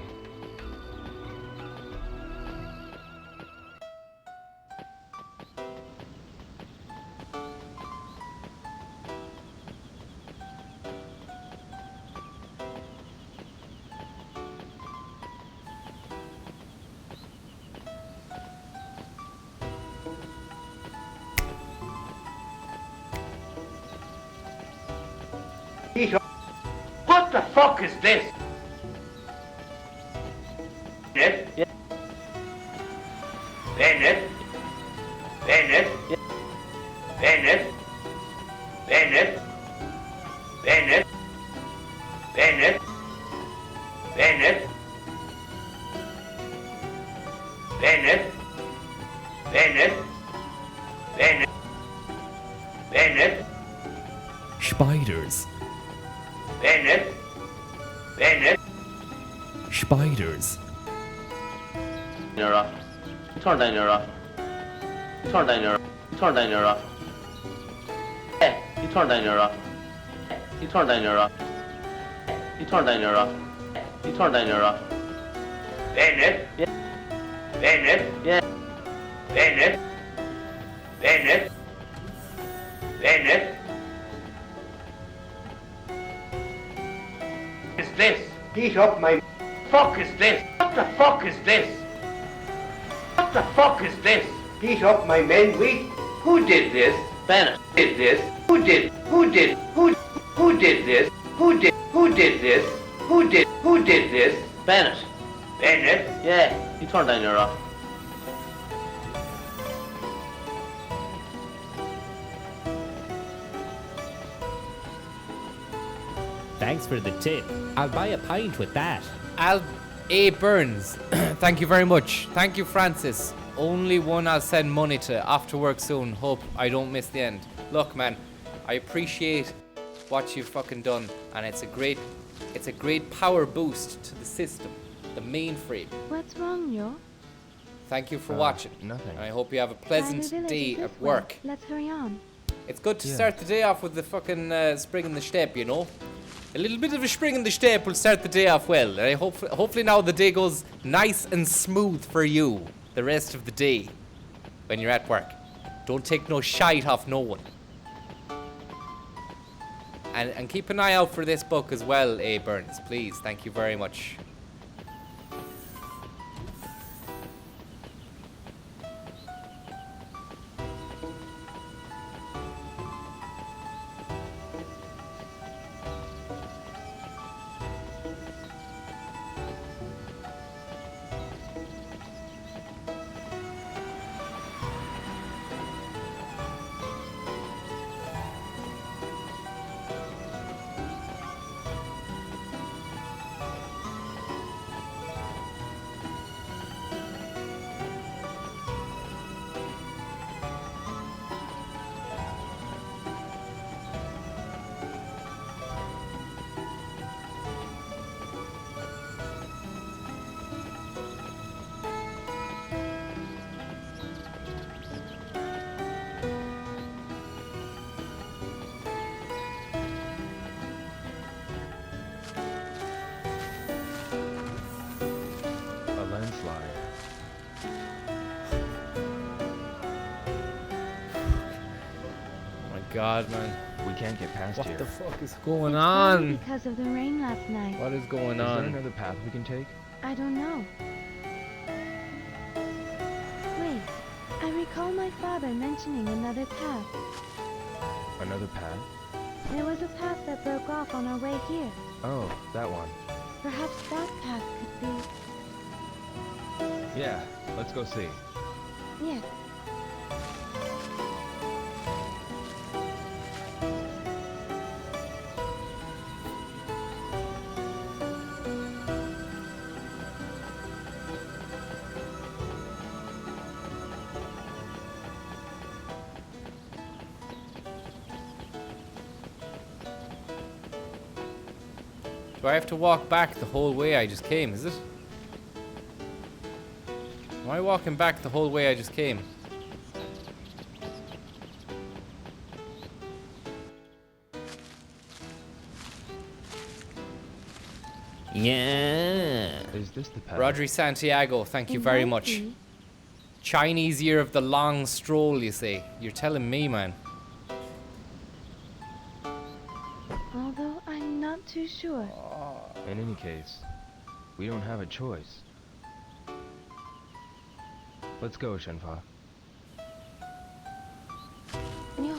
[SPEAKER 20] What the fuck is this? Bennett? Bennett? Bennett? Bennett? Bennett? Bennett? Bennett? Bennett? Bennett? Bennett? Bennett? Bennett?
[SPEAKER 14] Spiders.
[SPEAKER 20] Bennett? Bennett?
[SPEAKER 14] Spiders.
[SPEAKER 7] Your off. Turn down your off. Turn down your off. Hey, you turn down your off. You turn down your off. turn down your You turn down your Bennett. Yeah. Bennett. Yeah. Bennett. Bennett. Bennett. Is this?
[SPEAKER 20] Heat up my...
[SPEAKER 7] Fuck is this? What the fuck is this? What the fuck is this?
[SPEAKER 20] Heat up my men.
[SPEAKER 7] Who did this? Bennett did this. Who did this? Who did this? Who did this? Bennett. Bennett? Yeah, you turn down your
[SPEAKER 16] Thanks for the tip. I'll buy a pint with that.
[SPEAKER 1] A. Burns. Thank you very much. Thank you, Francis. Only one I'll send money to. Off to work soon. Hope I don't miss the end. Look, man, I appreciate what you've fucking done, and it's a great power boost to the system, the mainframe.
[SPEAKER 15] What's wrong, yo?
[SPEAKER 1] Thank you for watching.
[SPEAKER 18] Nothing.
[SPEAKER 1] And I hope you have a pleasant day at work.
[SPEAKER 15] Let's hurry on.
[SPEAKER 1] It's good to start the day off with the fucking spring in the step, you know? A little bit of a spring in the step will start the day off well. And I hopefully now the day goes nice and smooth for you the rest of the day when you're at work. Don't take no shite off no one. And keep an eye out for this book as well, A. Burns, please. Thank you very much. God, man.
[SPEAKER 18] We can't get past here.
[SPEAKER 1] What the fuck is going
[SPEAKER 15] It's
[SPEAKER 1] on?
[SPEAKER 15] probably because of the rain last night.
[SPEAKER 1] What is going
[SPEAKER 18] Is
[SPEAKER 1] on?
[SPEAKER 18] there another path we can take?
[SPEAKER 15] I don't know. Wait, I recall my father mentioning another path.
[SPEAKER 18] Another path?
[SPEAKER 15] There was a path that broke off on our way here.
[SPEAKER 18] Oh, that one.
[SPEAKER 15] Perhaps that path could be...
[SPEAKER 18] Yeah, let's go see.
[SPEAKER 15] Yeah.
[SPEAKER 1] Do I have to walk back the whole way I just came, is it? Am I walking back the whole way I just came?
[SPEAKER 16] Yeah.
[SPEAKER 18] Is this the path?
[SPEAKER 1] Rodri Santiago, thank you very much. Chinese year of the long stroll, you say. You're telling me, man.
[SPEAKER 15] Although I'm not too sure.
[SPEAKER 18] In any case, we don't have a choice. Let's go, Shenfa.
[SPEAKER 15] No.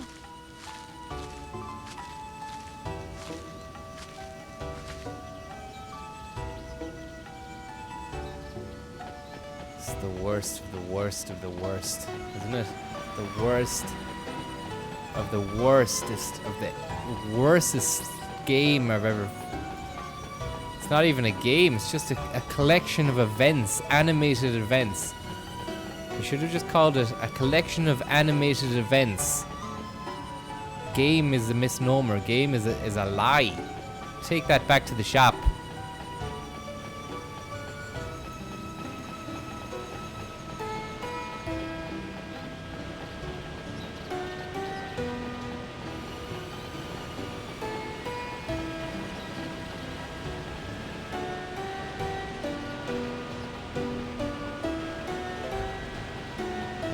[SPEAKER 1] It's the worst of the worst of the worst, isn't it? The worst of the worstest of the worstest game I've ever... It's not even a game, it's just a collection of events, animated events. I should have just called it a collection of animated events. Game is a misnomer, game is a lie. Take that back to the shop.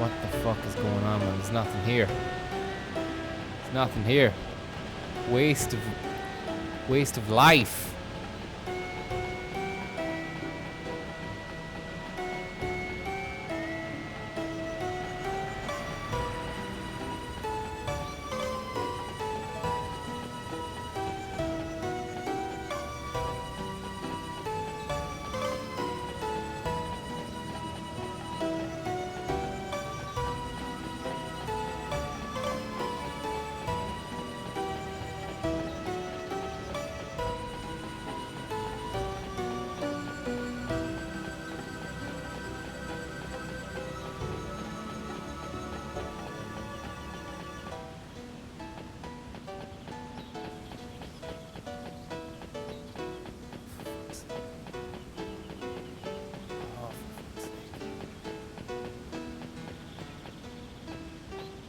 [SPEAKER 1] What the fuck is going on, man? There's nothing here. There's nothing here. Waste of life.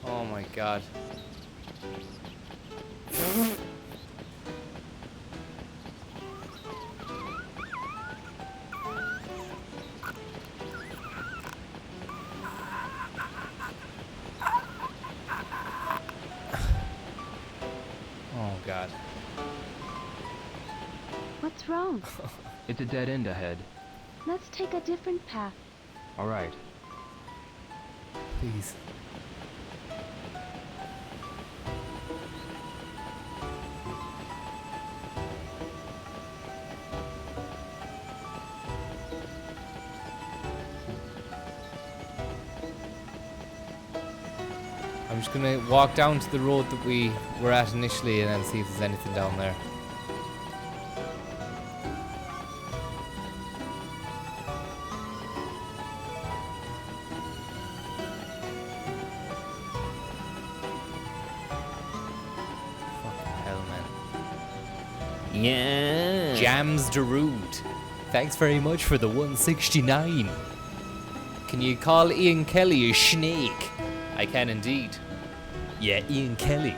[SPEAKER 1] Oh my god. Oh god.
[SPEAKER 15] What's wrong?
[SPEAKER 18] It's a dead end ahead.
[SPEAKER 15] Let's take a different path.
[SPEAKER 18] All right.
[SPEAKER 1] Please. I'm just gonna walk down to the road that we were at initially and then see if there's anything down there. Fucking hell, man.
[SPEAKER 16] Yeah.
[SPEAKER 1] Jams Darude. Thanks very much for the 169. Can you call Ian Kelly a snake? I can indeed. Yeah, Ian Kelly.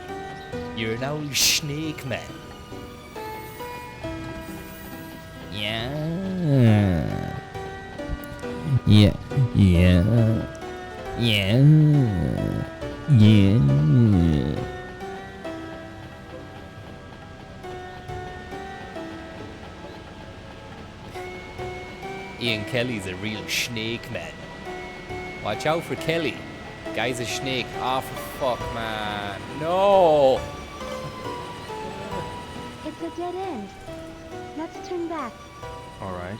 [SPEAKER 1] You're now a snake man. Yeah. Yeah. Yeah. Yeah. Yeah. Ian Kelly's a real snake man. Watch out for Kelly. Guy's a snake. Oh, for fuck, man. No!
[SPEAKER 15] It's a dead end. Let's turn back.
[SPEAKER 18] All right.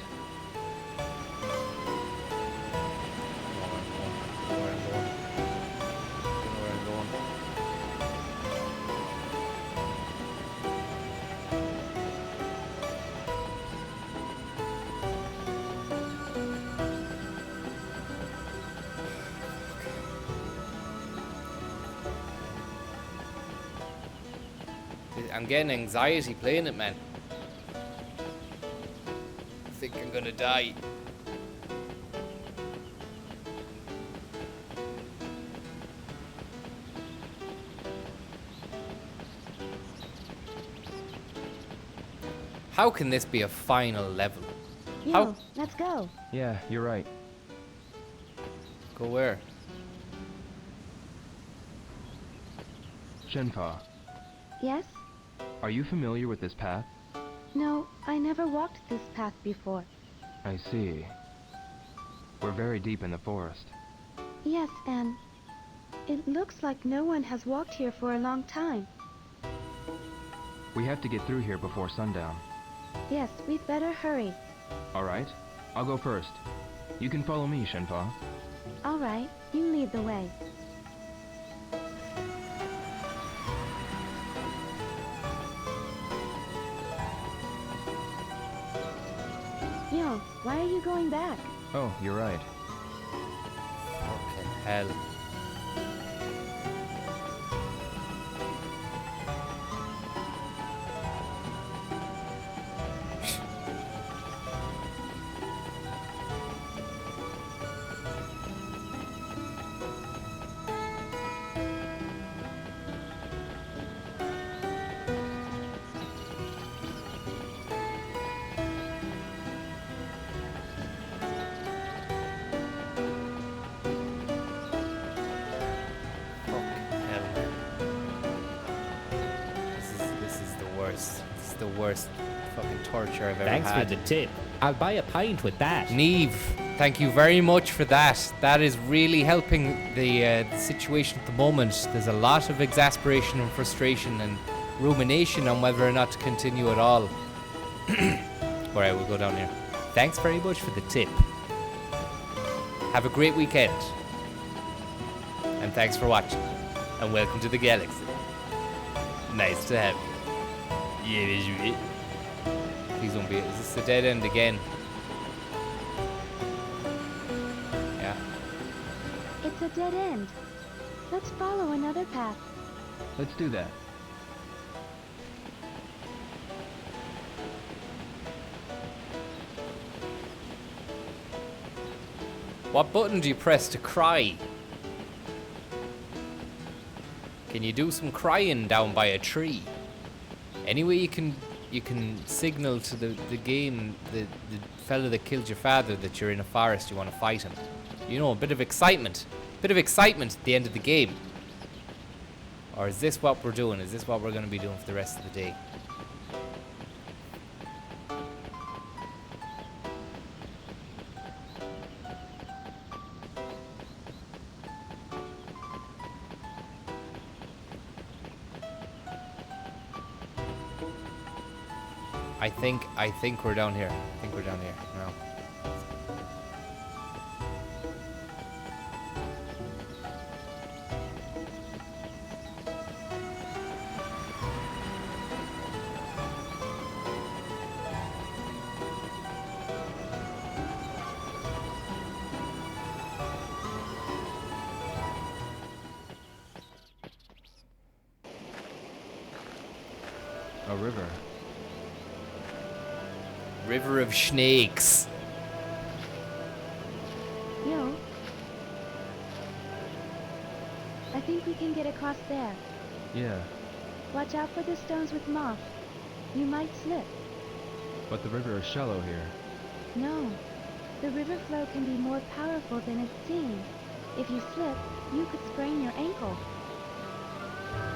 [SPEAKER 1] I'm getting anxiety playing it, man. I think I'm gonna die. How can this be a final level?
[SPEAKER 15] Yo, let's go.
[SPEAKER 18] Yeah, you're right.
[SPEAKER 1] Go where?
[SPEAKER 18] Shenpa,
[SPEAKER 15] Yes?
[SPEAKER 18] are you familiar with this path?
[SPEAKER 15] No, I never walked this path before.
[SPEAKER 18] I see. We're very deep in the forest.
[SPEAKER 15] Yes, and it looks like no one has walked here for a long time.
[SPEAKER 18] We have to get through here before sundown.
[SPEAKER 15] Yes, we'd better hurry.
[SPEAKER 18] All right. I'll go first. You can follow me, Shenpa.
[SPEAKER 15] All right, you lead the way. Yo, why are you going back?
[SPEAKER 18] Oh, you're right.
[SPEAKER 1] Fucking hell. worst fucking torture I've ever
[SPEAKER 16] Thanks
[SPEAKER 1] had.
[SPEAKER 16] for the tip. I'll buy a pint with that.
[SPEAKER 1] Neve, thank you very much for that. That is really helping the situation at the moment. There's a lot of exasperation and frustration and rumination on whether or not to continue at all. Alright, we'll go down here. Thanks very much for the tip. Have a great weekend. And thanks for watching. And welcome to the galaxy. Nice to have you. Yeah, please don't be. Is this the dead end again? Yeah.
[SPEAKER 15] It's a dead end. Let's follow another path.
[SPEAKER 18] Let's do that.
[SPEAKER 1] What button do you press to cry? Can you do some crying down by a tree? Anyway, you can signal to the game, the fella that killed your father, that you're in a forest, you want to fight him. You know, a bit of excitement. Bit of excitement at the end of the game. Or is this what we're doing? Is this what we're going to be doing for the rest of the day? I think we're down here. I think we're down here. No.
[SPEAKER 18] A river.
[SPEAKER 1] River of Snakes.
[SPEAKER 15] Yo. I think we can get across there.
[SPEAKER 18] Yeah,
[SPEAKER 15] Watch out for the stones with moss. You might slip.
[SPEAKER 18] but the river is shallow here.
[SPEAKER 15] No. The river flow can be more powerful than it seems. If you slip, you could sprain your ankle.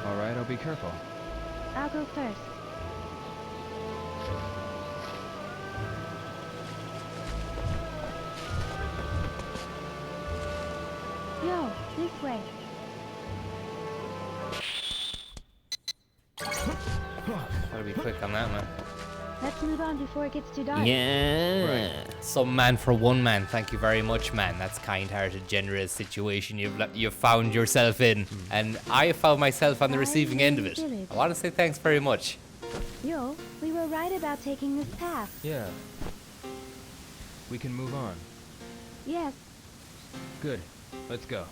[SPEAKER 18] Alright, I'll be careful.
[SPEAKER 15] I'll go first. Yo, this way.
[SPEAKER 1] Gotta be quick on that, man.
[SPEAKER 15] Let's move on before it gets too dark.
[SPEAKER 1] Yeah. Right. Some man for one man. Thank you very much, man. That's kind-hearted, generous situation you've found yourself in, and I have found myself on the receiving end of it. I want to say thanks very much.
[SPEAKER 15] Yo, we were right about taking this path.
[SPEAKER 18] Yeah. We can move on.
[SPEAKER 15] Yes.
[SPEAKER 18] Good. Let's go.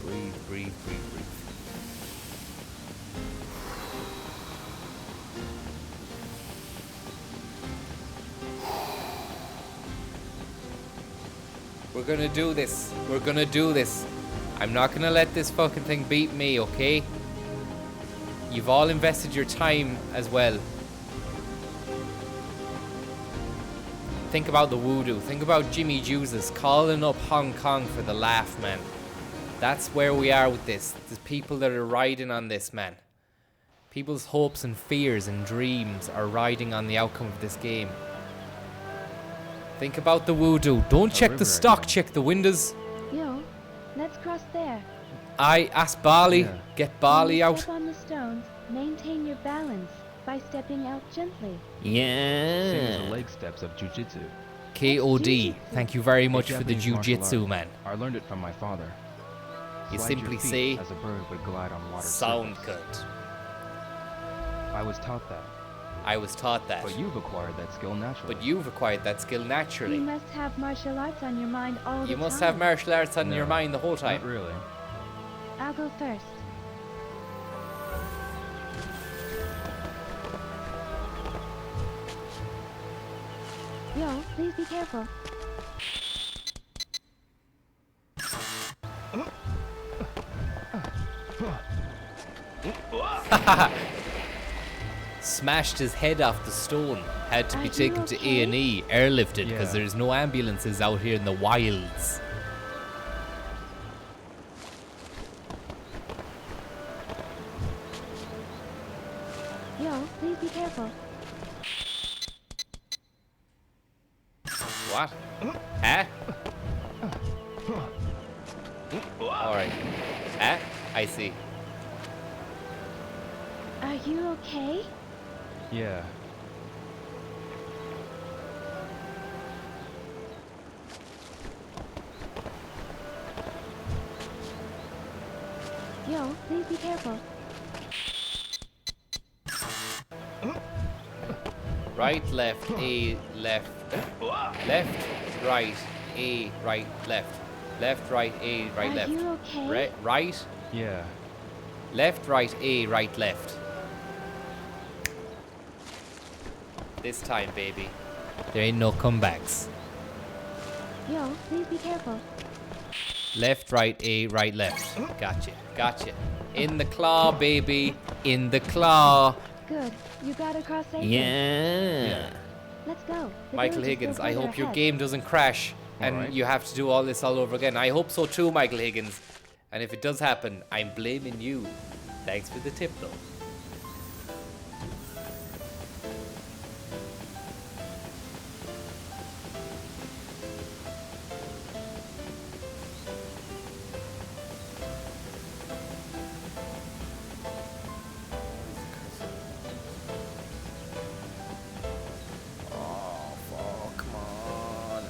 [SPEAKER 1] Breathe, breathe, breathe, breathe. We're gonna do this. We're gonna do this. I'm not gonna let this fucking thing beat me, okay? You've all invested your time as well. Think about the Woodoo. Think about Jimmy Jesus calling up Hong Kong for the laugh, man. That's where we are with this. There's people that are riding on this, man. People's hopes and fears and dreams are riding on the outcome of this game. Think about the Woodoo. Don't check the stock, check the windows.
[SPEAKER 15] Yo, let's cross there.
[SPEAKER 1] Ask Barley. Yeah. Get Barley out.
[SPEAKER 15] Step on the stones. Maintain your balance by stepping out gently.
[SPEAKER 1] Yeah.
[SPEAKER 18] Same as the leg steps of jujitsu.
[SPEAKER 1] KOD. Thank you very much for the jujitsu, man.
[SPEAKER 18] I learned it from my father.
[SPEAKER 1] You
[SPEAKER 18] Slide
[SPEAKER 1] simply
[SPEAKER 18] your feet
[SPEAKER 1] say,
[SPEAKER 18] as a bird would glide on water.
[SPEAKER 1] Sound
[SPEAKER 18] surface.
[SPEAKER 1] good.
[SPEAKER 18] I was taught that.
[SPEAKER 1] I was taught that.
[SPEAKER 18] But you've acquired that skill naturally.
[SPEAKER 1] But you've acquired that skill naturally.
[SPEAKER 15] You must have martial arts on your mind all the time.
[SPEAKER 1] You must have martial arts on your mind the whole time.
[SPEAKER 18] Not really.
[SPEAKER 15] I'll go first. Yo, please be careful.
[SPEAKER 1] Smashed his head off the stone. Had to be taken to A&E, airlifted, because there's no ambulances out here in the wilds.
[SPEAKER 15] Yo, please be careful.
[SPEAKER 1] What? Huh? Alright. Huh? I see.
[SPEAKER 15] Are you okay?
[SPEAKER 18] Yeah.
[SPEAKER 15] Yo, please be careful.
[SPEAKER 1] Right, left, A, left. Left, right, A, right, left. Left, right, A, right,
[SPEAKER 15] Are
[SPEAKER 1] left.
[SPEAKER 15] you okay?
[SPEAKER 1] Right,
[SPEAKER 18] Yeah.
[SPEAKER 1] left, right, A, right, left. This time, baby. There ain't no comebacks.
[SPEAKER 15] Yo, please be careful.
[SPEAKER 1] Left, right, A, right, left. Gotcha, gotcha. In the claw, baby. In the claw.
[SPEAKER 15] Good. You got across safely.
[SPEAKER 1] Yeah.
[SPEAKER 15] Let's go. The
[SPEAKER 1] Michael
[SPEAKER 15] village is
[SPEAKER 1] Higgins,
[SPEAKER 15] still
[SPEAKER 1] I
[SPEAKER 15] further
[SPEAKER 1] hope your
[SPEAKER 15] ahead.
[SPEAKER 1] game doesn't crash and
[SPEAKER 18] Alright.
[SPEAKER 1] you have to do all this all over again. I hope so too, Michael Higgins. And if it does happen, I'm blaming you. Thanks for the tip, though. Oh, fuck, come on.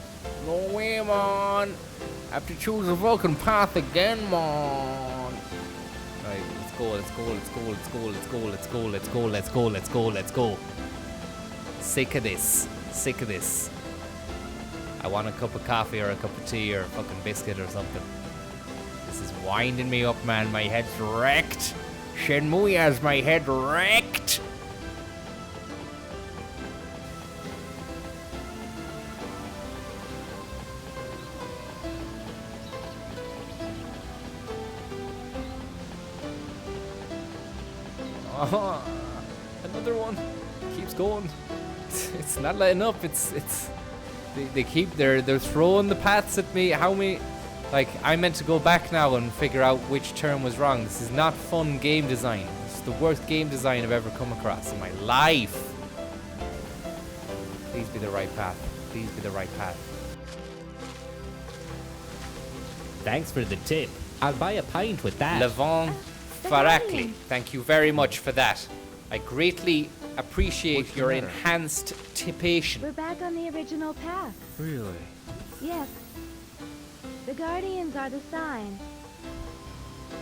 [SPEAKER 1] No way, man. I have to choose a fucking path again, man. Right, let's go, let's go, let's go, let's go, let's go, let's go, let's go, let's go, let's go, let's go. Sick of this. Sick of this. I want a cup of coffee or a cup of tea or a fucking biscuit or something. This is winding me up, man. My head's wrecked. Shenmue has my head wrecked. Another one. Keeps going. It's not letting up. They keep they're throwing the paths at me. How many? Like, I meant to go back now and figure out which term was wrong. This is not fun game design. This is the worst game design I've ever come across in my life. Please be the right path. Please be the right path.
[SPEAKER 16] Thanks for the tip. I'll buy a pint with that.
[SPEAKER 1] Levon Farakli, thank you very much for that. I greatly appreciate your enhanced tipation.
[SPEAKER 15] We're back on the original path.
[SPEAKER 18] Really?
[SPEAKER 15] Yes. The Guardians are the sign.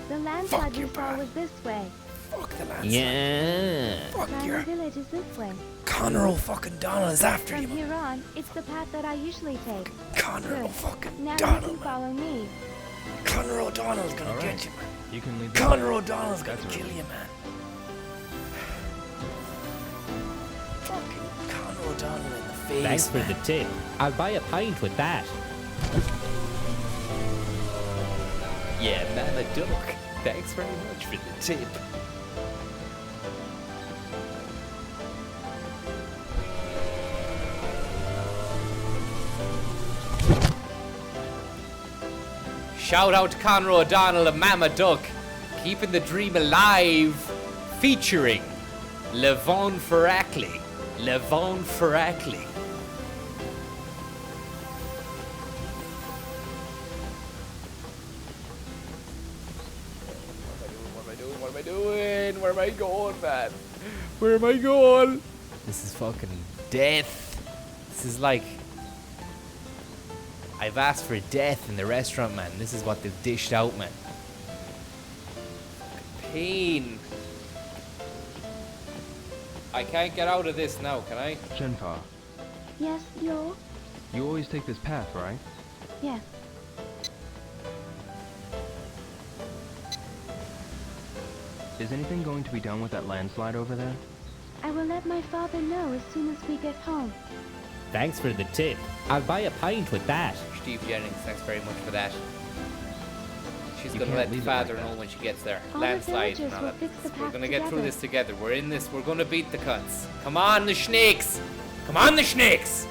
[SPEAKER 15] The landslide we saw was this way.
[SPEAKER 1] Fuck the landslide.
[SPEAKER 16] Yeah.
[SPEAKER 1] Fuck
[SPEAKER 15] Ryan
[SPEAKER 1] your
[SPEAKER 15] Village is this way.
[SPEAKER 1] Connor O'Fucking-Donald is after you.
[SPEAKER 15] From here on, it's the path that I usually take.
[SPEAKER 1] Connor
[SPEAKER 15] Good.
[SPEAKER 1] O'Fucking-Donald.
[SPEAKER 15] Now you can follow me.
[SPEAKER 1] Connor O'Donnell's gonna
[SPEAKER 18] All
[SPEAKER 1] get
[SPEAKER 18] right.
[SPEAKER 1] you, man.
[SPEAKER 18] You can leave.
[SPEAKER 1] Connor O'Donnell's gonna
[SPEAKER 18] That's
[SPEAKER 1] kill
[SPEAKER 18] right.
[SPEAKER 1] you, man. Fucking Connor O'Donnell in the face.
[SPEAKER 16] Thanks for
[SPEAKER 1] man.
[SPEAKER 16] the tip. I'll buy a pint with that.
[SPEAKER 1] Yeah, Mama Duck. Thanks very much for the tip. Shout out to Conor O'Donnell and Mama Duck, keeping the dream alive, featuring Levon Farakli. Levon Farakli. What am I doing? Where am I going, man? Where am I going? This is fucking death. This is like... I've asked for death in the restaurant, man. This is what they've dished out, man. Fucking pain. I can't get out of this now, can I?
[SPEAKER 18] Shenpa,
[SPEAKER 15] Yes, yo.
[SPEAKER 18] you always take this path, right?
[SPEAKER 15] Yes.
[SPEAKER 18] Is anything going to be done with that landslide over there?
[SPEAKER 15] I will let my father know as soon as we get home.
[SPEAKER 16] Thanks for the tip. I'll buy a pint with that.
[SPEAKER 1] Steve Jennings, thanks very much for that. She's
[SPEAKER 18] You
[SPEAKER 1] gonna
[SPEAKER 18] can't
[SPEAKER 1] let the
[SPEAKER 18] leave it like
[SPEAKER 1] father
[SPEAKER 18] that.
[SPEAKER 1] know when she gets there.
[SPEAKER 15] All the
[SPEAKER 1] Landslide and
[SPEAKER 15] villagers
[SPEAKER 1] all
[SPEAKER 15] will
[SPEAKER 1] that.
[SPEAKER 15] fix the
[SPEAKER 1] We're
[SPEAKER 15] path
[SPEAKER 1] gonna get through
[SPEAKER 15] together.
[SPEAKER 1] this together. We're in this. We're gonna beat the cunts. Come on, the snakes! Come on, the snakes!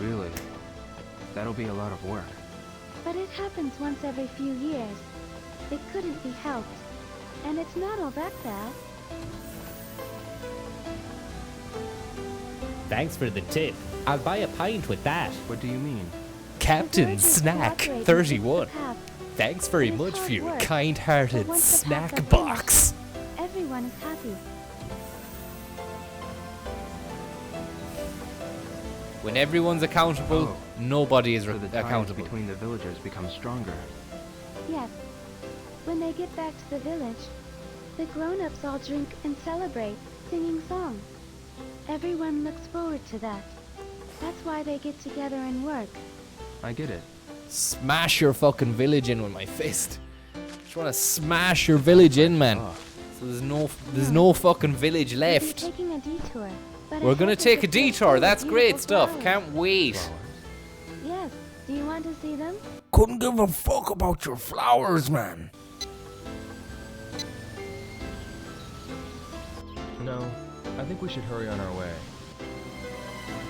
[SPEAKER 18] Really? That'll be a lot of work.
[SPEAKER 15] But it happens once every few years. It couldn't be helped. And it's not all that bad.
[SPEAKER 16] Thanks for the tip. I'll buy a pint with that.
[SPEAKER 18] What do you mean?
[SPEAKER 14] Captain
[SPEAKER 15] villagers
[SPEAKER 14] Snack,
[SPEAKER 15] cooperate and
[SPEAKER 14] 31.
[SPEAKER 15] fix the path.
[SPEAKER 14] Thanks very
[SPEAKER 15] It is
[SPEAKER 14] much
[SPEAKER 15] hard
[SPEAKER 14] for your
[SPEAKER 15] work,
[SPEAKER 14] kind-hearted
[SPEAKER 15] but once the paths are
[SPEAKER 14] snack box.
[SPEAKER 15] finished, everyone is happy.
[SPEAKER 1] When everyone's accountable,
[SPEAKER 18] Oh.
[SPEAKER 1] nobody is
[SPEAKER 18] So the ties
[SPEAKER 1] accountable.
[SPEAKER 18] between the villagers become stronger.
[SPEAKER 15] Yes. When they get back to the village, the grown-ups all drink and celebrate, singing songs. Everyone looks forward to that. That's why they get together and work.
[SPEAKER 18] I get it.
[SPEAKER 1] Smash your fucking village in with my fist. Just want to smash your village in, man. So there's no fucking village
[SPEAKER 15] We'll be
[SPEAKER 1] left.
[SPEAKER 15] taking a detour, but
[SPEAKER 1] We're
[SPEAKER 15] ahead
[SPEAKER 1] gonna
[SPEAKER 15] is
[SPEAKER 1] take a
[SPEAKER 15] big field
[SPEAKER 1] detour.
[SPEAKER 15] of
[SPEAKER 1] That's great
[SPEAKER 15] beautiful
[SPEAKER 1] stuff.
[SPEAKER 15] flowers.
[SPEAKER 1] Can't wait.
[SPEAKER 15] Yes. Do you want to see them?
[SPEAKER 14] Couldn't give a fuck about your flowers, man.
[SPEAKER 18] No, I think we should hurry on our way.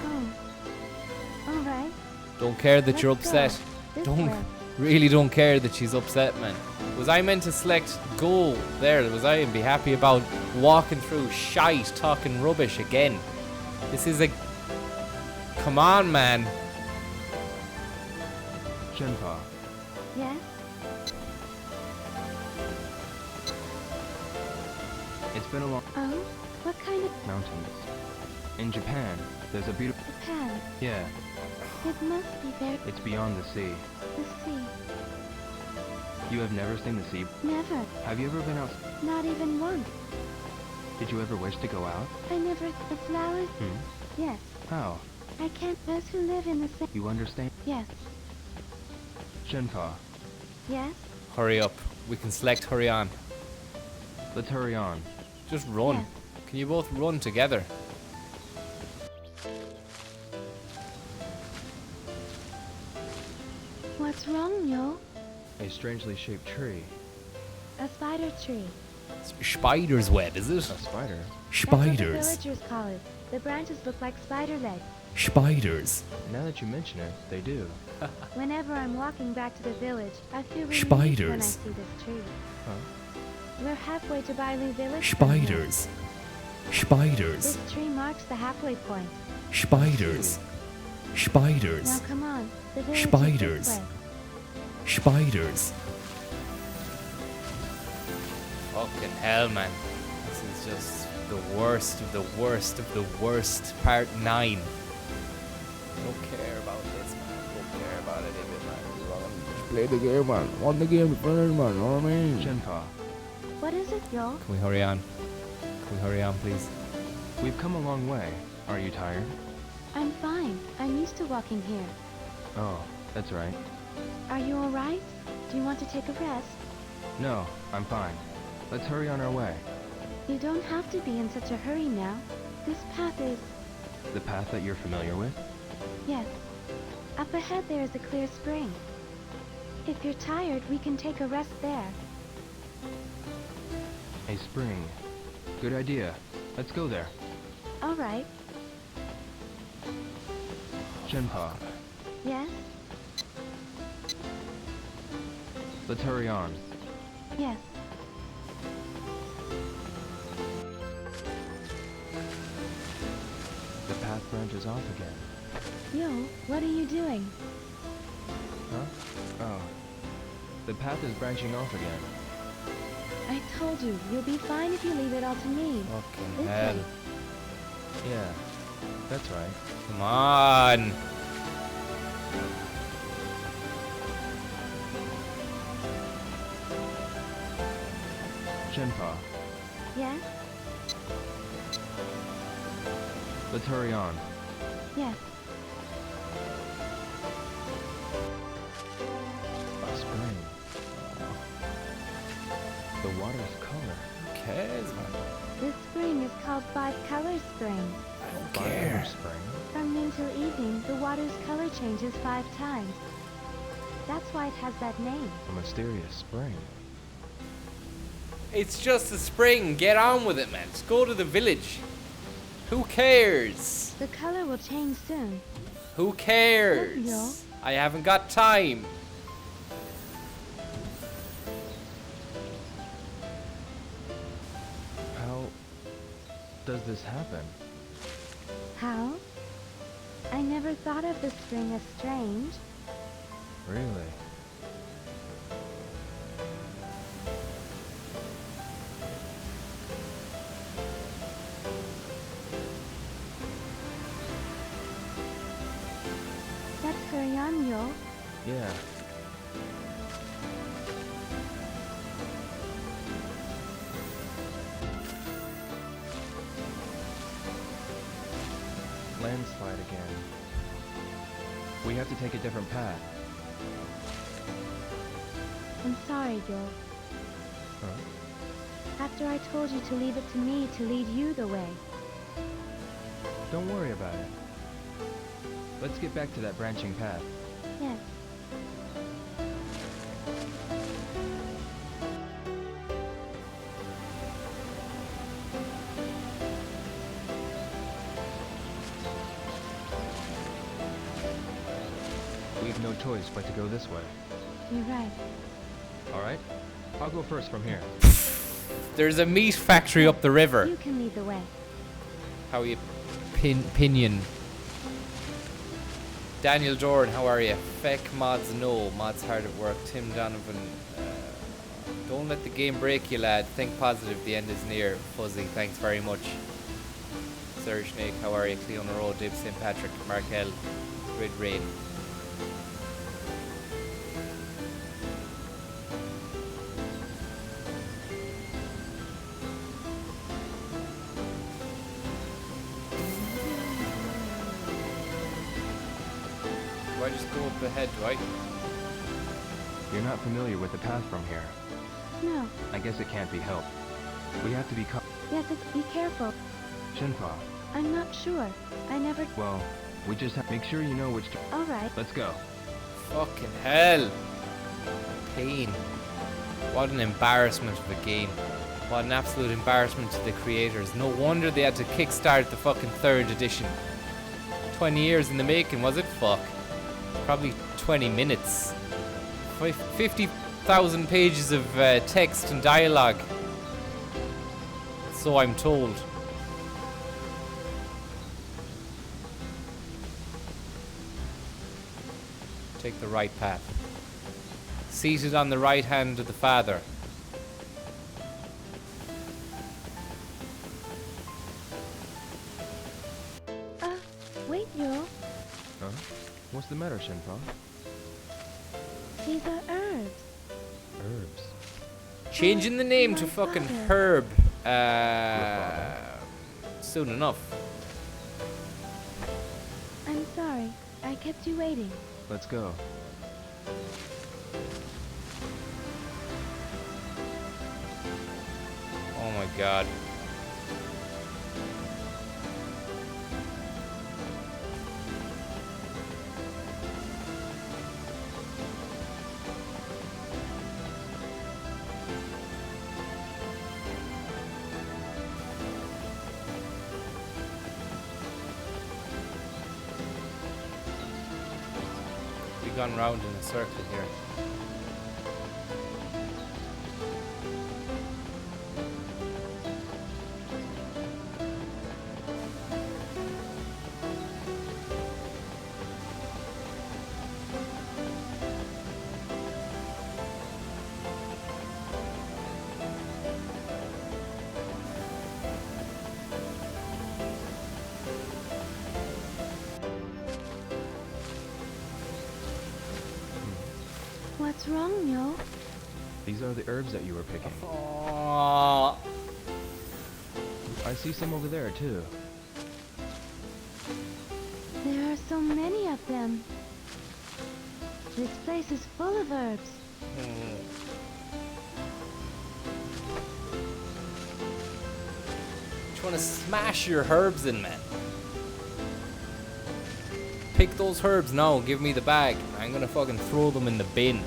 [SPEAKER 15] Oh. All right.
[SPEAKER 1] Don't care that you're
[SPEAKER 15] Let's go.
[SPEAKER 1] upset.
[SPEAKER 15] This
[SPEAKER 1] Don't
[SPEAKER 15] way.
[SPEAKER 1] really don't care that she's upset, man. Was I meant to select go there? Was I and be happy about walking through shite, talking rubbish again? This is a. Come on, man.
[SPEAKER 18] Shenpa,
[SPEAKER 15] Yes.
[SPEAKER 18] it's been a long
[SPEAKER 15] Oh. What kind of
[SPEAKER 18] mountains. In Japan, there's a beautiful.
[SPEAKER 15] Japan?
[SPEAKER 18] Yeah,
[SPEAKER 15] It must be very
[SPEAKER 18] it's beyond the sea.
[SPEAKER 15] the sea.
[SPEAKER 18] You have never seen the sea.
[SPEAKER 15] Never.
[SPEAKER 18] Have you ever been out?
[SPEAKER 15] Not even once.
[SPEAKER 18] Did you ever wish to go out?
[SPEAKER 15] I never. The flowers.
[SPEAKER 18] Hmm?
[SPEAKER 15] Yes.
[SPEAKER 18] How?
[SPEAKER 15] I can't. Those who live in the same.
[SPEAKER 18] You understand?
[SPEAKER 15] Yes.
[SPEAKER 18] Shenpa,
[SPEAKER 15] Yes.
[SPEAKER 1] Hurry up. We can select hurry on.
[SPEAKER 18] let's hurry on.
[SPEAKER 1] Just run.
[SPEAKER 15] Yes.
[SPEAKER 1] Can you both run together?
[SPEAKER 15] What's wrong, Yo?
[SPEAKER 18] A strangely shaped tree.
[SPEAKER 15] A spider tree.
[SPEAKER 1] Spider's web, is it?
[SPEAKER 18] A spider?
[SPEAKER 15] That's what the
[SPEAKER 14] Spiders.
[SPEAKER 15] villagers call it. The branches look like spider legs.
[SPEAKER 14] Spiders.
[SPEAKER 18] Now that you mention it, they do.
[SPEAKER 15] Whenever I'm walking back to the village, I feel relieved
[SPEAKER 14] Spiders.
[SPEAKER 15] when I see this tree.
[SPEAKER 18] Huh?
[SPEAKER 15] We're halfway to Bailu village. from here.
[SPEAKER 14] Spiders. Spiders.
[SPEAKER 15] This tree marks the halfway point.
[SPEAKER 14] Spiders.
[SPEAKER 15] Now
[SPEAKER 14] Spiders.
[SPEAKER 15] come on. The village
[SPEAKER 14] Spiders.
[SPEAKER 15] is this way.
[SPEAKER 14] Spiders.
[SPEAKER 1] Fucking hell, man. This is just the worst of the worst of the worst. Part 9. Don't care about this, man. Don't care about it a bit, man. Just play the game, man. Want the game first, man. Know what I mean?
[SPEAKER 18] Shenpa,
[SPEAKER 15] What is it, Yo?
[SPEAKER 1] Can we hurry on? Can we hurry on, please?
[SPEAKER 18] we've come a long way. Are you tired?
[SPEAKER 15] I'm fine. I'm used to walking here.
[SPEAKER 18] Oh, that's right.
[SPEAKER 15] Are you all right? Do you want to take a rest?
[SPEAKER 18] No, I'm fine. Let's hurry on our way.
[SPEAKER 15] You don't have to be in such a hurry now. This path is...
[SPEAKER 18] The path that you're familiar with?
[SPEAKER 15] Yes. Up ahead there is a clear spring. If you're tired, we can take a rest there.
[SPEAKER 18] A spring. Good idea. Let's go there.
[SPEAKER 15] All right.
[SPEAKER 18] Shenpa,
[SPEAKER 15] Yes?
[SPEAKER 18] let's hurry on.
[SPEAKER 15] Yes.
[SPEAKER 18] The path branches off again.
[SPEAKER 15] Yo, what are you doing?
[SPEAKER 18] Huh? Oh. The path is branching off again.
[SPEAKER 15] I told you, you'll be fine if you leave it all to me.
[SPEAKER 1] Fucking
[SPEAKER 15] This
[SPEAKER 1] hell.
[SPEAKER 15] way.
[SPEAKER 18] Yeah, that's right.
[SPEAKER 1] Come on.
[SPEAKER 18] Shenpa,
[SPEAKER 15] Yes?
[SPEAKER 18] let's hurry on.
[SPEAKER 15] Yes.
[SPEAKER 18] A spring. The water's color.
[SPEAKER 1] Who cares, man?
[SPEAKER 15] This spring is called Five Color Spring.
[SPEAKER 1] I don't
[SPEAKER 18] Fire
[SPEAKER 1] care.
[SPEAKER 18] spring.
[SPEAKER 15] From noon till evening, the water's color changes 5 times. That's why it has that name.
[SPEAKER 18] A mysterious spring.
[SPEAKER 1] It's just a spring. Get on with it, man. Just go to the village. Who cares?
[SPEAKER 15] The color will change soon.
[SPEAKER 1] Who
[SPEAKER 15] Look, Yo.
[SPEAKER 1] cares? I haven't got time.
[SPEAKER 18] How does this happen?
[SPEAKER 15] How? I never thought of the spring as strange.
[SPEAKER 18] Really?
[SPEAKER 15] That's Korean-yo.
[SPEAKER 18] Yeah. Landslide again. We have to take a different path.
[SPEAKER 15] I'm sorry, Yo.
[SPEAKER 18] Huh?
[SPEAKER 15] After I told you to leave it to me to lead you the way.
[SPEAKER 18] Don't worry about it. Let's get back to that branching path.
[SPEAKER 15] Yes.
[SPEAKER 18] We've no choice but to go this way.
[SPEAKER 15] You're right.
[SPEAKER 18] Alright? I'll go first from here.
[SPEAKER 1] There's a meat factory up the river.
[SPEAKER 15] You can lead the way.
[SPEAKER 1] How are you? Pinion. Daniel Doran, how are you? Feck Mods no. Mods hard at work. Tim Donovan. Don't let the game break you, lad. Think positive. The end is near. Fuzzy, thanks very much. Sir Snake, how are you? Cleona Road, Dib St. Patrick, Markel, Red Rain. I just go up ahead, right?
[SPEAKER 18] You're not familiar with the path from here.
[SPEAKER 15] No.
[SPEAKER 18] I guess it can't be helped. We have to be
[SPEAKER 15] Yes, be careful.
[SPEAKER 18] Shinfa.
[SPEAKER 15] I'm not sure. I never...
[SPEAKER 18] Well, we just have to make sure you know which...
[SPEAKER 15] Alright.
[SPEAKER 18] Let's go.
[SPEAKER 1] Fucking hell. Pain. What an embarrassment of a game. What an absolute embarrassment to the creators. No wonder they had to kickstart the fucking 3rd edition. 20 years in the making, was it? Fuck. Probably 20 minutes. 50,000 pages of text and dialogue. So I'm told. Take the right path. Seated on the right hand of the Father.
[SPEAKER 15] Wait, Yo.
[SPEAKER 18] Huh? What's the matter, Shinfa?
[SPEAKER 15] These are herbs.
[SPEAKER 18] Herbs.
[SPEAKER 1] Changing the name to fucking Herb. Soon enough.
[SPEAKER 15] I'm sorry. I kept you waiting.
[SPEAKER 18] Let's go.
[SPEAKER 1] Oh my god. We've gone round in a circle here.
[SPEAKER 15] What's wrong, Yo?
[SPEAKER 18] These are the herbs that you were picking.
[SPEAKER 1] Oh.
[SPEAKER 18] I see some over there, too.
[SPEAKER 15] There are so many of them. This place is full of herbs.
[SPEAKER 1] Just want to smash your herbs in, man. Pick those herbs now, give me the bag. I'm gonna fucking throw them in the bin.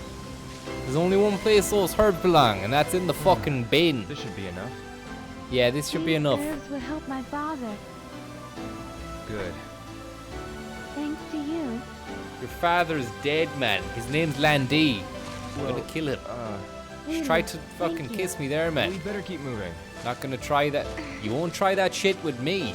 [SPEAKER 1] There's only one place those herbs belong, and that's in the fucking bin.
[SPEAKER 18] This should be enough.
[SPEAKER 1] Yeah, this should be enough.
[SPEAKER 15] Herbs will help my father.
[SPEAKER 18] Good.
[SPEAKER 15] Thanks to you.
[SPEAKER 1] Your father's dead, man. His name's Landy. I'm gonna kill him. Just try to fucking kiss me there, man.
[SPEAKER 18] We better keep moving.
[SPEAKER 1] Not gonna try that. You won't try that shit with me.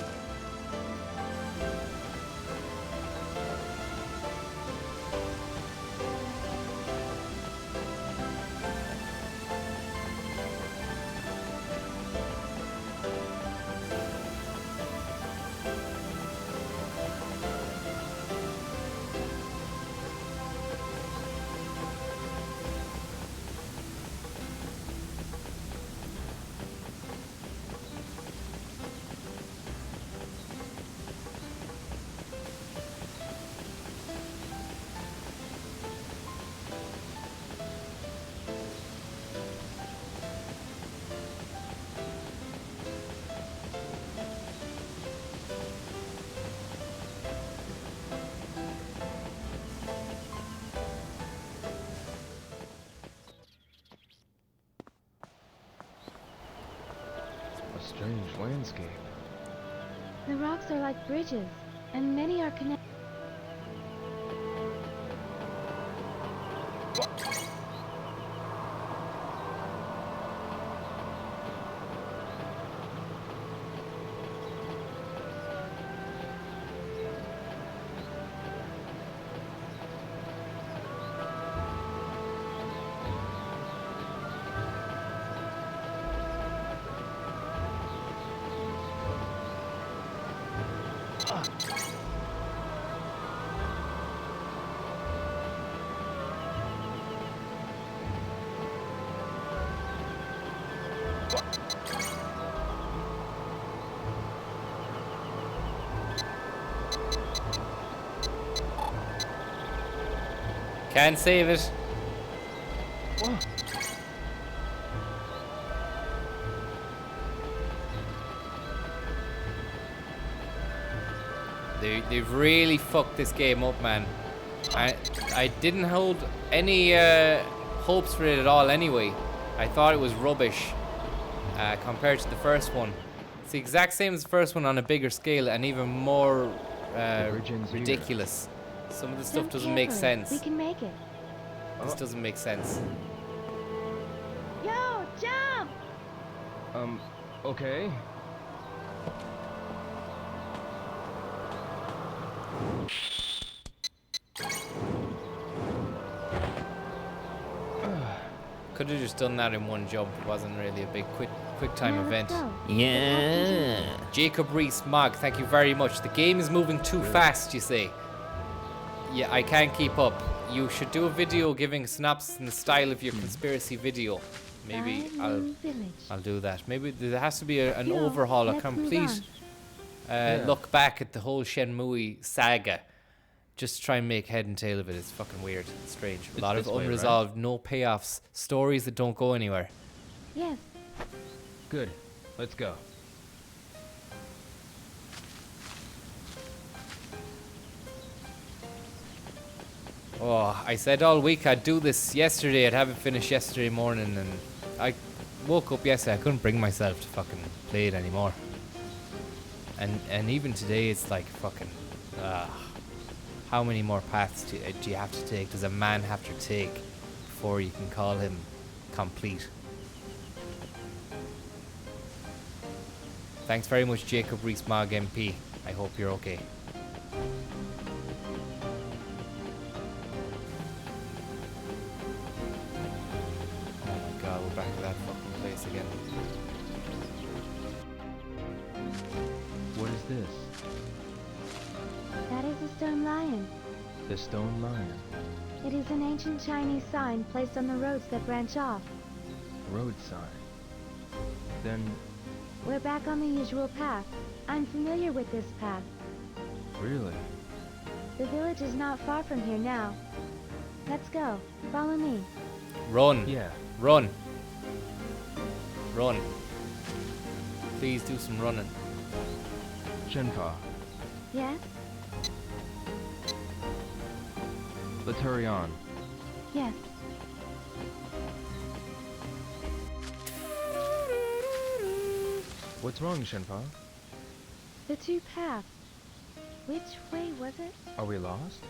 [SPEAKER 18] landscape.
[SPEAKER 15] The rocks are like bridges, and many are connected.
[SPEAKER 1] Can't save it. They've really fucked this game up, man. I didn't hold any hopes for it at all anyway. I thought it was rubbish compared to the first one. It's the exact same as the first one on a bigger scale and even more ridiculous. Some of the stuff doesn't make sense.
[SPEAKER 15] We can make it.
[SPEAKER 1] This doesn't make sense.
[SPEAKER 15] Yo, jump!
[SPEAKER 18] Okay.
[SPEAKER 1] Could have just done that in one jump. It wasn't really a big quick time event.
[SPEAKER 16] Yeah.
[SPEAKER 1] Jacob Reese Mog, thank you very much. The game is moving too fast, you say. Yeah, I can't keep up. You should do a video giving a synopsis in the style of your conspiracy video. Maybe I'll do that. Maybe there has to be an overhaul, a complete look back at the whole Shenmue saga. Just try and make head and tail of it. It's fucking weird. It's strange. A lot of unresolved, no payoffs, stories that don't go anywhere.
[SPEAKER 15] Yes.
[SPEAKER 18] Good. Let's go.
[SPEAKER 1] Oh, I said all week I'd do this yesterday. I'd have it finished yesterday morning, and I woke up yesterday. I couldn't bring myself to fucking play it anymore. And even today, it's like fucking. How many more paths do you have to take? Does a man have to take before you can call him complete? Thanks very much, Jacob Rees-Mogg MP. I hope you're okay. Oh my god, we're back to that fucking place again.
[SPEAKER 18] What is this?
[SPEAKER 15] That is a stone lion.
[SPEAKER 18] The stone lion.
[SPEAKER 15] It is an ancient Chinese sign placed on the roads that branch off.
[SPEAKER 18] Road sign. Then...
[SPEAKER 15] We're back on the usual path. I'm familiar with this path.
[SPEAKER 18] Really?
[SPEAKER 15] The village is not far from here now. Let's go. Follow me.
[SPEAKER 1] Run.
[SPEAKER 18] Yeah.
[SPEAKER 1] Run. Run. Please do some running.
[SPEAKER 18] Shenpa,
[SPEAKER 15] Yes?
[SPEAKER 18] let's hurry on.
[SPEAKER 15] Yes.
[SPEAKER 18] What's wrong, Shenpa?
[SPEAKER 15] The two paths. Which way was it?
[SPEAKER 18] Are we lost?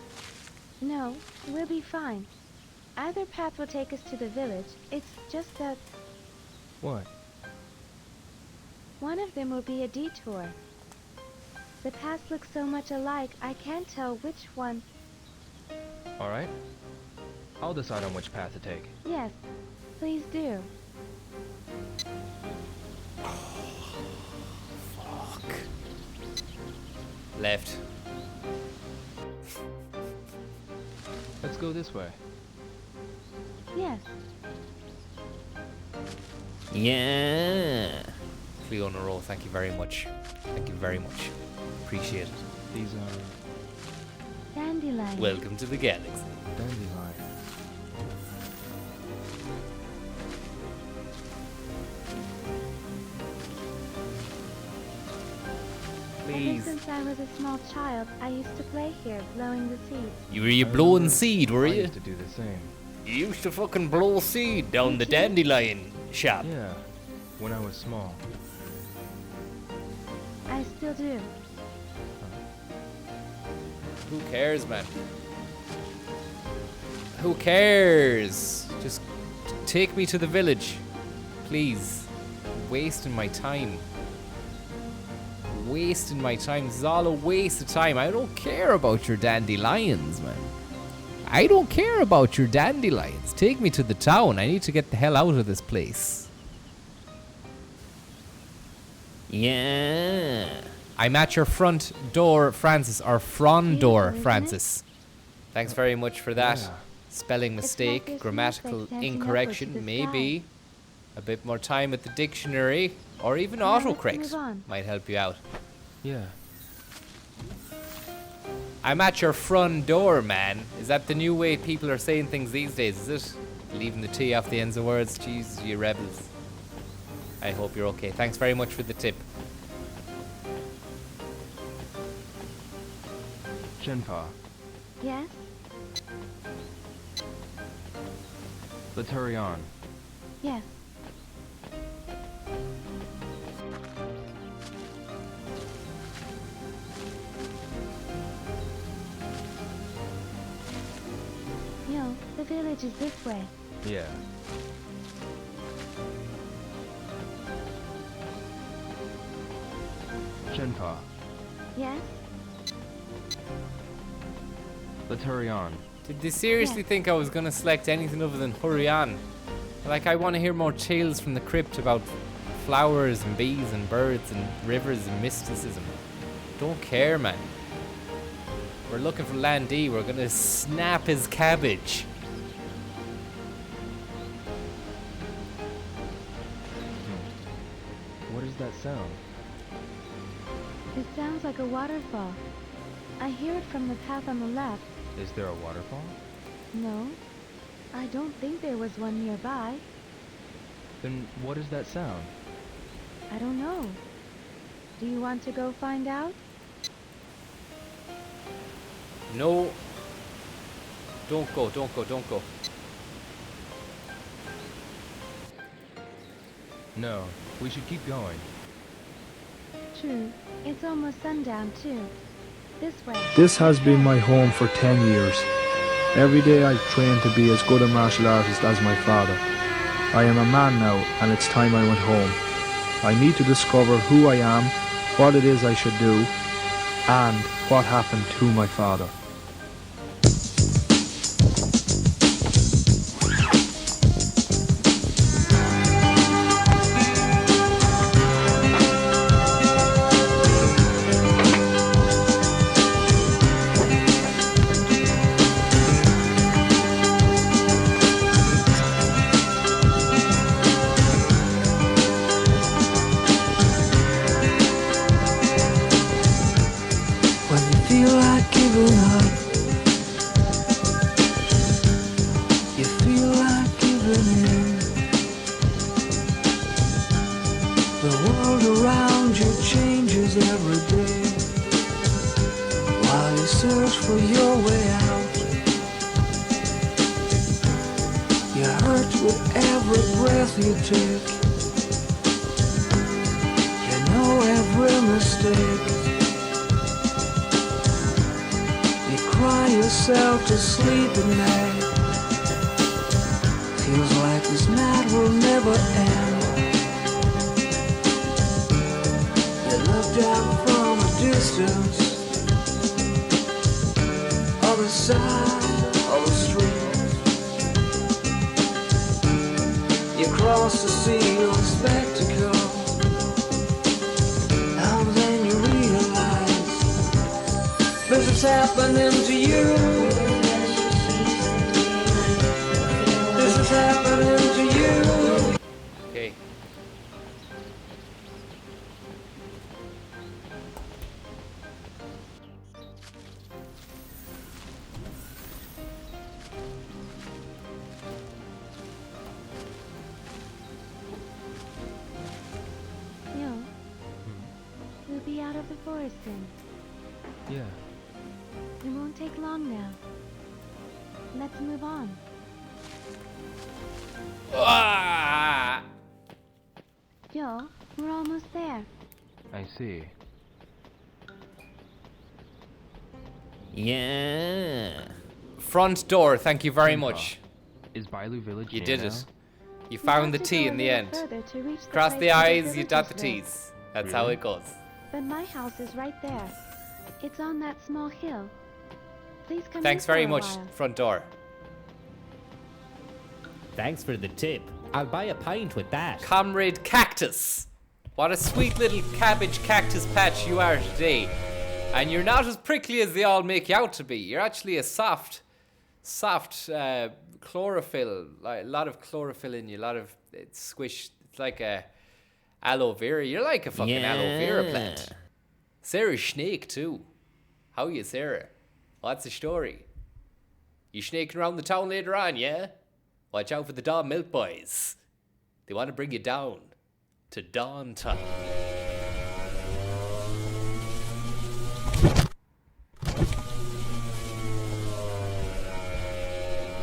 [SPEAKER 15] No, we'll be fine. Either path will take us to the village. It's just that
[SPEAKER 18] What?
[SPEAKER 15] one of them will be a detour. The paths look so much alike, I can't tell which one.
[SPEAKER 18] Alright. I'll decide on which path to take.
[SPEAKER 15] Yes, please do.
[SPEAKER 1] Fuck. Left.
[SPEAKER 18] Let's go this way.
[SPEAKER 15] Yes.
[SPEAKER 16] Yeah.
[SPEAKER 1] Cleo in a row, thank you very much. Thank you very much. Appreciate it.
[SPEAKER 18] These are...
[SPEAKER 15] Dandelion.
[SPEAKER 1] Welcome to the galaxy.
[SPEAKER 18] Dandelion.
[SPEAKER 1] Please.
[SPEAKER 15] Ever since I was a small child, I used to play here, blowing the seeds.
[SPEAKER 1] You were blowing seed, were
[SPEAKER 18] I
[SPEAKER 1] you?
[SPEAKER 18] used to do the same.
[SPEAKER 1] You used to fucking blow seed down the dandelion shop.
[SPEAKER 18] Yeah, when I was small.
[SPEAKER 15] still do.
[SPEAKER 1] Who cares, man? Who cares? Just take me to the village, please. Wasting my time. Wasting my time. This is all a waste of time. I don't care about your dandelions, man. I don't care about your dandelions. Take me to the town. I need to get the hell out of this place. Yeah. I'm at your front door, Francis. Or front door, Francis. Thanks very much for that.
[SPEAKER 18] Yeah.
[SPEAKER 1] Spelling mistake, grammatical incorrection, maybe. A bit more time at the dictionary, or even autocorrect might help you out.
[SPEAKER 18] Yeah.
[SPEAKER 1] I'm at your front door, man. Is that the new way people are saying things these days, is it? Leaving the T off the ends of words? Jeez, you rebels. I hope you're okay. Thanks very much for the tip.
[SPEAKER 18] Shenpa,
[SPEAKER 15] Yes?
[SPEAKER 18] let's hurry on.
[SPEAKER 15] Yes. Yo, the village is this way.
[SPEAKER 18] Yeah. Shenpa,
[SPEAKER 15] Yes?
[SPEAKER 18] let's hurry on.
[SPEAKER 1] Did they seriously think I was gonna select anything other than hurry on? Like, I want to hear more tales from the crypt about flowers and bees and birds and rivers and mysticism. Don't care, man. We're looking for Landy. We're gonna snap his cabbage.
[SPEAKER 18] What is that sound?
[SPEAKER 15] It sounds like a waterfall. I hear it from the path on the left.
[SPEAKER 18] Is there a waterfall?
[SPEAKER 15] No, I don't think there was one nearby.
[SPEAKER 18] Then what is that sound?
[SPEAKER 15] I don't know. Do you want to go find out?
[SPEAKER 1] No. Don't go, don't go, don't go.
[SPEAKER 18] No, we should keep going.
[SPEAKER 15] True. It's almost sundown, too. This way.
[SPEAKER 5] This has been my home for 10 years. Every day I've trained to be as good a martial artist as my father. I am a man now, and it's time I went home. I need to discover who I am, what it is I should do, and what happened to my father.
[SPEAKER 18] Yeah.
[SPEAKER 15] It won't take long now. Let's move on.
[SPEAKER 1] Ah!
[SPEAKER 15] Joe, we're almost there.
[SPEAKER 18] I see.
[SPEAKER 1] Yeah. Front door, thank you very much.
[SPEAKER 18] Is Bailu Village
[SPEAKER 1] You
[SPEAKER 18] near
[SPEAKER 1] did
[SPEAKER 18] now?
[SPEAKER 1] it. You found the T in the end. Cross the I's, you dot the T's. That's how it goes.
[SPEAKER 15] But my house is right there. It's on that small hill. Please come
[SPEAKER 1] Thanks
[SPEAKER 15] in for
[SPEAKER 1] very
[SPEAKER 15] a
[SPEAKER 1] much,
[SPEAKER 15] while.
[SPEAKER 1] front door.
[SPEAKER 16] Thanks for the tip. I'll buy a pint with that.
[SPEAKER 1] Comrade Cactus. What a sweet little cabbage cactus patch you are today. And you're not as prickly as they all make you out to be. You're actually a soft chlorophyll. Like, a lot of chlorophyll in you, a lot of squish. It's like a aloe vera. You're like a fucking aloe vera plant. Sarah's snake too. How you, Sarah? What's the story? You snaking around the town later on, yeah? Watch out for the Dawn Milk Boys. They want to bring you down to Dawn Time.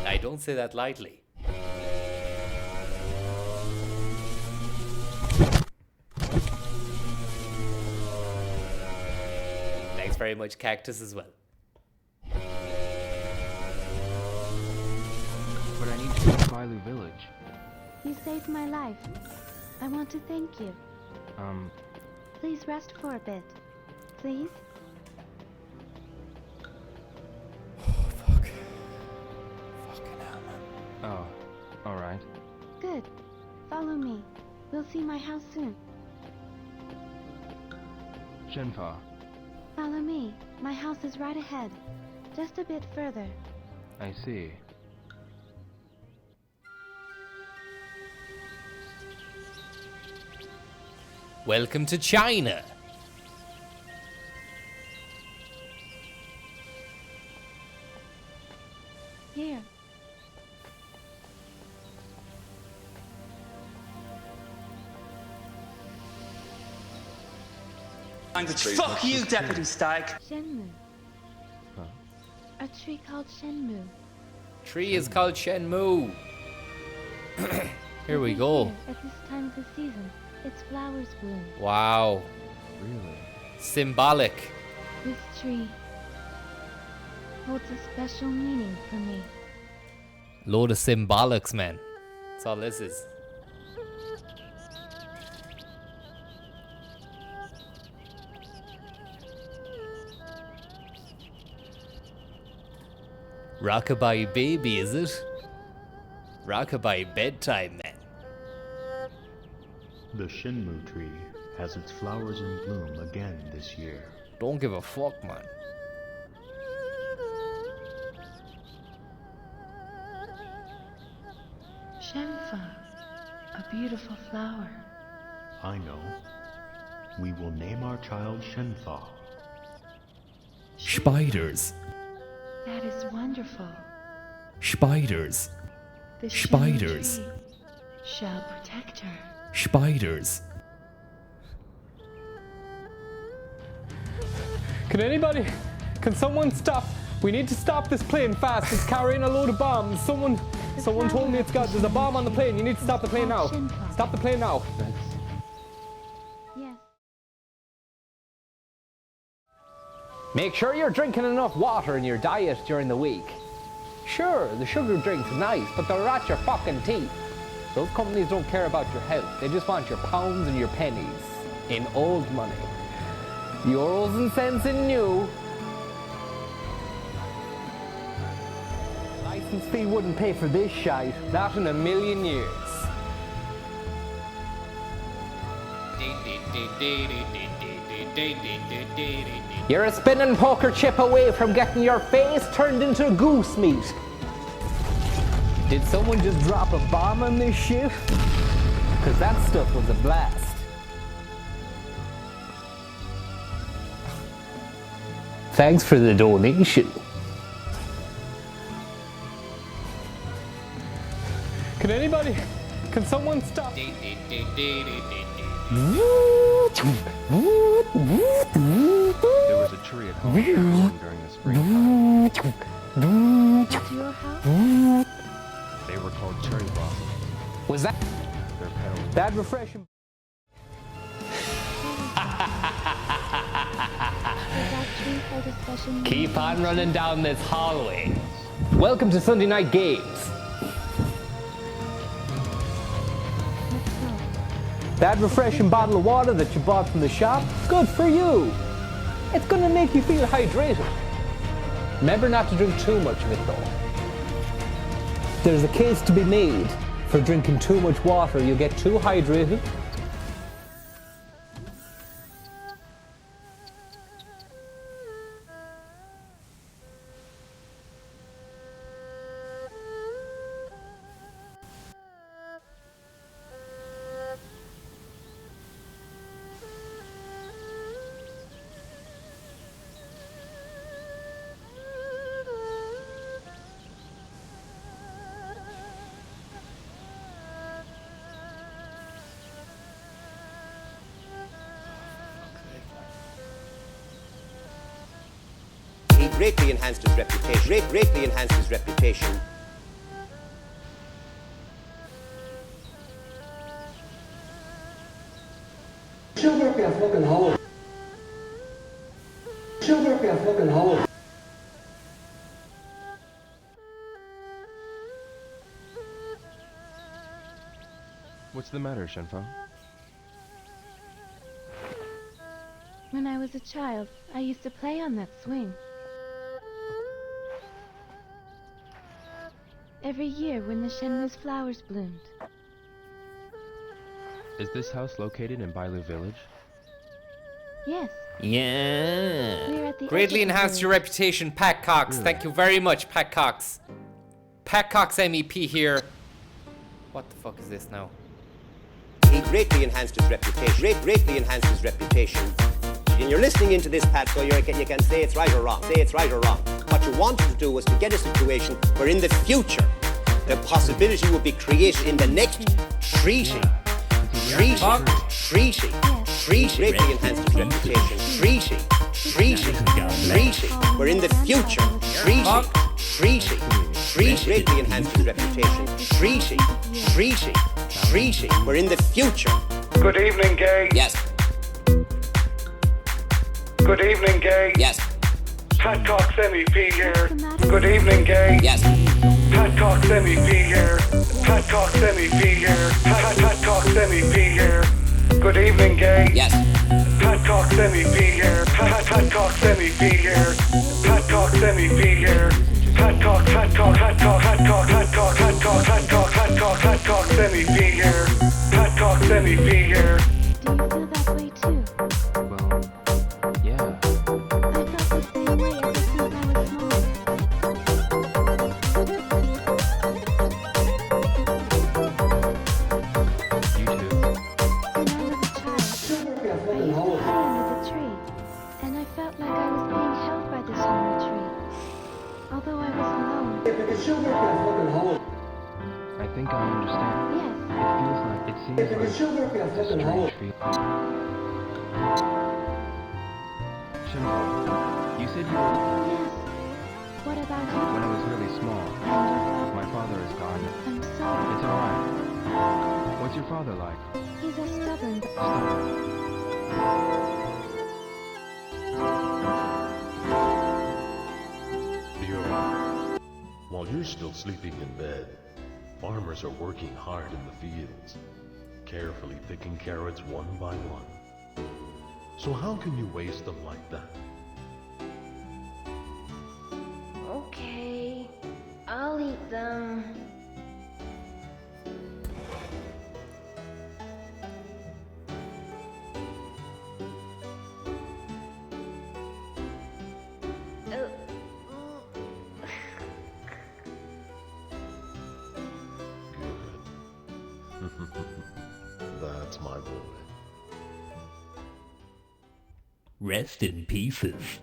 [SPEAKER 1] I don't say that lightly. Thanks very much, Cactus, as well.
[SPEAKER 18] But I need to go to Bailu Village.
[SPEAKER 15] You saved my life. I want to thank you. Please rest for a bit. Please?
[SPEAKER 18] Oh, alright.
[SPEAKER 15] Good. Follow me. We'll see my house soon.
[SPEAKER 18] Shenfa.
[SPEAKER 15] Follow me. My house is right ahead. Just a bit further.
[SPEAKER 18] I see.
[SPEAKER 1] Welcome to China.
[SPEAKER 15] Here.
[SPEAKER 6] Fuck you, Deputy Stag.
[SPEAKER 15] Shenmue. A tree called Shenmue.
[SPEAKER 1] Tree is called Shenmue. Here we go.
[SPEAKER 15] Here, at this time of the season, its flowers bloom.
[SPEAKER 1] Wow.
[SPEAKER 18] Really?
[SPEAKER 1] Symbolic.
[SPEAKER 15] This tree holds a special meaning for me.
[SPEAKER 1] Load of symbolics, man. That's all this is. Rockabye baby, is it? Rockabye bedtime, man.
[SPEAKER 2] The Shenmue tree has its flowers in bloom again this year.
[SPEAKER 1] Don't give a fuck, man.
[SPEAKER 15] Shenfa, a beautiful flower.
[SPEAKER 2] I know. We will name our child Shenfa.
[SPEAKER 14] Spiders.
[SPEAKER 15] That is wonderful.
[SPEAKER 14] Spiders.
[SPEAKER 15] The
[SPEAKER 14] Spiders.
[SPEAKER 15] Shenmue tree shall protect her.
[SPEAKER 14] Spiders.
[SPEAKER 22] Can someone stop? We need to stop this plane fast. It's carrying a load of bombs. Someone told me there's a bomb on the plane. You need to stop the plane now. Stop the plane now.
[SPEAKER 15] Yes.
[SPEAKER 8] Make sure you're drinking enough water in your diet during the week. Sure, the sugar drink's nice, but they'll rot your fucking teeth. Those companies don't care about your health. They just want your pounds and your pennies in old money. Euros and cents in new. License fee wouldn't pay for this shite. Not in a million years. You're a spinning poker chip away from getting your face turned into goose meat.
[SPEAKER 22] Did someone just drop a bomb on this ship?
[SPEAKER 8] Because that stuff was a blast. Thanks for the donation.
[SPEAKER 22] Can someone stop?
[SPEAKER 18] There was a tree at home during the springtime.
[SPEAKER 15] It's your house?
[SPEAKER 18] They were called cherry blossoms.
[SPEAKER 8] Was that?
[SPEAKER 18] Their petals.
[SPEAKER 22] That refreshing.
[SPEAKER 15] Does that tree hold a profession.
[SPEAKER 8] Keep on running down this hallway. Welcome to Sunday Night Games. That refreshing bottle of water that you bought from the shop, good for you. It's gonna make you feel hydrated. Remember not to drink too much of it though. There's a case to be made for drinking too much water. You get too hydrated.
[SPEAKER 4] He greatly enhanced his reputation. Greatly enhanced his reputation.
[SPEAKER 19] She'll work a fucking hole. She'll work a fucking hole.
[SPEAKER 18] What's the matter, Shenmue?
[SPEAKER 15] When I was a child, I used to play on that swing. Every year when the Shenmue's flowers bloomed.
[SPEAKER 18] Is this house located in Bailu Village?
[SPEAKER 15] Yes.
[SPEAKER 1] Yeah.
[SPEAKER 15] We're at the
[SPEAKER 1] Greatly
[SPEAKER 15] edge of the
[SPEAKER 1] enhanced your reputation, Pat Cox. Thank you very much, Pat Cox. Pat Cox MEP here. What the fuck is this now?
[SPEAKER 4] He greatly enhanced his reputation. Greatly enhanced his reputation. And you're listening into this, Pat, so you can say it's right or wrong. Say it's right or wrong. What you wanted to do was to get a situation where in the future, the possibility would be created in the next treaty. Greatly enhanced his reputation. Treaty. Where in the future, greatly enhanced his reputation. Treaty. Where in the future.
[SPEAKER 11] Good evening, Gay.
[SPEAKER 4] Yes.
[SPEAKER 11] Good evening, Gay.
[SPEAKER 4] Yes.
[SPEAKER 11] Pat Cox MEP here. Good evening, Gay.
[SPEAKER 4] Yes.
[SPEAKER 11] Pat Cox MEP here. Pat Cox MEP here. Pat Cox MEP here. Good evening, Gay.
[SPEAKER 4] Yes.
[SPEAKER 11] Pat Cox MEP here. Pat Cox MEP here. Pat Cox MEP here. Pat Cox MEP here. Pat Cox MEP here.
[SPEAKER 15] Do you feel that way too?
[SPEAKER 18] Well, yeah.
[SPEAKER 15] I felt the same way ever since I was small.
[SPEAKER 18] You too.
[SPEAKER 15] When I was a child, I used to play under the tree, and I felt like I was being held by the Shenmue tree. Although I was alone.
[SPEAKER 18] I think I understand.
[SPEAKER 15] Yes.
[SPEAKER 18] It seems like a strange feeling. Shenmue, you said you were...
[SPEAKER 15] Yes. What about you?
[SPEAKER 18] When I was really small.
[SPEAKER 15] And your father?
[SPEAKER 18] My father is gone.
[SPEAKER 15] I'm sorry.
[SPEAKER 18] It's alright. What's your father like?
[SPEAKER 15] He's a stubborn.
[SPEAKER 2] While you're still sleeping in bed, farmers are working hard in the fields, carefully picking carrots one by one. So how can you waste them like that?
[SPEAKER 3] Okay, I'll eat them.
[SPEAKER 2] That's my boy.
[SPEAKER 14] Rest in pieces.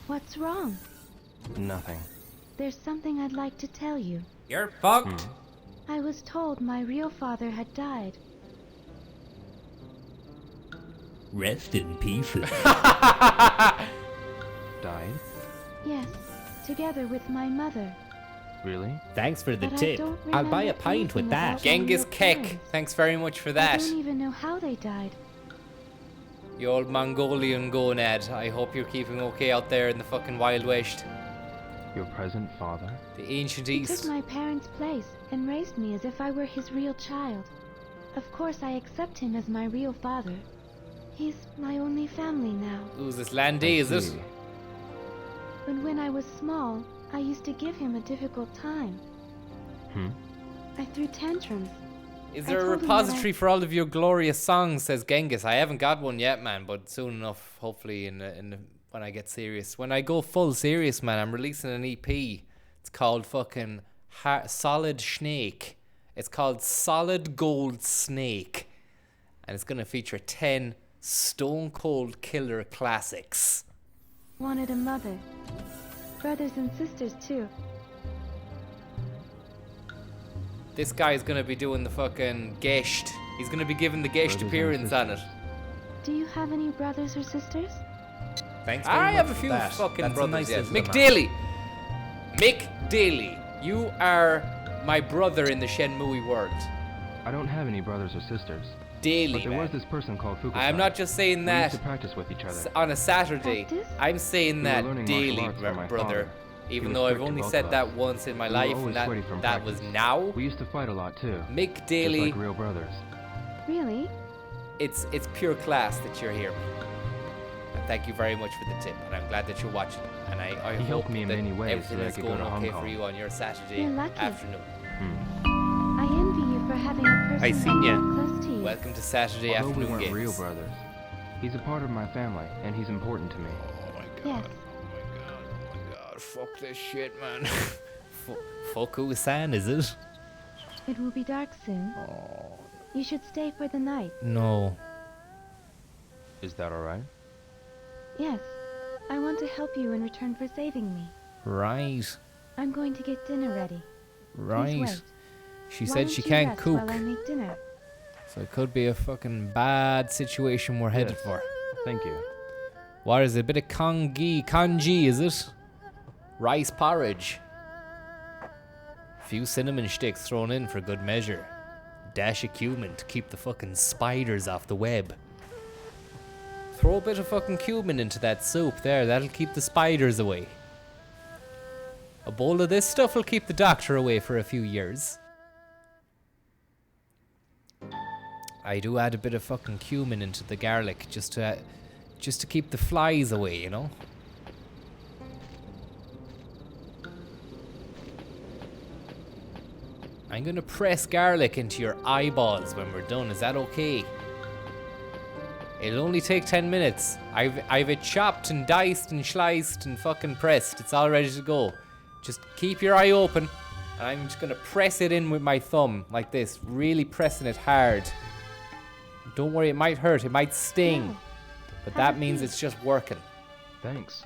[SPEAKER 15] What's wrong?
[SPEAKER 18] Nothing.
[SPEAKER 15] There's something I'd like to tell you.
[SPEAKER 1] You're fucked.
[SPEAKER 15] I was told my real father had died.
[SPEAKER 14] Rest in pieces.
[SPEAKER 18] Died?
[SPEAKER 15] Yes, together with my mother.
[SPEAKER 18] Really?
[SPEAKER 16] Thanks for the
[SPEAKER 15] But I
[SPEAKER 16] tip.
[SPEAKER 15] don't
[SPEAKER 16] I'll buy a
[SPEAKER 15] remember
[SPEAKER 16] pint with
[SPEAKER 15] anything
[SPEAKER 16] that.
[SPEAKER 15] about
[SPEAKER 1] Genghis
[SPEAKER 15] my real
[SPEAKER 1] Kek.
[SPEAKER 15] parents.
[SPEAKER 1] Thanks very much for
[SPEAKER 15] I
[SPEAKER 1] that.
[SPEAKER 15] don't even know how they died.
[SPEAKER 1] You old Mongolian gonad. I hope you're keeping okay out there in the fucking Wild West.
[SPEAKER 18] Your present father?
[SPEAKER 1] The ancient
[SPEAKER 15] He
[SPEAKER 1] East.
[SPEAKER 15] took my parents' place and raised me as if I were his real child. Of course, I accept him as my real father. He's my only family now.
[SPEAKER 1] Who's this Landy, is it?
[SPEAKER 15] But when I was small, I used to give him a difficult time. I threw tantrums.
[SPEAKER 1] Is there a repository for all of your glorious songs, says Genghis. I haven't got one yet, man, but soon enough, hopefully, when I get serious. When I go full serious, man, I'm releasing an EP. It's called fucking Solid Snake. It's called Solid Gold Snake. And it's going to feature 10 stone cold killer classics.
[SPEAKER 15] Wanted a mother. Brothers and sisters, too.
[SPEAKER 1] This guy's going to be doing the fucking Gesht. He's going to be giving the Gesht appearance on it.
[SPEAKER 15] Do you have any brothers or sisters?
[SPEAKER 1] Thanks very much. I have a few fucking brothers, yes. Mick Daly. Mick Daly. You are my brother in the Shenmue world.
[SPEAKER 18] I don't have any brothers or sisters.
[SPEAKER 1] Daily,
[SPEAKER 18] but there was this person called Fukusan.
[SPEAKER 1] I'm not just saying that.
[SPEAKER 18] We used to practice with each other.
[SPEAKER 1] On a Saturday. I'm saying that daily, brother. Even though I've only said that once in my life, and that was now.
[SPEAKER 18] We used to fight a lot too.
[SPEAKER 1] Mick Daly.
[SPEAKER 18] Just like real brothers.
[SPEAKER 15] Really?
[SPEAKER 1] It's pure class that you're here. And thank you very much for the tip, and I'm glad that you're watching. And I
[SPEAKER 18] he
[SPEAKER 1] hope
[SPEAKER 18] helped me in
[SPEAKER 1] that
[SPEAKER 18] many ways
[SPEAKER 1] everything
[SPEAKER 18] so that I
[SPEAKER 1] is
[SPEAKER 18] could go
[SPEAKER 1] going
[SPEAKER 18] to Hong
[SPEAKER 1] okay
[SPEAKER 18] Kong.
[SPEAKER 1] for you on your Saturday
[SPEAKER 15] You're lucky.
[SPEAKER 1] afternoon.
[SPEAKER 15] I envy you for having a person
[SPEAKER 1] I seen ya.
[SPEAKER 15] close to you.
[SPEAKER 1] Welcome to Saturday
[SPEAKER 18] Although
[SPEAKER 1] afternoon
[SPEAKER 18] we weren't
[SPEAKER 1] games.
[SPEAKER 18] real brothers, he's a part of my family, and he's important to me.
[SPEAKER 15] Yes.
[SPEAKER 1] God, fuck this shit, man. Fuck Usan, is it?
[SPEAKER 15] It will be dark soon. You should stay for the night.
[SPEAKER 1] No.
[SPEAKER 18] Is that alright?
[SPEAKER 15] Yes. I want to help you in return for saving me.
[SPEAKER 1] Right.
[SPEAKER 15] I'm going to get dinner ready.
[SPEAKER 1] Right.
[SPEAKER 15] Please wait.
[SPEAKER 1] She
[SPEAKER 15] Why
[SPEAKER 1] said
[SPEAKER 15] don't
[SPEAKER 1] she
[SPEAKER 15] you
[SPEAKER 1] can't
[SPEAKER 15] rest
[SPEAKER 1] cook.
[SPEAKER 15] While I make dinner.
[SPEAKER 1] So it could be a fucking bad situation we're headed for.
[SPEAKER 18] Thank you.
[SPEAKER 1] What is it? A bit of congee, is it? Rice porridge. Few cinnamon sticks thrown in for good measure. Dash of cumin to keep the fucking spiders off the web. Throw a bit of fucking cumin into that soup there. That'll keep the spiders away. A bowl of this stuff will keep the doctor away for a few years. I do add a bit of fucking cumin into the garlic just to keep the flies away, you know? I'm gonna press garlic into your eyeballs when we're done. Is that okay? It'll only take 10 minutes. I've it chopped and diced and sliced and fucking pressed. It's all ready to go. Just keep your eye open, and I'm just gonna press it in with my thumb like this, really pressing it hard. Don't worry, it might hurt, it might sting, but that means it's just working.
[SPEAKER 18] Thanks.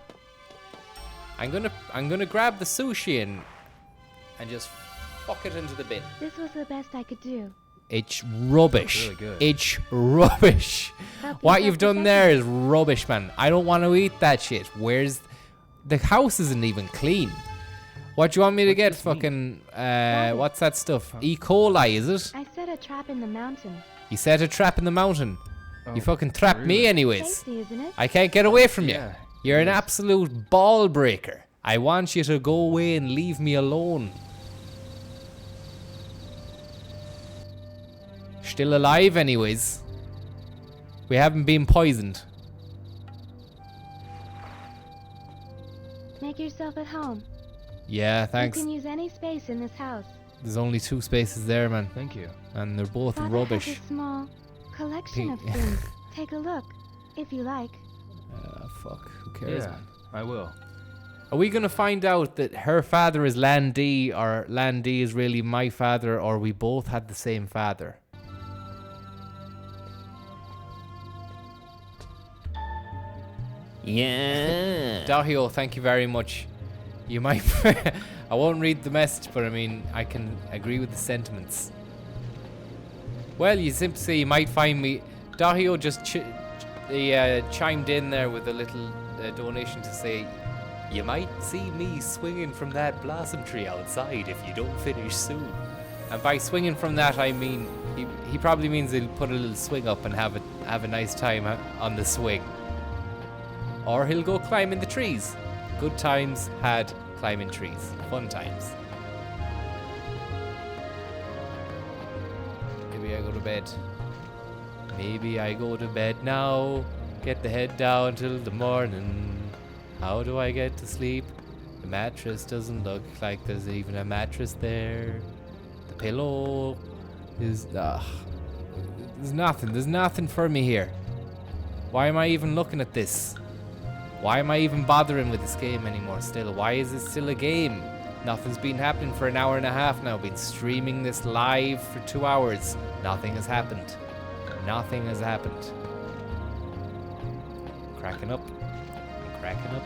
[SPEAKER 1] I'm gonna grab the sushi and just fuck it into the bin.
[SPEAKER 15] This was the best I could do.
[SPEAKER 1] It's rubbish.
[SPEAKER 18] Really good.
[SPEAKER 1] It's rubbish. What you've done there is rubbish, man. I don't want to eat that shit. Where's the house isn't even clean. What do you want me to get? Fucking what's that stuff? E. coli, is it?
[SPEAKER 15] I set a trap in the mountain.
[SPEAKER 1] You set a trap in the mountain. You fucking trapped me anyways.
[SPEAKER 15] Tasty, isn't it?
[SPEAKER 1] I can't get away from you.
[SPEAKER 18] Yeah,
[SPEAKER 1] You're an absolute ball breaker. I want you to go away and leave me alone. Still alive anyways. We haven't been poisoned.
[SPEAKER 15] Make yourself at home.
[SPEAKER 1] Yeah, thanks.
[SPEAKER 15] You can use any space in this house.
[SPEAKER 1] There's only 2 spaces there, man.
[SPEAKER 18] Thank you.
[SPEAKER 1] And they're both
[SPEAKER 15] Father
[SPEAKER 1] rubbish.
[SPEAKER 15] has a small collection of things. Take a look, if you like.
[SPEAKER 1] Fuck, who cares,
[SPEAKER 18] Yeah,
[SPEAKER 1] man?
[SPEAKER 18] I will.
[SPEAKER 1] Are we gonna find out that her father is Landy, or Landy is really my father, or we both had the same father?
[SPEAKER 14] Yeah.
[SPEAKER 1] Dahio, thank you very much. You might... I won't read the message, but I mean, I can agree with the sentiments. Well, you simply say you might find me... Dahio just chimed in there with a little donation to say, you might see me swinging from that blossom tree outside if you don't finish soon. And by swinging from that, I mean He probably means he'll put a little swing up and have a nice time on the swing. Or he'll go climb in the trees. Good times had climbing trees. Fun times. Maybe I go to bed. Maybe I go to bed now. Get the head down till the morning. How do I get to sleep? The mattress doesn't look like there's even a mattress there. The pillow is... There's nothing for me here. Why am I even looking at this? Why am I even bothering with this game anymore still? Why is it still a game? Nothing's been happening for an hour and a half now. Been streaming this live for 2 hours. Nothing has happened. Nothing has happened. Cracking up. Cracking up.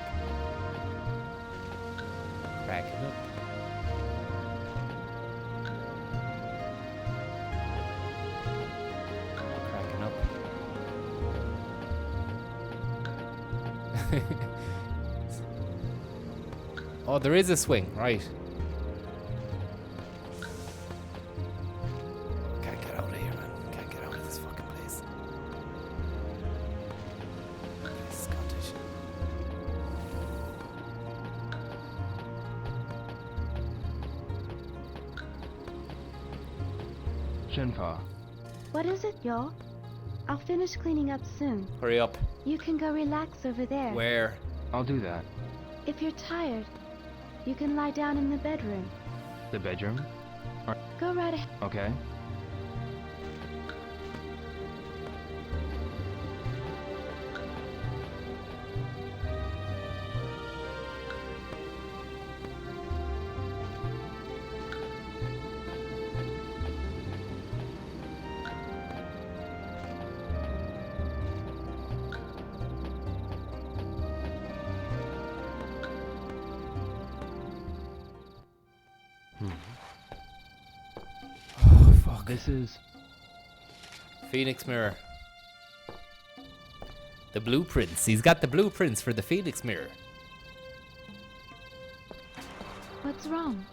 [SPEAKER 1] Cracking up. Cracking up. Oh, there is a swing, right. Can't get out of here, man. Can't get out of this fucking place. Scottish.
[SPEAKER 18] Shenpa.
[SPEAKER 15] What is it, yo? I'll finish cleaning up soon.
[SPEAKER 1] Hurry up.
[SPEAKER 15] You can go relax over there.
[SPEAKER 1] Where?
[SPEAKER 18] I'll do that.
[SPEAKER 15] If you're tired, you can lie down in the bedroom.
[SPEAKER 18] The bedroom?
[SPEAKER 15] Go right ahead.
[SPEAKER 18] Okay. This is...
[SPEAKER 1] Phoenix Mirror. The blueprints. He's got the blueprints for the Phoenix Mirror.
[SPEAKER 15] What's wrong?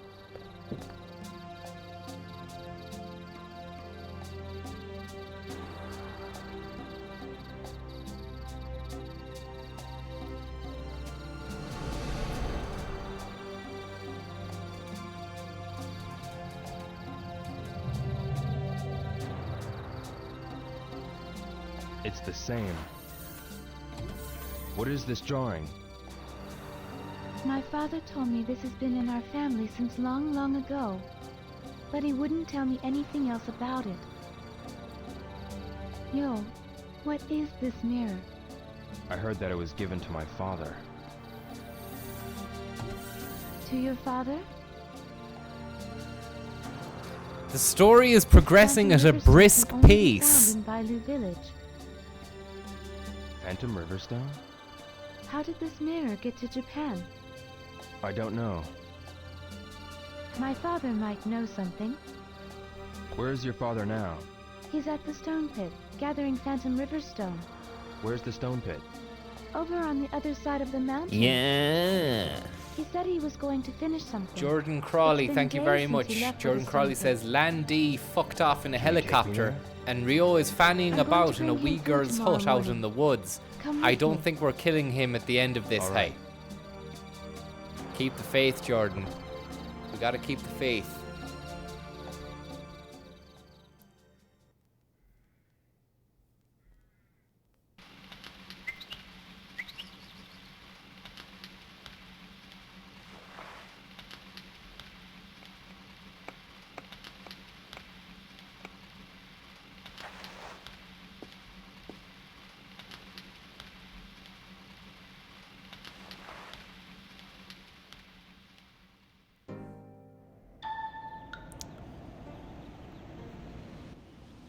[SPEAKER 18] It's the same. What is this drawing?
[SPEAKER 15] My father told me this has been in our family since long, long ago. But he wouldn't tell me anything else about it. Yo, what is this mirror?
[SPEAKER 18] I heard that it was given to my father.
[SPEAKER 15] To your father?
[SPEAKER 1] The story is progressing at a brisk pace.
[SPEAKER 15] In Bailu Village.
[SPEAKER 18] Phantom Riverstone?
[SPEAKER 15] How did this mirror get to Japan?
[SPEAKER 18] I don't know.
[SPEAKER 15] My father might know something.
[SPEAKER 18] Where is your father now?
[SPEAKER 15] He's at the stone pit, gathering Phantom River stone.
[SPEAKER 18] Where's the stone pit?
[SPEAKER 15] Over on the other side of the mountain.
[SPEAKER 1] Yeah.
[SPEAKER 15] He said he was going to finish something.
[SPEAKER 1] Jordan Crawley, thank you very much. Jordan Crawley says Landy fucked off in a helicopter and Rio is fannying about in a wee girl's hut out in the woods. I don't think we're killing him at the end of this, hey. Keep the faith, Jordan. We gotta keep the faith.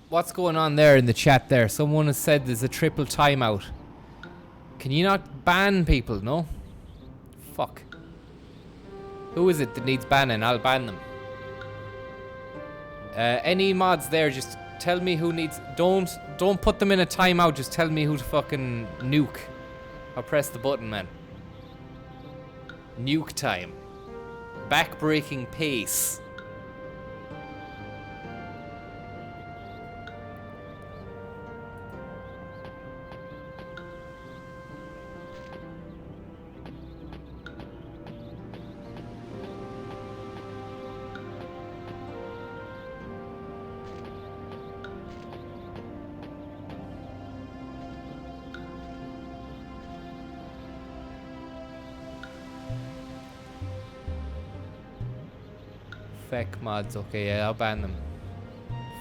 [SPEAKER 1] What's going on there in the chat there? Someone has said there's a triple timeout. Can you not ban people, no? Fuck. Who is it that needs banning? I'll ban them. Any mods there, just tell me who needs... Don't put them in a timeout, just tell me who to fucking nuke. I'll press the button, man. Nuke time. Backbreaking pace. Feck mods, okay, yeah, I'll ban them.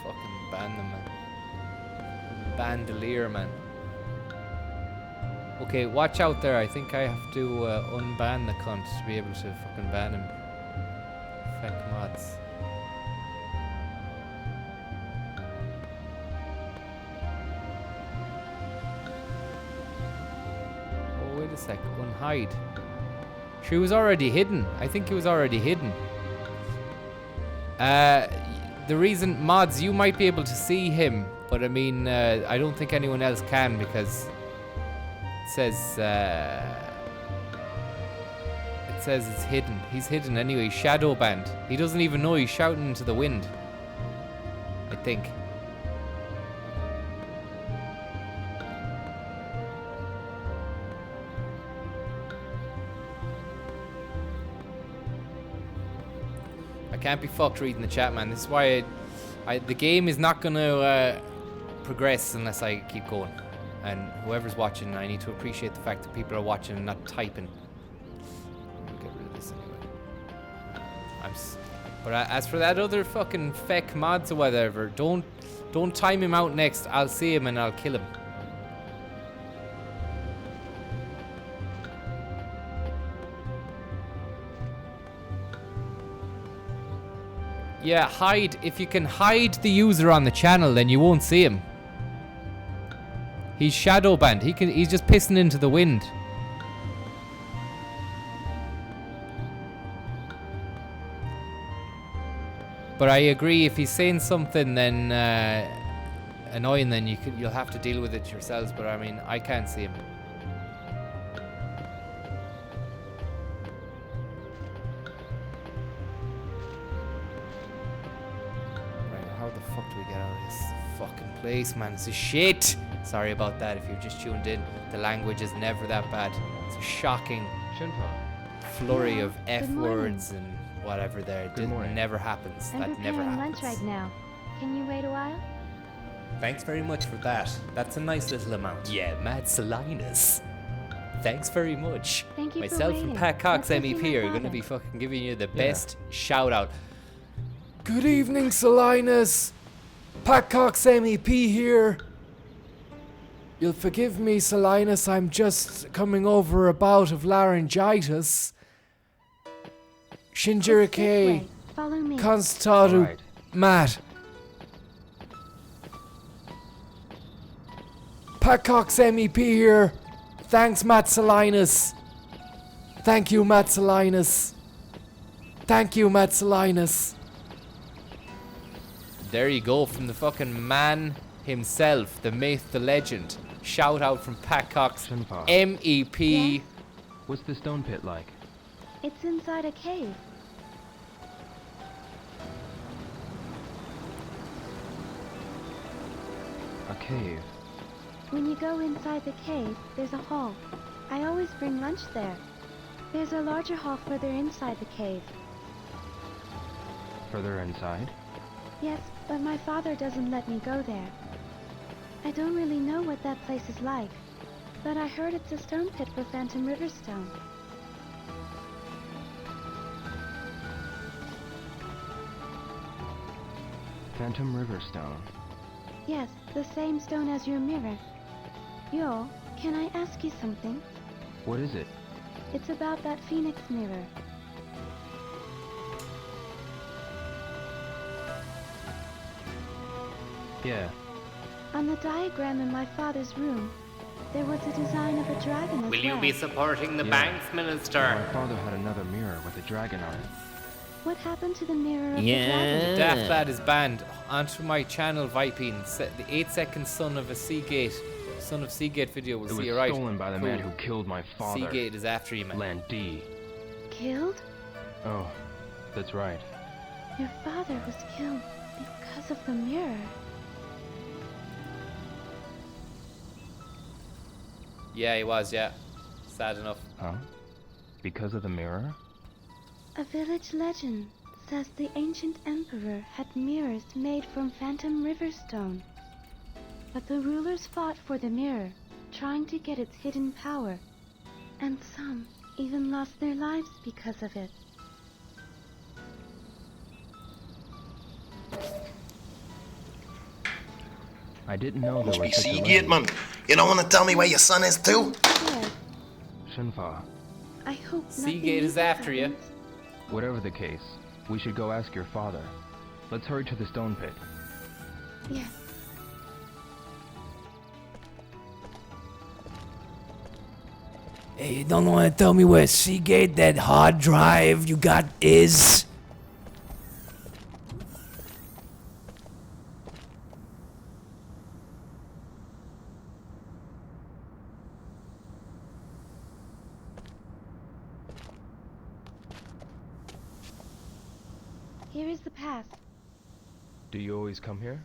[SPEAKER 1] Fucking ban them, man. Bandolier, man. Okay, watch out there. I think I have to unban the cunt to be able to fucking ban him. Feck mods. Oh, wait a sec. Unhide. She was already hidden. I think he was already hidden. The reason, mods, you might be able to see him, but I mean, I don't think anyone else can because it says it's hidden. He's hidden anyway. Shadow banned. He doesn't even know he's shouting into the wind. I think. I can't be fucked reading the chat, man. This is why the game is not gonna progress unless I keep going. And whoever's watching, I need to appreciate the fact that people are watching and not typing. I'll get rid of this anyway. But as for that other fucking feck mods or whatever, don't time him out next. I'll see him and I'll kill him. Yeah, hide. If you can hide the user on the channel, then you won't see him. He's shadow banned. He's just pissing into the wind. But I agree, if he's saying something then annoying, then you'll have to deal with it yourselves. But I mean, I can't see him. How the fuck do we get out of this fucking place, man? This is shit. Sorry about that if you've just tuned in. The language is never that bad. It's a shocking flurry of F words and whatever there. It never happens.
[SPEAKER 15] I'm
[SPEAKER 1] That never
[SPEAKER 15] preparing
[SPEAKER 1] happens.
[SPEAKER 15] lunch right now. Can you wait a while?
[SPEAKER 1] Thanks very much for that. That's a nice little amount. Yeah, Matt Salinas. Thanks very much.
[SPEAKER 15] Thank you for
[SPEAKER 1] Myself and
[SPEAKER 15] waiting.
[SPEAKER 1] Pat Cox
[SPEAKER 15] Let's go see
[SPEAKER 1] MEP
[SPEAKER 15] my
[SPEAKER 1] are going to
[SPEAKER 15] father.
[SPEAKER 1] be fucking giving you the best shout out. Good evening, Salinas. Pat Cox MEP here. You'll forgive me, Salinas. I'm just coming over a bout of laryngitis. Shinjirike
[SPEAKER 15] Follow me.
[SPEAKER 1] Constatu
[SPEAKER 18] Right.
[SPEAKER 1] Matt. Pat Cox MEP here. Thanks, Matt Salinas. Thank you, Matt Salinas. Thank you, Matt Salinas. There you go, from the fucking man himself, the myth, the legend. Shout out from Pat Cox, MEP.
[SPEAKER 18] What's the stone pit like?
[SPEAKER 15] It's inside a cave.
[SPEAKER 18] A cave.
[SPEAKER 15] When you go inside the cave, there's a hall. I always bring lunch there. There's a larger hall further inside the cave.
[SPEAKER 18] Further inside?
[SPEAKER 15] Yes, but my father doesn't let me go there. I don't really know what that place is like, but I heard it's a stone pit for Phantom Riverstone.
[SPEAKER 18] Phantom Riverstone.
[SPEAKER 15] Yes, the same stone as your mirror. Yo, can I ask you something?
[SPEAKER 18] What is it?
[SPEAKER 15] It's about that phoenix mirror.
[SPEAKER 18] Yeah.
[SPEAKER 15] On the diagram in my father's room, there was a design of a dragon as
[SPEAKER 1] Will you
[SPEAKER 15] well.
[SPEAKER 1] be supporting the
[SPEAKER 18] Yeah.
[SPEAKER 1] banks, Minister?
[SPEAKER 18] My father had another mirror with a dragon on it.
[SPEAKER 15] What happened to the mirror of the
[SPEAKER 1] The
[SPEAKER 15] dragon?
[SPEAKER 1] Daft Lad is banned. Onto my channel, Viping. The 8-second son of Seagate video will
[SPEAKER 18] It
[SPEAKER 1] see
[SPEAKER 18] was
[SPEAKER 1] you right.
[SPEAKER 18] stolen by the man
[SPEAKER 1] Cool.
[SPEAKER 18] who killed my father.
[SPEAKER 1] Seagate is after you, man.
[SPEAKER 18] Land D.
[SPEAKER 15] Killed?
[SPEAKER 18] Oh, that's right.
[SPEAKER 15] Your father was killed because of the mirror.
[SPEAKER 1] Yeah, he was, yeah. Sad enough.
[SPEAKER 18] Huh? Because of the mirror?
[SPEAKER 15] A village legend says the ancient emperor had mirrors made from Phantom Riverstone. But the rulers fought for the mirror, trying to get its hidden power. And some even lost their lives because of it.
[SPEAKER 18] I didn't know there
[SPEAKER 9] Must
[SPEAKER 18] was
[SPEAKER 9] be
[SPEAKER 18] such a
[SPEAKER 9] Seagate,
[SPEAKER 18] legend.
[SPEAKER 9] man. You don't want to tell me where your son is, too?
[SPEAKER 15] Yes,
[SPEAKER 18] Shenfa,
[SPEAKER 15] I hope
[SPEAKER 1] Seagate is after you.
[SPEAKER 18] whatever the case, we should go ask your father. Let's hurry to the stone pit.
[SPEAKER 15] Yes.
[SPEAKER 17] Hey, you don't want to tell me where Seagate, that hard drive you got, is?
[SPEAKER 15] Here is the path.
[SPEAKER 18] Do you always come here?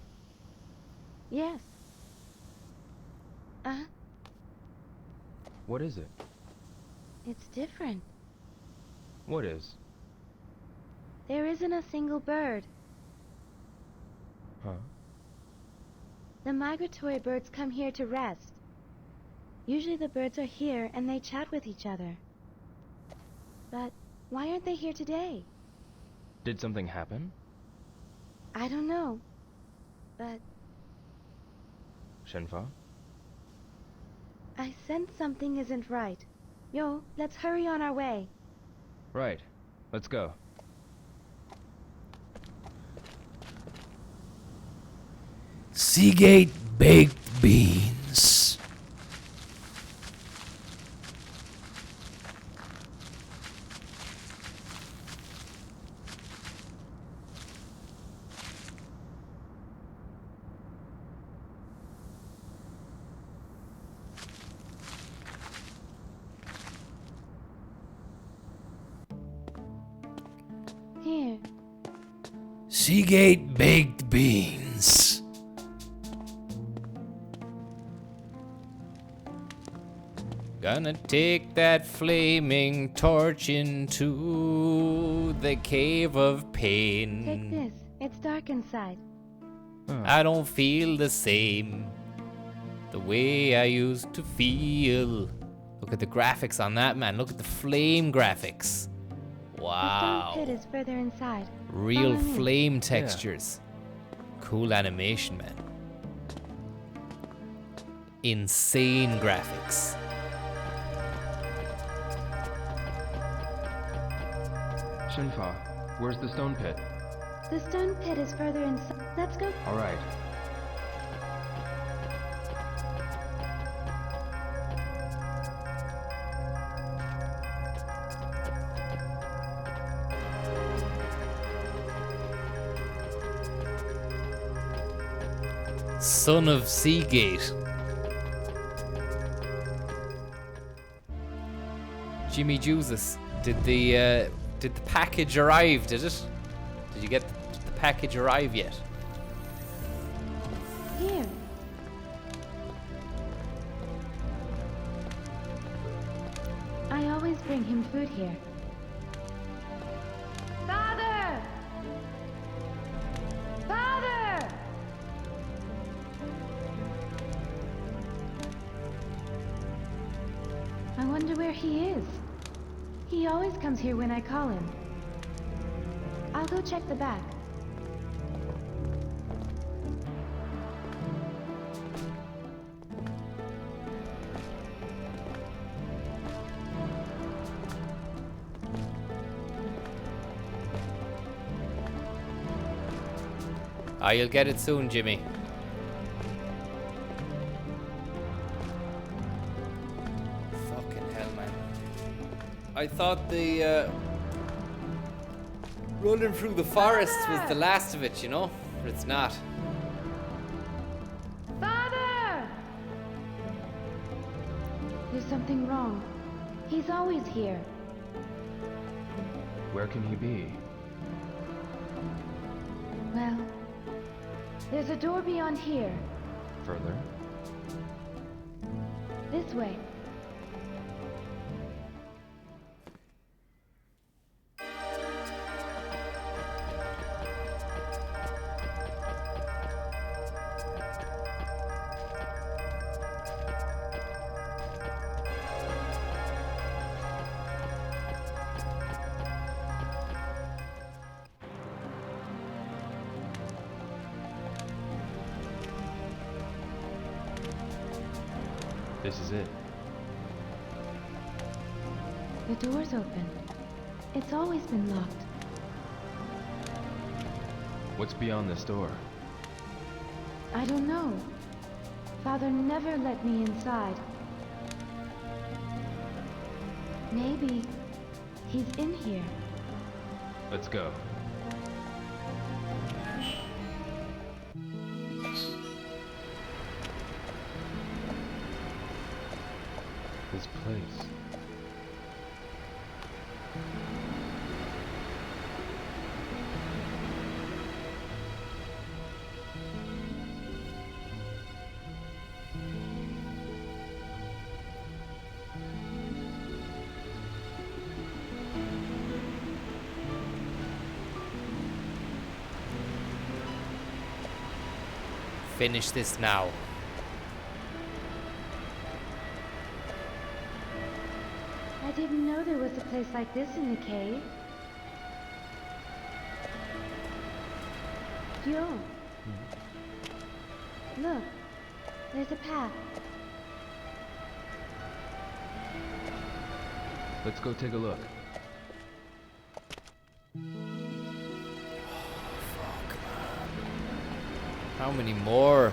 [SPEAKER 15] Yes.
[SPEAKER 18] What is it?
[SPEAKER 15] It's different.
[SPEAKER 18] What is?
[SPEAKER 15] There isn't a single bird.
[SPEAKER 18] Huh?
[SPEAKER 15] The migratory birds come here to rest. Usually the birds are here and they chat with each other. But why aren't they here today?
[SPEAKER 18] Did something happen?
[SPEAKER 15] I don't know. But
[SPEAKER 18] Shenfa?
[SPEAKER 15] I sense something isn't right. Yo, let's hurry on our way.
[SPEAKER 18] Right. Let's go.
[SPEAKER 17] Seagate baked beans.
[SPEAKER 15] Here.
[SPEAKER 17] Seagate baked beans.
[SPEAKER 1] Gonna take that flaming torch into the cave of pain.
[SPEAKER 15] Take this. It's dark inside.
[SPEAKER 1] I don't feel the same. The way I used to feel. Look at the graphics on that, man. Look at the flame graphics.
[SPEAKER 15] The
[SPEAKER 1] Wow.
[SPEAKER 15] stone pit is further inside.
[SPEAKER 1] Real
[SPEAKER 15] Follow me.
[SPEAKER 1] flame textures. Cool animation, man. Insane graphics.
[SPEAKER 18] Shenfa, where's the stone pit?
[SPEAKER 15] The stone pit is further inside. Let's go.
[SPEAKER 18] All right.
[SPEAKER 1] Son of Seagate. Jimmy Jesus, did the package arrive? Did it? Did you get the package arrive yet?
[SPEAKER 15] Here. I always bring him food here. Father! Father! I wonder where he is. He always comes here when I call him. I'll go check the back.
[SPEAKER 1] Ah, you'll get it soon, Jimmy. Fucking hell, man. I thought the running through the forest was the last of it, you know? But it's not.
[SPEAKER 15] Father! There's something wrong. He's always here.
[SPEAKER 18] Where can he be?
[SPEAKER 15] Well, there's a door beyond here.
[SPEAKER 18] Further?
[SPEAKER 15] This way.
[SPEAKER 18] This is it.
[SPEAKER 15] The door's open. It's always been locked.
[SPEAKER 18] What's beyond this door?
[SPEAKER 15] I don't know. Father never let me inside. Maybe he's in here.
[SPEAKER 18] Let's go. This place.
[SPEAKER 1] Finish this now.
[SPEAKER 15] I didn't know there was a place like this in the cave. Yo. Look, there's a path.
[SPEAKER 18] Let's go take a look.
[SPEAKER 1] How many more?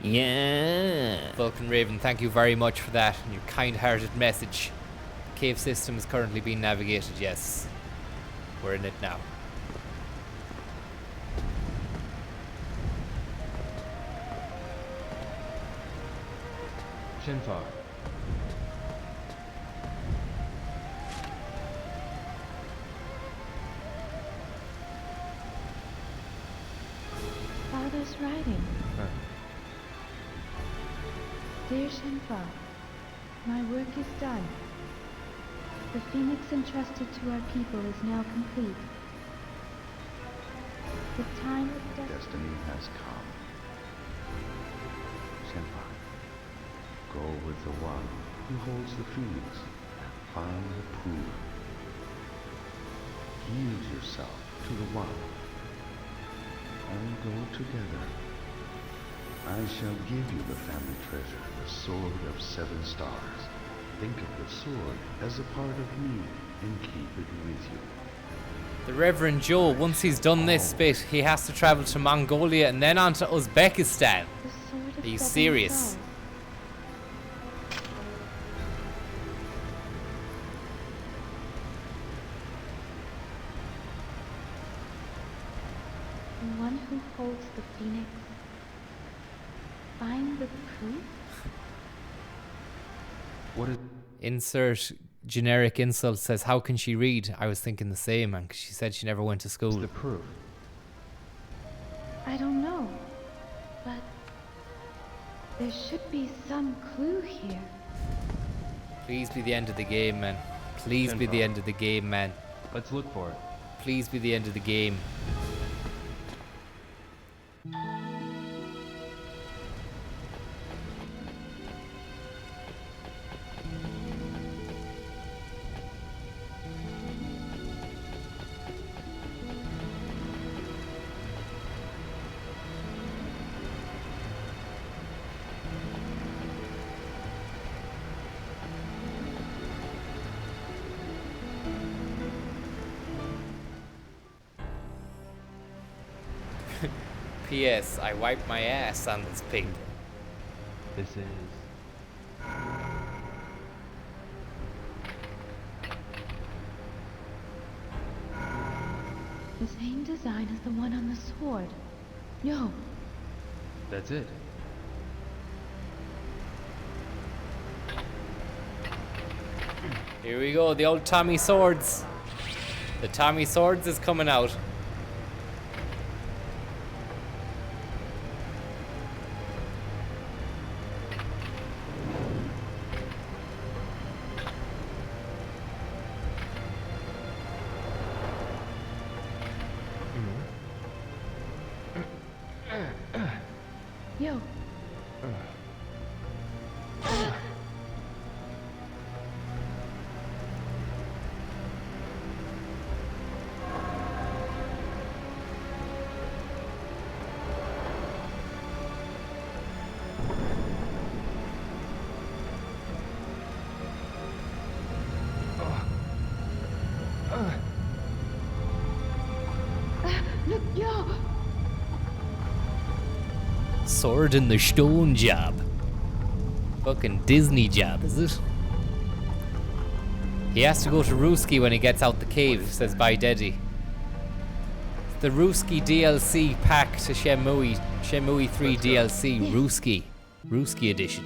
[SPEAKER 16] Yeah.
[SPEAKER 1] Vulcan Raven, thank you very much for that and your kind-hearted message. The cave system is currently being navigated, yes. We're in it now.
[SPEAKER 18] Shenfa.
[SPEAKER 15] Father's writing. Dear Shenfa, my work is done. The phoenix entrusted to our people is now complete. The time of
[SPEAKER 12] Destiny has come. Senpai, go with the one who holds the phoenix and find the proof. Yield yourself to the one and go together. I shall give you the family treasure, the Sword of 7 Stars. Think of the sword as a part of me and keep it with you.
[SPEAKER 1] The Reverend Joe, once he's done this bit, he has to travel to Mongolia and then on to Uzbekistan. Are you serious?
[SPEAKER 15] The one who holds the phoenix. Find the proof?
[SPEAKER 18] What is...
[SPEAKER 1] Insert generic insult says, how can she read? I was thinking the same, and she said she never went to school.
[SPEAKER 18] What's the proof?
[SPEAKER 15] I don't know, but there should be some clue here.
[SPEAKER 1] Please be the end of the game, man. Please be the end of the game, man.
[SPEAKER 18] Let's look for it.
[SPEAKER 1] Please be the end of the game. P.S. I wiped my ass on this pig.
[SPEAKER 18] This is...
[SPEAKER 15] The same design as the one on the sword. Yo.
[SPEAKER 18] That's it.
[SPEAKER 1] Here we go, the old Tommy Swords. The Tommy Swords is coming out. Sword in the stone job. Fucking Disney job, is it? He has to go to Ruski when he gets out the cave, says By Deddy. It's the Ruski DLC pack to Shenmue 3 DLC, Ruski edition.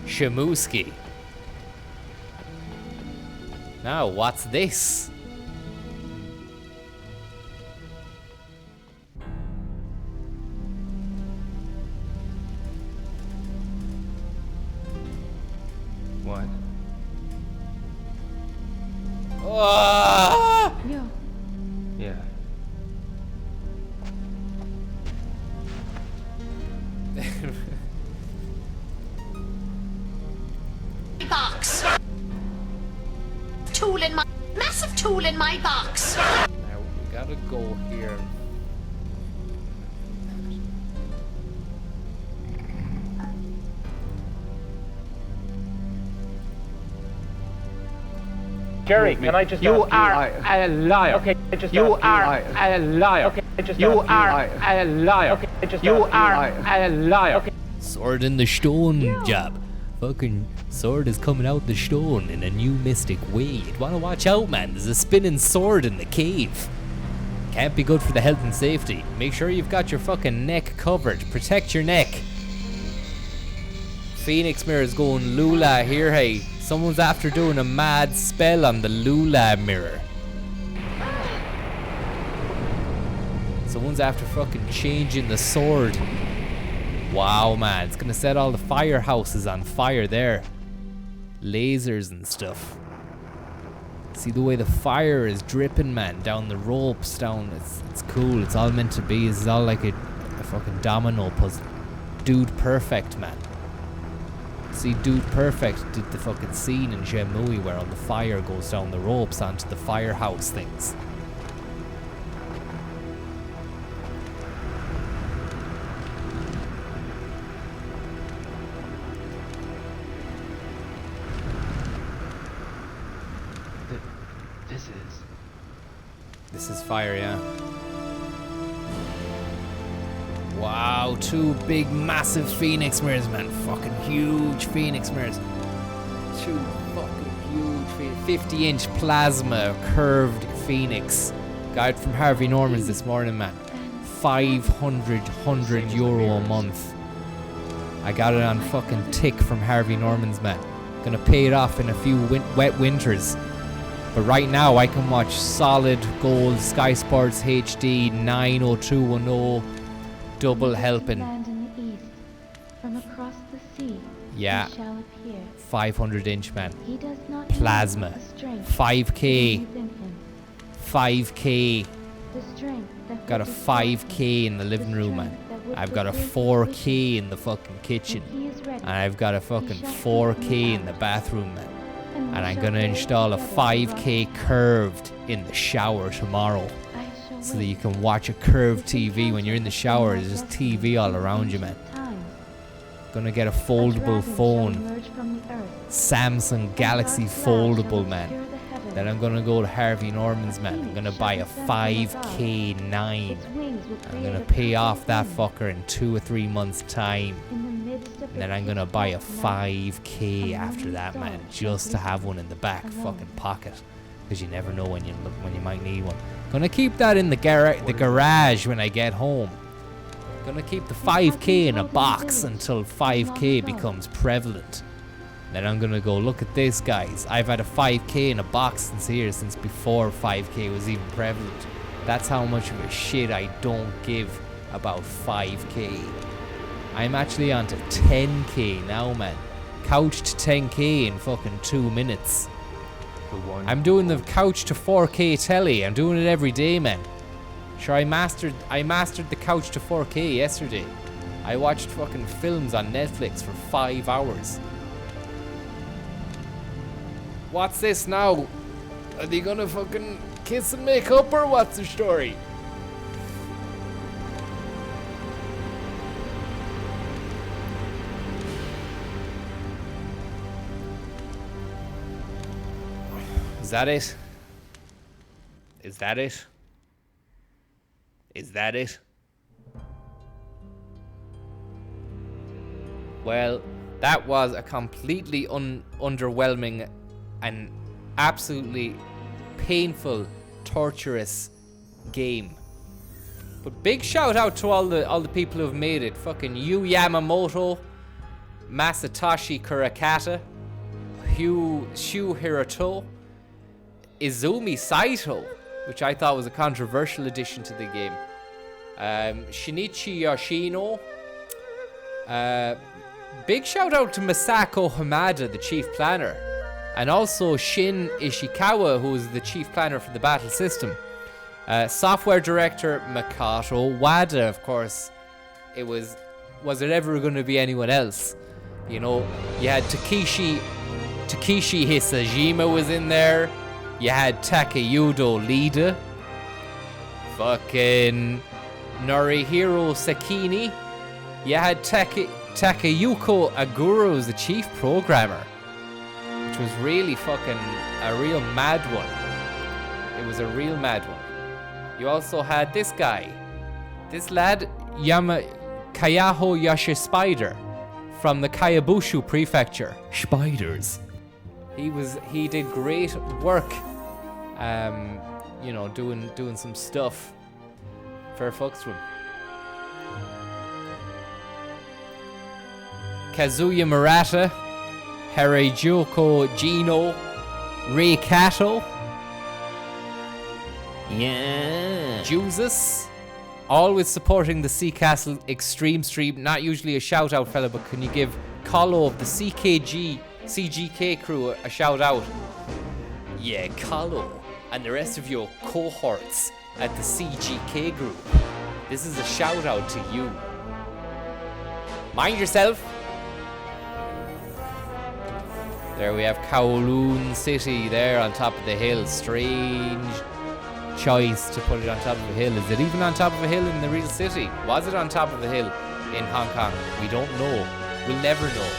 [SPEAKER 1] Shamuski. Now, what's this?
[SPEAKER 18] What?
[SPEAKER 1] Ah!
[SPEAKER 18] Yeah.
[SPEAKER 13] Box. Tool in my massive tool in my box.
[SPEAKER 1] Now we gotta go here.
[SPEAKER 10] Jerry, can I just
[SPEAKER 4] You
[SPEAKER 10] ask
[SPEAKER 4] are a liar.
[SPEAKER 10] Okay, I just
[SPEAKER 4] You
[SPEAKER 10] ask
[SPEAKER 4] are a liar.
[SPEAKER 10] Okay, I just
[SPEAKER 4] You
[SPEAKER 10] ask
[SPEAKER 4] are a liar.
[SPEAKER 10] Okay, I just
[SPEAKER 4] You
[SPEAKER 10] ask
[SPEAKER 4] are a liar.
[SPEAKER 10] Okay.
[SPEAKER 1] Sword in the stone job. Fucking sword is coming out the stone in a new mystic way. You'd wanna watch out, man. There's a spinning sword in the cave. Can't be good for the health and safety. Make sure you've got your fucking neck covered. Protect your neck. Phoenix mirror is going Lula here, hey. Someone's after doing a mad spell on the Lula mirror. Someone's after fucking changing the sword. Wow, man. It's gonna set all the firehouses on fire there. Lasers and stuff. See the way the fire is dripping, man, down the ropes, down. It's cool. It's all meant to be. It's all like a fucking domino puzzle. Dude Perfect, man. See, Dude Perfect did the fucking scene in Shenmue where all the fire goes down the ropes onto the firehouse things. This is fire, yeah. Wow, two big, massive phoenix mirrors, man. Fucking huge phoenix mirrors. Two fucking huge 50-inch plasma curved phoenix. Got it from Harvey Norman's this morning, man. 500 euro a month. I got it on fucking tick from Harvey Norman's, man. Gonna pay it off in a few wet winters. But right now I can watch solid gold Sky Sports HD 90210 double helping.
[SPEAKER 15] Land in the east, from across the sea,
[SPEAKER 1] Yeah.
[SPEAKER 15] he shall appear.
[SPEAKER 1] 500-inch, man.
[SPEAKER 15] He does not
[SPEAKER 1] Plasma.
[SPEAKER 15] know the strength
[SPEAKER 1] 5K.
[SPEAKER 15] within him.
[SPEAKER 1] 5K.
[SPEAKER 15] The strength that
[SPEAKER 1] Got a
[SPEAKER 15] would destroy him.
[SPEAKER 1] 5K in the living room, man.
[SPEAKER 15] that would
[SPEAKER 1] I've got a
[SPEAKER 15] replace
[SPEAKER 1] 4K in the fucking kitchen.
[SPEAKER 15] He is ready.
[SPEAKER 1] And I've got a fucking
[SPEAKER 15] shall
[SPEAKER 1] 4K in the bathroom, man. And I'm gonna install a 5K curved in the shower tomorrow. So that you can watch a curved TV when you're in the shower. There's just TV all around you, man. Gonna get a foldable phone. Samsung Galaxy foldable, man. Then I'm gonna go to Harvey Norman's, man. I'm gonna buy a 5K9. I'm gonna pay off that fucker in 2 or 3 months' time. And then I'm gonna buy a 5K after that, man, just to have one in the back fucking pocket, because you never know when you might need one. Gonna keep that in the garage when I get home. Gonna keep the 5K in a box until 5K becomes prevalent. Then I'm gonna go, look at this, guys. I've had a 5K in a box since before 5K was even prevalent. That's how much of a shit I don't give about 5K. I'm actually on to 10K now, man. Couched 10K in fucking 2 minutes. I'm doing the couch to 4K telly. I'm doing it every day, man. Sure, I mastered the couch to 4K yesterday. I watched fucking films on Netflix for 5 hours. What's this now? Are they gonna fucking kiss and make up, or what's the story? Is that it? Is that it? Is that it? Well, that was a completely underwhelming and absolutely painful, torturous game. But big shout out to all the people who have made it. Fucking Yu Yamamoto, Masatoshi Kurakata, Shu Hiroto, Izumi Saito, which I thought was a controversial addition to the game. Shinichi Yoshino. Big shout out to Masako Hamada, the chief planner, and also Shin Ishikawa, who is the chief planner for the battle system. Software director Makoto Wada, of course. Was it ever going to be anyone else? You know, you had Takeshi Hisajima was in there. You had Takeyudo Lida. Fucking Norihiro Sakini. You had Takayuko Aguro as the chief programmer, which was really fucking a real mad one. It was a real mad one. You also had this guy, this lad, Kayaho Yashispider from the Kayabushu prefecture. Spiders. He did great work, you know, doing some stuff. Fair fucks to him. Kazuya Murata, Harajuku Gino, Rei Kato, Jesus, always supporting the Sea Castle Extreme Stream. Not usually a shout out, fella, but can you give Colo of the CGK crew a shout out? Yeah, Colo and the rest of your cohorts at the CGK group. This is a shout out to you. Mind yourself. There we have Kowloon City there on top of the hill. Strange choice to put it on top of a hill. Is it even on top of a hill in the real city? Was it on top of a hill in Hong Kong? We don't know. We'll never know.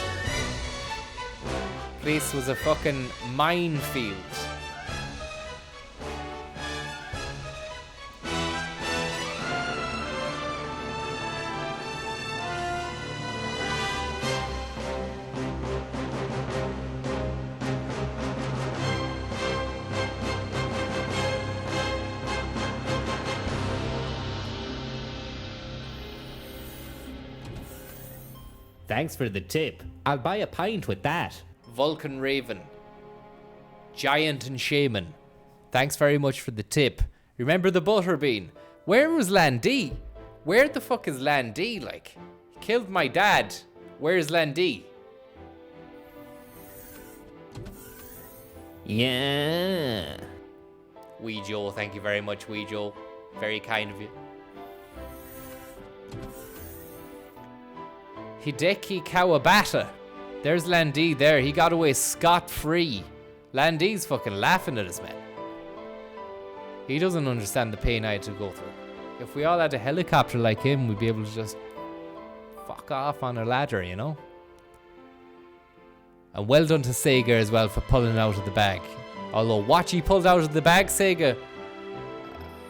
[SPEAKER 1] Place was a fucking minefield.
[SPEAKER 16] Thanks for the tip. I'll buy a pint with that.
[SPEAKER 1] Vulcan Raven. Giant and Shaman. Thanks very much for the tip. Remember the Butterbean? Where was Landy? Where the fuck is Landy? Like, he killed my dad. Where's Landy?
[SPEAKER 16] Yeah.
[SPEAKER 1] Wee Joe, thank you very much, Wee Joe. Very kind of you. Hideki Kawabata. There's Landy there. He got away scot-free. Landy's fucking laughing at us, man. He doesn't understand the pain I had to go through. If we all had a helicopter like him, we'd be able to just fuck off on a ladder, you know? And well done to Sega as well for pulling it out of the bag. Although what he pulled out of the bag, Sega,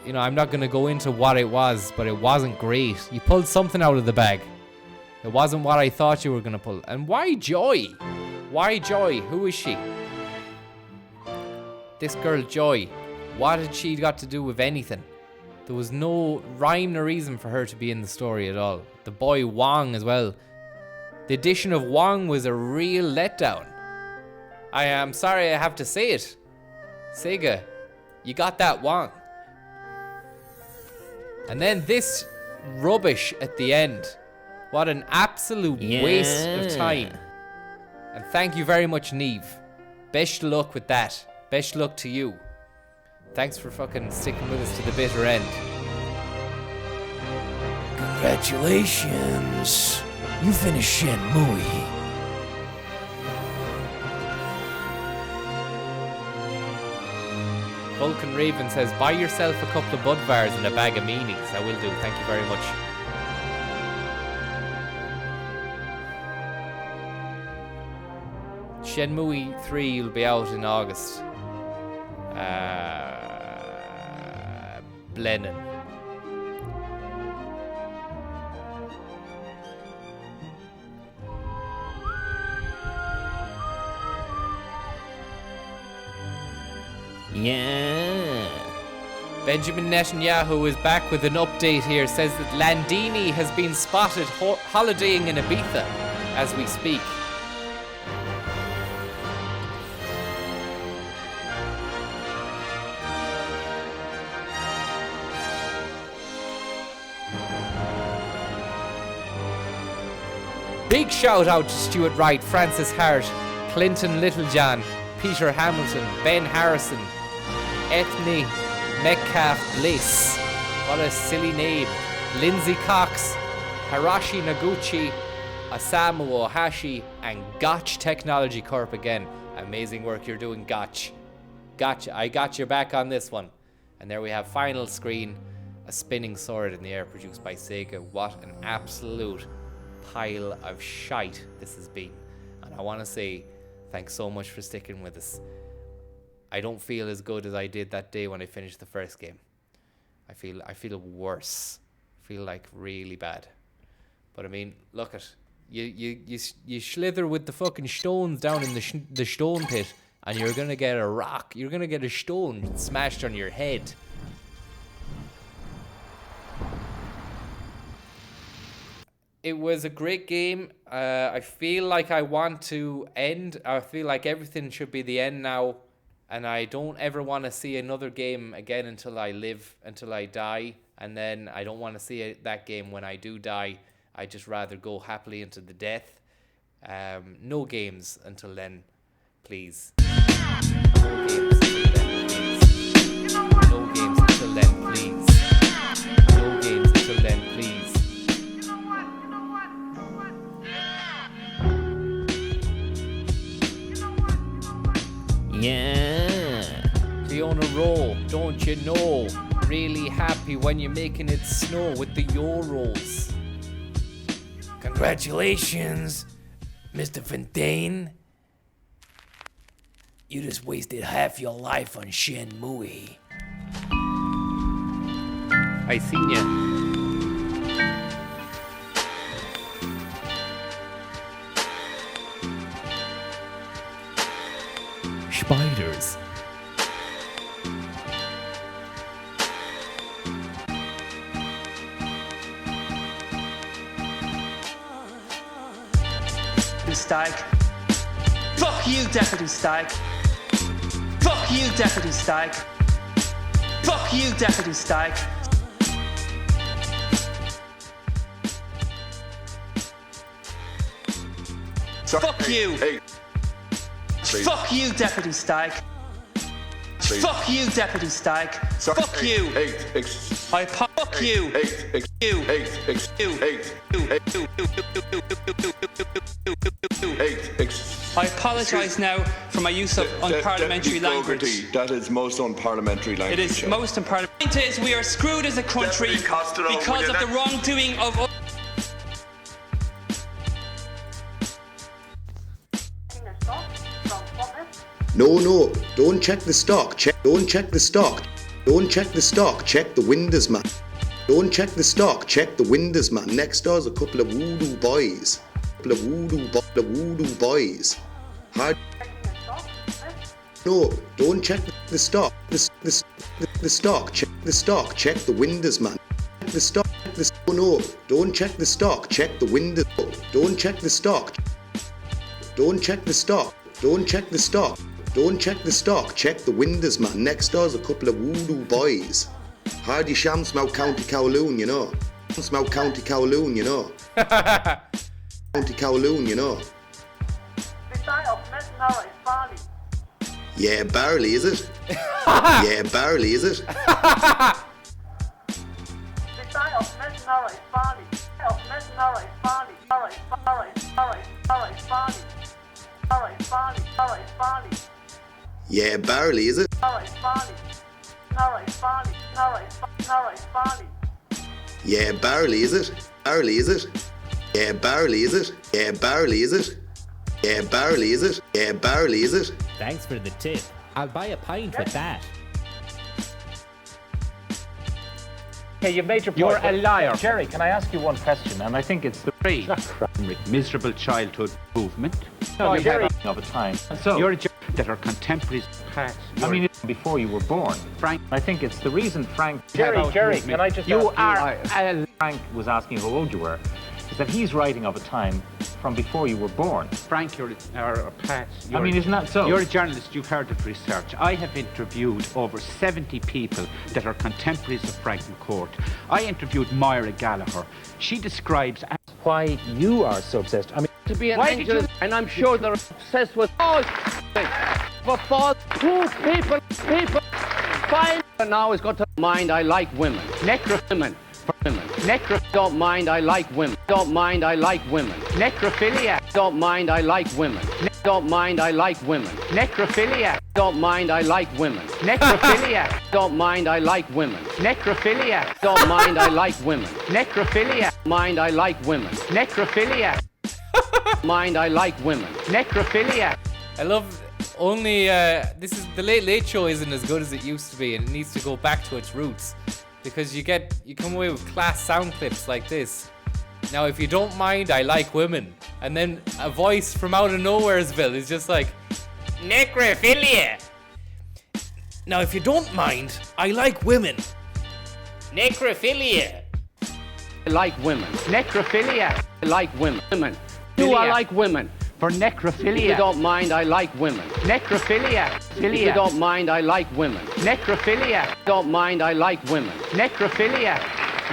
[SPEAKER 1] you know, I'm not going to go into what it was, but it wasn't great. You pulled something out of the bag. It wasn't what I thought you were going to pull. And why Joy? Why Joy? Who is she? This girl Joy. What had she got to do with anything? There was no rhyme or reason for her to be in the story at all. The boy Wong as well. The addition of Wong was a real letdown. I am sorry I have to say it. Sega, you got that Wong. And then this rubbish at the end. What an absolute waste of time. And thank you very much, Neve. Best luck with that. Best luck to you. Thanks for fucking sticking with us to the bitter end.
[SPEAKER 17] Congratulations. You finished Shenmue.
[SPEAKER 1] Vulcan Raven says, buy yourself a couple of Budvars and a bag of meanies. I will do. Thank you very much. Shenmue 3 will be out in August. Blenheim.
[SPEAKER 14] Yeah.
[SPEAKER 1] Benjamin Netanyahu is back with an update here. Says that Landini has been spotted holidaying in Ibiza as we speak. Big shout out to Stuart Wright, Francis Hart, Clinton Littlejohn, Peter Hamilton, Ben Harrison, Ethne Metcalf Bliss, what a silly name, Lindsay Cox, Harashi Noguchi, Osamu Ohashi, and Gotch Technology Corp again. Amazing work you're doing, Gotch. Gotcha, I got your back on this one. And there we have final screen, a spinning sword in the air produced by Sega. What an absolute pile of shite this has been. And I want to say thanks so much for sticking with us. I don't feel as good as I did that day when I finished the first game. I feel worse. I feel like really bad. But I mean, look at you slither with the fucking stones down in the stone pit, and you're gonna get a rock. You're gonna get a stone smashed on your head. It was a great game. I feel like I want to end. I feel like everything should be the end now. And I don't ever want to see another game again until I die. And then I don't want to see that game when I do die. I'd just rather go happily into the death. No games until then, please. No games until then, please. No games until then, please. No games until then, please.
[SPEAKER 14] Yeah.
[SPEAKER 1] Fiona Roll, don't you know? Really happy when you're making it snow with the Euros.
[SPEAKER 17] Congratulations, Mr. Fontaine. You just wasted half your life on Shenmue.
[SPEAKER 1] I seen ya.
[SPEAKER 14] Spiders.
[SPEAKER 6] Stag. Fuck you, Deputy Stag. Fuck you, Deputy Stag. Fuck you, Deputy Stag. Fuck you. Fuck you, Deputy Stag. Fuck you, Deputy Stag. Fuck you. I fuck you. I apologise now for my use of unparliamentary language.
[SPEAKER 20] That is most unparliamentary language.
[SPEAKER 6] It is most unparliamentary. The point is, we are screwed as a country because of the wrongdoing of.
[SPEAKER 9] No, don't check the stock. Don't check the stock. Don't check the stock. Check the windows, man. Don't check the stock. Check the windows, man. Next door's a couple of Woodoo boys. Woodoo boys. Hard. No, don't check the stock. The stock. Check the stock. Check the windows, man. The stock. No, don't check the stock. Check the windows. Don't check the stock. Don't check the stock. Don't check the stock. Don't check the stock, check the windows, man. Next door's a couple of Woodoo boys. Hardy Shamsmouth County Kowloon, you know. Shamsmouth County Kowloon, you know. County Kowloon, you know. Yeah, barely, is it? Yeah, barely, is it? Yeah, barely, is it? Yeah, barely, is it? Barely, is it? Yeah, barely, is it? Yeah, barely, is it? Yeah, barely, is it? Yeah, barely, is it?
[SPEAKER 16] Thanks for the tip. I'll buy a pint with that.
[SPEAKER 10] Okay, you've made your point. You're a liar. Jerry, can I ask you one question? And I think it's the
[SPEAKER 21] miserable childhood movement.
[SPEAKER 10] No,
[SPEAKER 21] we
[SPEAKER 10] Jerry.
[SPEAKER 21] have of a time. So
[SPEAKER 10] You're
[SPEAKER 7] that are contemporaries.
[SPEAKER 10] Pat, I mean, before you were born.
[SPEAKER 7] Frank,
[SPEAKER 10] I think it's the reason Frank...
[SPEAKER 7] Jerry,
[SPEAKER 10] can I just
[SPEAKER 7] you
[SPEAKER 10] ask you, Frank was asking how old you were, is that he's writing of a time from before you were born.
[SPEAKER 7] Frank, Pat,
[SPEAKER 10] isn't that so?
[SPEAKER 7] You're a journalist, you've heard of research. I have interviewed over 70 people that are contemporaries of Frank McCourt. I interviewed Moira Gallagher. She describes
[SPEAKER 10] why you are so obsessed. I mean,
[SPEAKER 7] to be an angel, and I'm sure they're obsessed with all for false people fine. Now is got to mind I like women. Necrophilia for women. Don't mind I like women. Don't mind I like women. Necrophilia. Don't mind I like women. Don't mind I like women. Necrophilia. Don't mind I like women. Necrophilia. Don't mind I like women. Necrophilia. Don't mind I like women. Necrophilia. Mind I like women. Necrophilia. Mind I like women. Necrophilia.
[SPEAKER 1] I love only this is the Late Late Show isn't as good as it used to be, and it needs to go back to its roots because you come away with class sound clips like this. Now, if you don't mind, I like women, and then a voice from out of nowheresville is just like necrophilia. Now, if you don't mind, I like women. Necrophilia.
[SPEAKER 7] I like women. Necrophilia. I like women. Do I like women? For necrophilia. If you don't mind, I like women. Necrophilia. If you don't mind, I like women. Necrophilia. Don't mind, I like women. Necrophilia.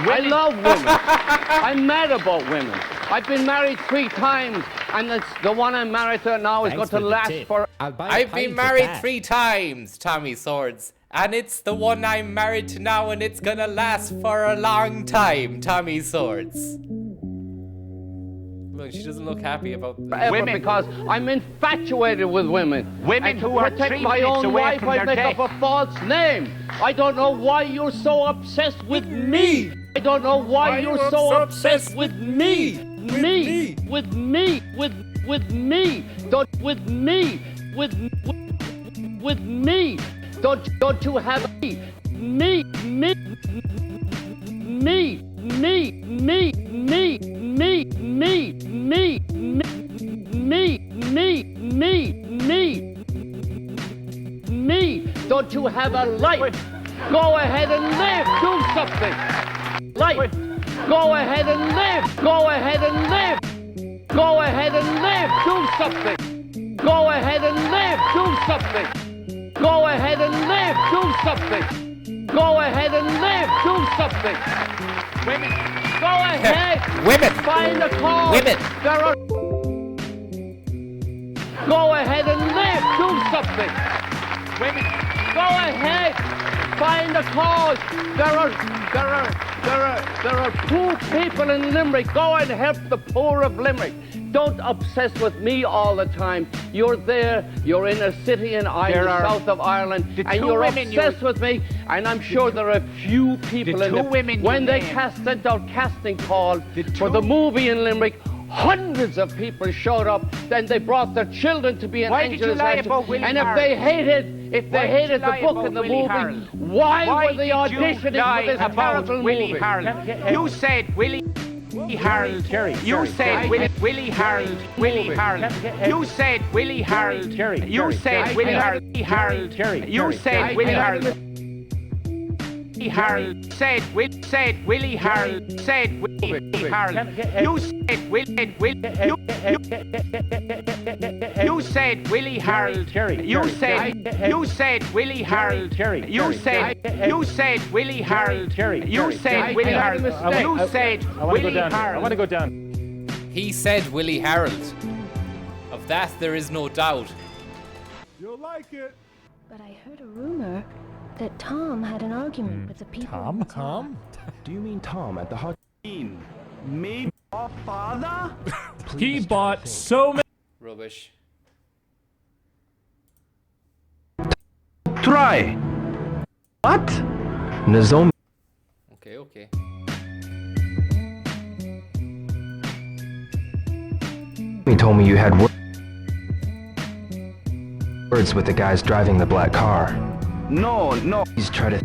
[SPEAKER 7] I love women. I'm mad about women. I've been married 3 times, and the one I'm married to now is going to last for...
[SPEAKER 1] I've been married 3 times, Tommy Swords. And it's the one I'm married to now, and it's gonna last for a long time, Tommy Swords. Look, she doesn't look happy about the
[SPEAKER 7] women because I'm infatuated with women. Women who are protect my own wife, I make up a false name. I don't know why you're so obsessed with me. I don't know why you're so obsessed with me. With me. Don't you have me. Don't you have a life? Go ahead and live. Do something. Life. Go ahead and live. Go ahead and live. Go ahead and live. Do something. Go ahead and live. Do something. Go ahead and live. Do something. Go ahead and live. Do something. Women. Go ahead.
[SPEAKER 1] Women.
[SPEAKER 7] Find a cause.
[SPEAKER 1] Women.
[SPEAKER 7] There are... Go ahead and live. Do something. Women. Go ahead. Find a cause. There are poor people in Limerick. Go and help the poor of Limerick. Don't obsess with me all the time. You're there, you're in a city in Ireland, south of Ireland, and you're obsessed with me, and I'm sure there are a few people in it. When they sent out casting call for the movie in Limerick, hundreds of people showed up, then they brought their children to be an angel. And if they hated the book and the movie, why were they auditioning for this terrible movie? You said Willie Harold. You said Willie Harold. You said Willie Harold. You said Willie Harold. You said Willie Harold. Harold said Willie Harold said Willie Harold. You said you said Willie Harold. You said Willie Harold. You said Willie Harold. You said Willie Harold. You said Willie Harold.
[SPEAKER 10] I want to go down.
[SPEAKER 1] He said Willie Harold. Of that there is no doubt.
[SPEAKER 11] You'll like it.
[SPEAKER 3] But I heard a rumor that Tom had an argument with the people.
[SPEAKER 10] Tom?
[SPEAKER 21] Do you mean Tom at the hot? Me, father?
[SPEAKER 17] He bought so many.
[SPEAKER 1] Rubbish.
[SPEAKER 21] Try. What? Nazom.
[SPEAKER 1] Okay.
[SPEAKER 21] He told me you had words with the guys driving the black car. No. He's tried to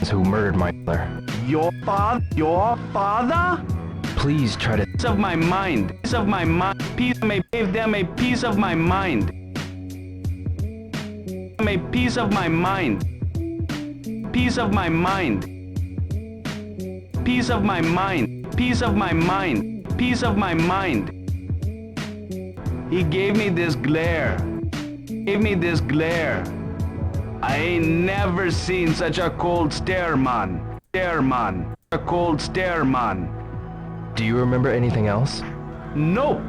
[SPEAKER 21] who murdered my mother. Your father? Please try to peace of my mind. Peace of my mind. Peace may give them a piece of my mind. a piece of my mind. Piece of my mind. Piece of my mind. Piece of my mind. Piece of my mind. He gave me this glare. Gave me this glare. I ain't never seen such a cold stare, man. Stare, man. A cold stare, man. Do you remember anything else? No.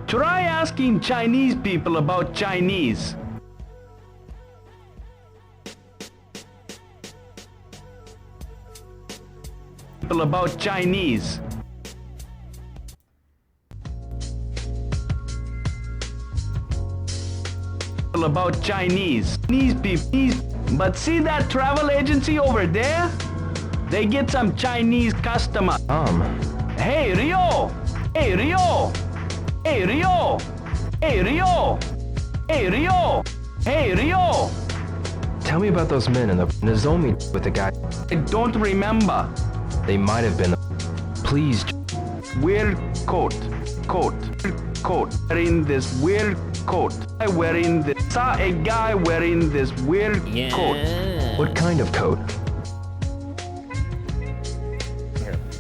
[SPEAKER 21] Try asking Chinese people about Chinese. People about Chinese. People about Chinese. Chinese people. But see that travel agency over there? They get some Chinese customers. Hey Rio! Hey Rio! Hey Rio! Hey Rio! Hey Rio! Hey Rio! Tell me about those men in the Nozomi with the guy. I don't remember. They might have been. Please. Weird coat. Coat. Coat. Wearing this weird coat. I wearing this. Saw a guy wearing this weird coat. What kind of coat?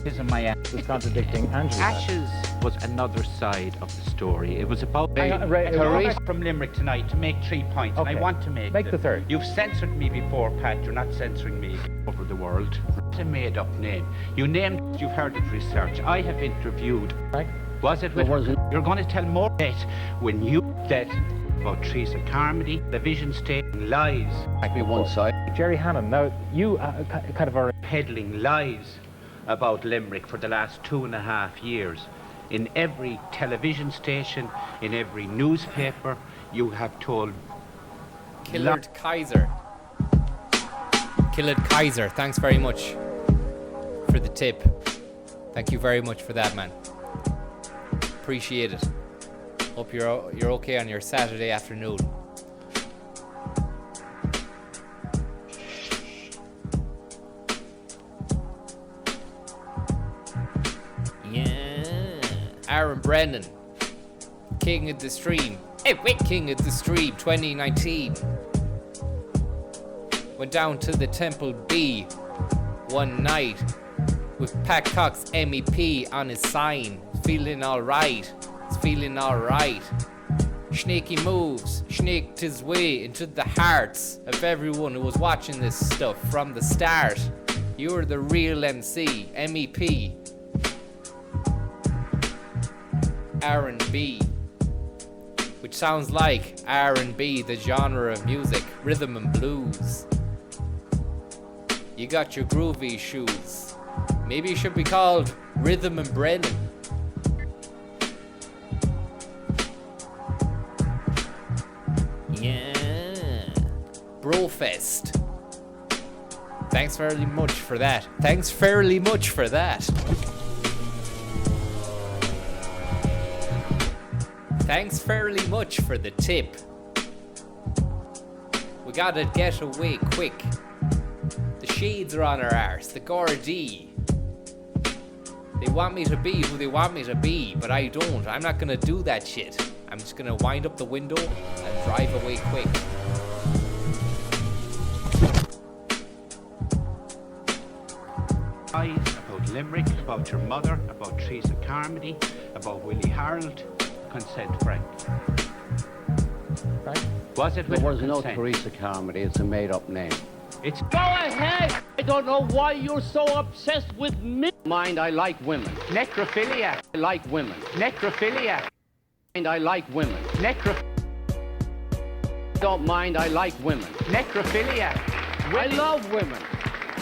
[SPEAKER 10] Isn't my ass is contradicting Andrew?
[SPEAKER 5] Ashes was another side of the story. It was about
[SPEAKER 10] Therese
[SPEAKER 5] from Limerick tonight to make 3 points, and I want to make
[SPEAKER 10] the third.
[SPEAKER 5] You've censored me before, Pat. You're not censoring me over the world. It's a made-up name. You named. You've heard it. Research. I have interviewed.
[SPEAKER 10] Right.
[SPEAKER 5] Was it? You're going to tell more that when you said about Teresa Carmody, the vision station lies.
[SPEAKER 7] Might be one side.
[SPEAKER 10] Jerry Hannon. Now you kind of are
[SPEAKER 5] peddling lies about Limerick for the last 2.5 years. In every television station, in every newspaper, you have told...
[SPEAKER 1] Killard Kaiser. Killard Kaiser, thanks very much for the tip. Thank you very much for that, man. Appreciate it. Hope you're okay on your Saturday afternoon. Aaron Brennan, King of the Stream. Hey, wait, King of the Stream 2019. Went down to the Temple B one night with Pat Cox MEP on his sign. Feeling alright, it's feeling alright. Snaky moves, snaked his way into the hearts of everyone who was watching this stuff from the start. You were the real MC, MEP. R&B, which sounds like R&B, the genre of music, rhythm and blues. You got your groovy shoes. Maybe you should be called Rhythm and Brennan. Yeah. Brofest. Thanks fairly much for that. Thanks fairly much for that. Thanks fairly much for the tip. We gotta get away quick. The shades are on our arse, the Gardaí. They want me to be who they want me to be, but I don't. I'm not gonna do that shit. I'm just gonna wind up the window and drive away quick.
[SPEAKER 5] Lies about Limerick, about your mother, about Teresa Carmody, about Willie Harold. Consent, Frank.
[SPEAKER 7] Right?
[SPEAKER 5] Was it with
[SPEAKER 7] There was no
[SPEAKER 5] consent?
[SPEAKER 7] Teresa Carmody. It's a made-up name.
[SPEAKER 5] It's...
[SPEAKER 7] Go ahead! I don't know why you're so obsessed with me. Mind, I like women.
[SPEAKER 5] Necrophilia.
[SPEAKER 7] I like women.
[SPEAKER 5] Necrophilia.
[SPEAKER 7] And I like women. Don't mind, I like women.
[SPEAKER 5] Necrophilia.
[SPEAKER 7] I love women.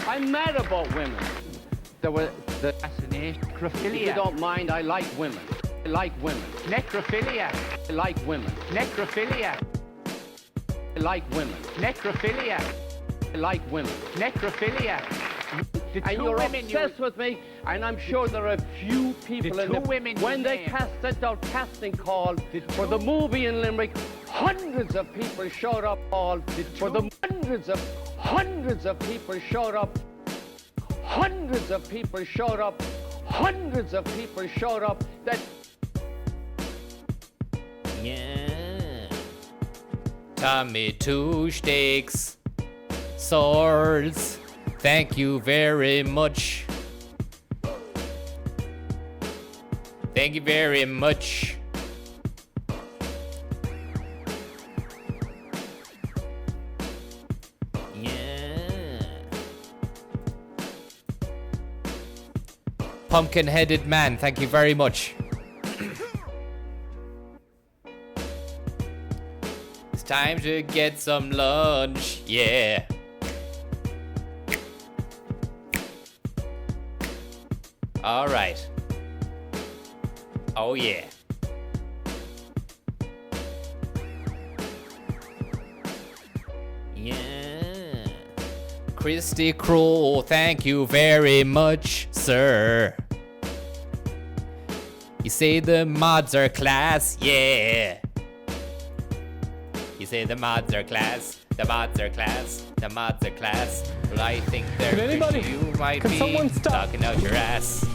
[SPEAKER 7] I'm mad about women. There were the
[SPEAKER 5] assassination.
[SPEAKER 7] If you
[SPEAKER 5] Necrophilia.
[SPEAKER 7] don't mind, I like women. I like women.
[SPEAKER 5] Necrophilia.
[SPEAKER 7] I like women.
[SPEAKER 5] Necrophilia.
[SPEAKER 7] I like women.
[SPEAKER 5] Necrophilia.
[SPEAKER 7] I like women.
[SPEAKER 5] Necrophilia. The
[SPEAKER 7] And
[SPEAKER 5] two
[SPEAKER 7] you're
[SPEAKER 5] women
[SPEAKER 7] obsessed with me, and I'm sure there are a few people
[SPEAKER 5] the
[SPEAKER 7] in
[SPEAKER 5] two
[SPEAKER 7] the
[SPEAKER 5] women
[SPEAKER 7] when
[SPEAKER 5] you
[SPEAKER 7] they
[SPEAKER 5] named.
[SPEAKER 7] sent out casting call for the movie in Limerick, hundreds of people showed up. Hundreds of people showed up. Hundreds of people showed up. Hundreds of people showed up. That
[SPEAKER 1] Yeah. Tommy two sticks, swords. Thank you very much. Thank you very much. Pumpkin-headed man, thank you very much. It's time to get some lunch, yeah. All right. Oh yeah. Yeah. Christy Crow, thank you very much, sir. You say the mods are class, yeah. You say the mods are class, the mods are class, the mods are class. But I think they're
[SPEAKER 10] Can anybody-
[SPEAKER 1] you might
[SPEAKER 10] can
[SPEAKER 1] be
[SPEAKER 10] someone stop?
[SPEAKER 1] talking out your ass.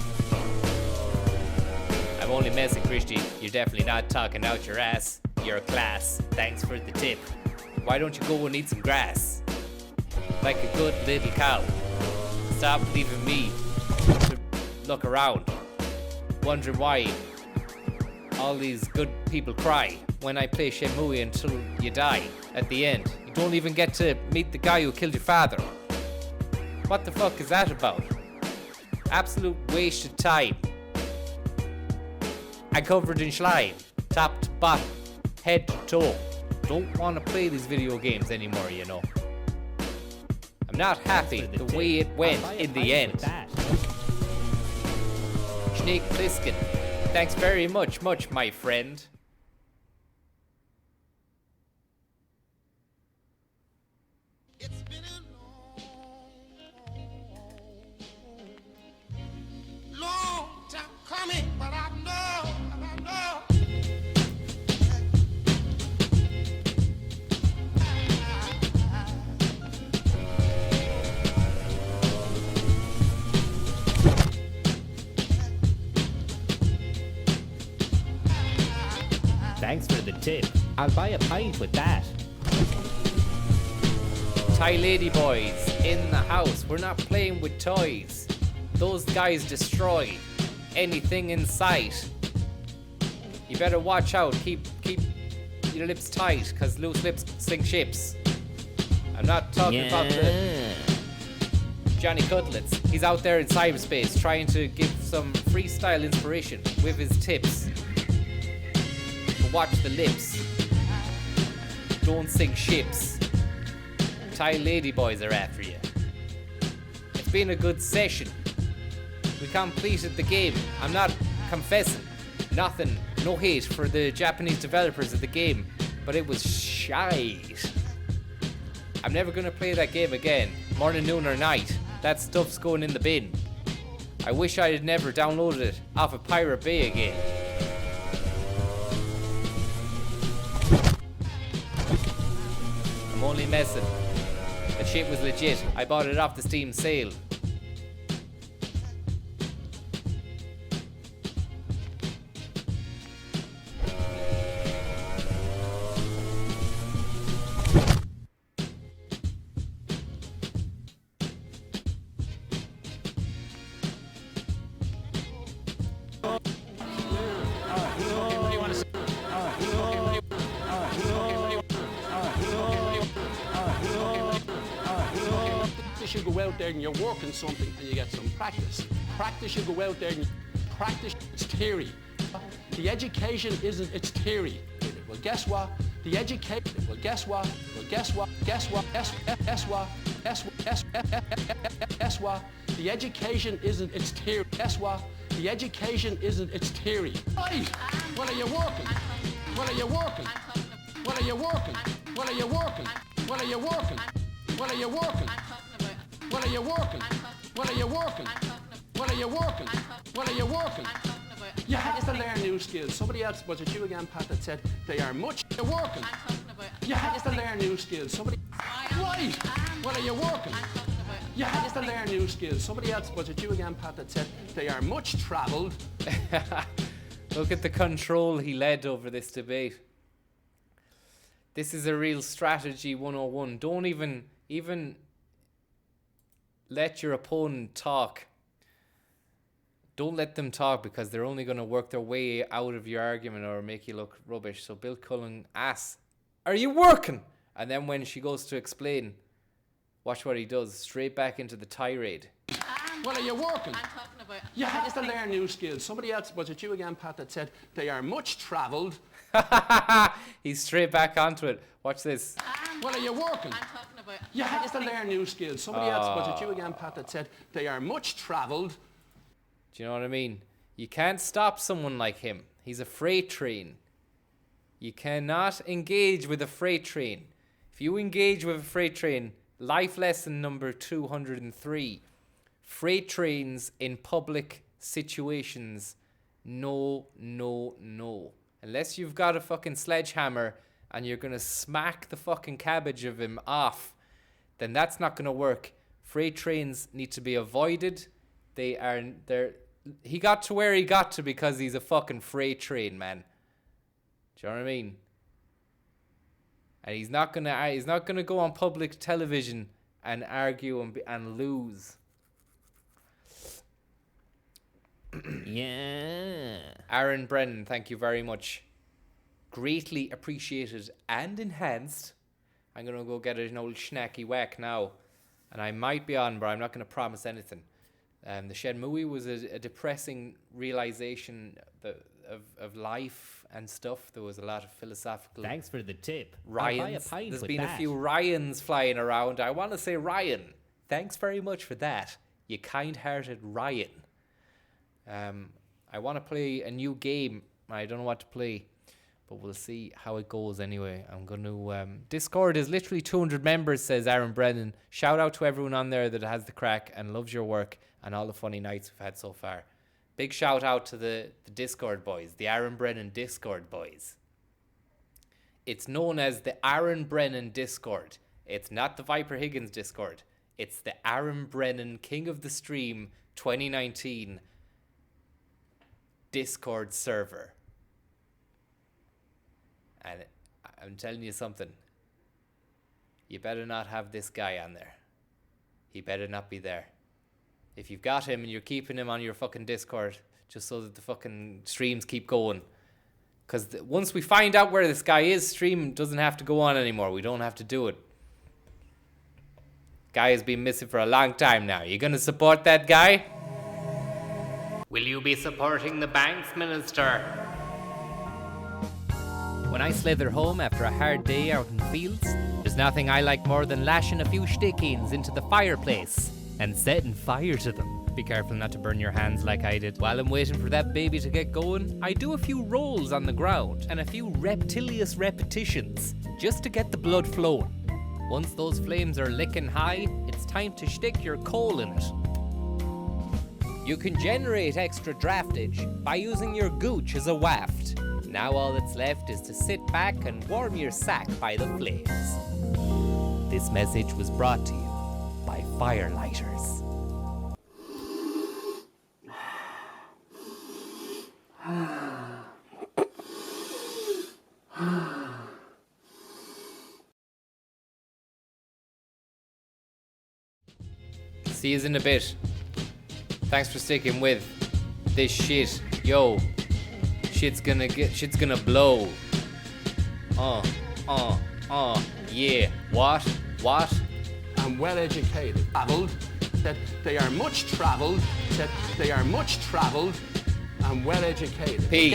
[SPEAKER 1] I'm only messing, Christy. You're definitely not talking out your ass. You're a class. Thanks for the tip. Why don't you go and eat some grass? Like a good little cow. Stop leaving me to look around, wondering why all these good people cry when I play Shenmue until you die at the end. You don't even get to meet the guy who killed your father. What the fuck is that about? Absolute waste of time. I'm covered in slime, top to bottom, head to toe. Don't want to play these video games anymore, you know. I'm not happy the way it went in the end. Snake Plissken, thanks very much, my friend.
[SPEAKER 8] Long time coming, but I know.
[SPEAKER 16] Thanks for the tip. I'll buy a pint with that.
[SPEAKER 1] Thai lady boys in the house. We're not playing with toys. Those guys destroy anything in sight. You better watch out. Keep your lips tight, cause loose lips sink ships. I'm not talking about the Johnny Cutlets. He's out there in cyberspace trying to give some freestyle inspiration with his tips. But watch the lips. Don't sink ships. Thai ladyboys are after you. It's been a good session. We completed the game. I'm not confessing. Nothing. No hate for the Japanese developers of the game. But it was shite. I'm never gonna play that game again. Morning, noon or night. That stuff's going in the bin. I wish I had never downloaded it off of Pirate Bay again. I'm only messing. That shit was legit. I bought it off the Steam sale.
[SPEAKER 22] You go out there and you're working something and you get some practice. Practice, you go out there and practice, it's theory. The education isn't, it's theory. Well, guess what? The education, well, guess what? Well, guess what? Guess what? Guess what? Guess what? The education isn't, it's theory. Guess what? The education isn't, it's theory. Right. Well, are you working? Well, are you working? Well, are you working? Well, are you working? Well, are you working? Well, are you working? Well, are you working? Well, are you working? Well, are you working? Well, are you working? You have to learn new skills. Somebody else, was it you again, Pat, that said they are much working? You have to learn new skills. Somebody, right? Well, are you working? You have to learn new skills. Somebody else, was it you again, Pat, that said they are much travelled?
[SPEAKER 1] Look at the control he led over this debate. This is a real strategy 101. Don't even let your opponent talk. Don't let them talk because they're only going to work their way out of your argument or make you look rubbish. So Bill Cullen asks, "Are you working?" And then when she goes to explain, watch what he does. Straight back into the tirade.
[SPEAKER 22] Well, are you working? I'm talking about... You have to learn new skills. Somebody else, was it you again, Pat, that said they are much travelled?
[SPEAKER 1] He's straight back onto it. Watch this.
[SPEAKER 22] Well, are you working? I'm talking about... You have to learn new skills. Somebody else, was it you again, Pat, that said they are much travelled?
[SPEAKER 1] Do you know what I mean? You can't stop someone like him. He's a freight train. You cannot engage with a freight train. If you engage with a freight train, life lesson number 203. Freight trains in public situations. No, no, no. Unless you've got a fucking sledgehammer and you're going to smack the fucking cabbage of him off, then that's not going to work. Freight trains need to be avoided. He got to where he got to because he's a fucking freight train, man. Do you know what I mean? And he's not gonna go on public television and argue and lose.
[SPEAKER 16] Yeah.
[SPEAKER 1] Aaron Brennan, thank you very much. Greatly appreciated and enhanced. I'm gonna go get an old schnacky whack now, and I might be on, but I'm not gonna promise anything. The Shenmue was a depressing realization of life and stuff. There was a lot of philosophical...
[SPEAKER 16] Thanks for the tip.
[SPEAKER 1] Ryans. There's been a few Ryans flying around. I want to say Ryan. Thanks very much for that, you kind-hearted Ryan. I want to play a new game. I don't know what to play, but we'll see how it goes anyway. I'm going to... Discord is literally 200 members, says Aaron Brennan. Shout out to everyone on there that has the crack and loves your work and all the funny nights we've had so far. Big shout out to the Discord boys, the Aaron Brennan Discord boys. It's known as the Aaron Brennan Discord. It's not the Viper Higgins Discord. It's the Aaron Brennan King of the Stream 2019 Discord server. And I'm telling you something. You better not have this guy on there. He better not be there. If you've got him and you're keeping him on your fucking Discord just so that the fucking streams keep going. Because once we find out where this guy is, stream doesn't have to go on anymore. We don't have to do it. Guy has been missing for a long time now. You gonna support that guy? Will you be supporting the Banks Minister? When I slither home after a hard day out in the fields, there's nothing I like more than lashing a few stickings into the fireplace and setting fire to them. Be careful not to burn your hands like I did. While I'm waiting for that baby to get going, I do a few rolls on the ground and a few reptilious repetitions just to get the blood flowing. Once those flames are licking high, it's time to stick your coal in it. You can generate extra draftage by using your gooch as a waft. Now all that's left is to sit back and warm your sack by the flames. This message was brought to you by Firelighters. See yous in a bit. Thanks for sticking with this shit. Yo, shit's gonna blow. Yeah. What?
[SPEAKER 22] I'm well educated. Travelled. That they are much travelled. That they are much travelled. I'm well educated.
[SPEAKER 1] Peace.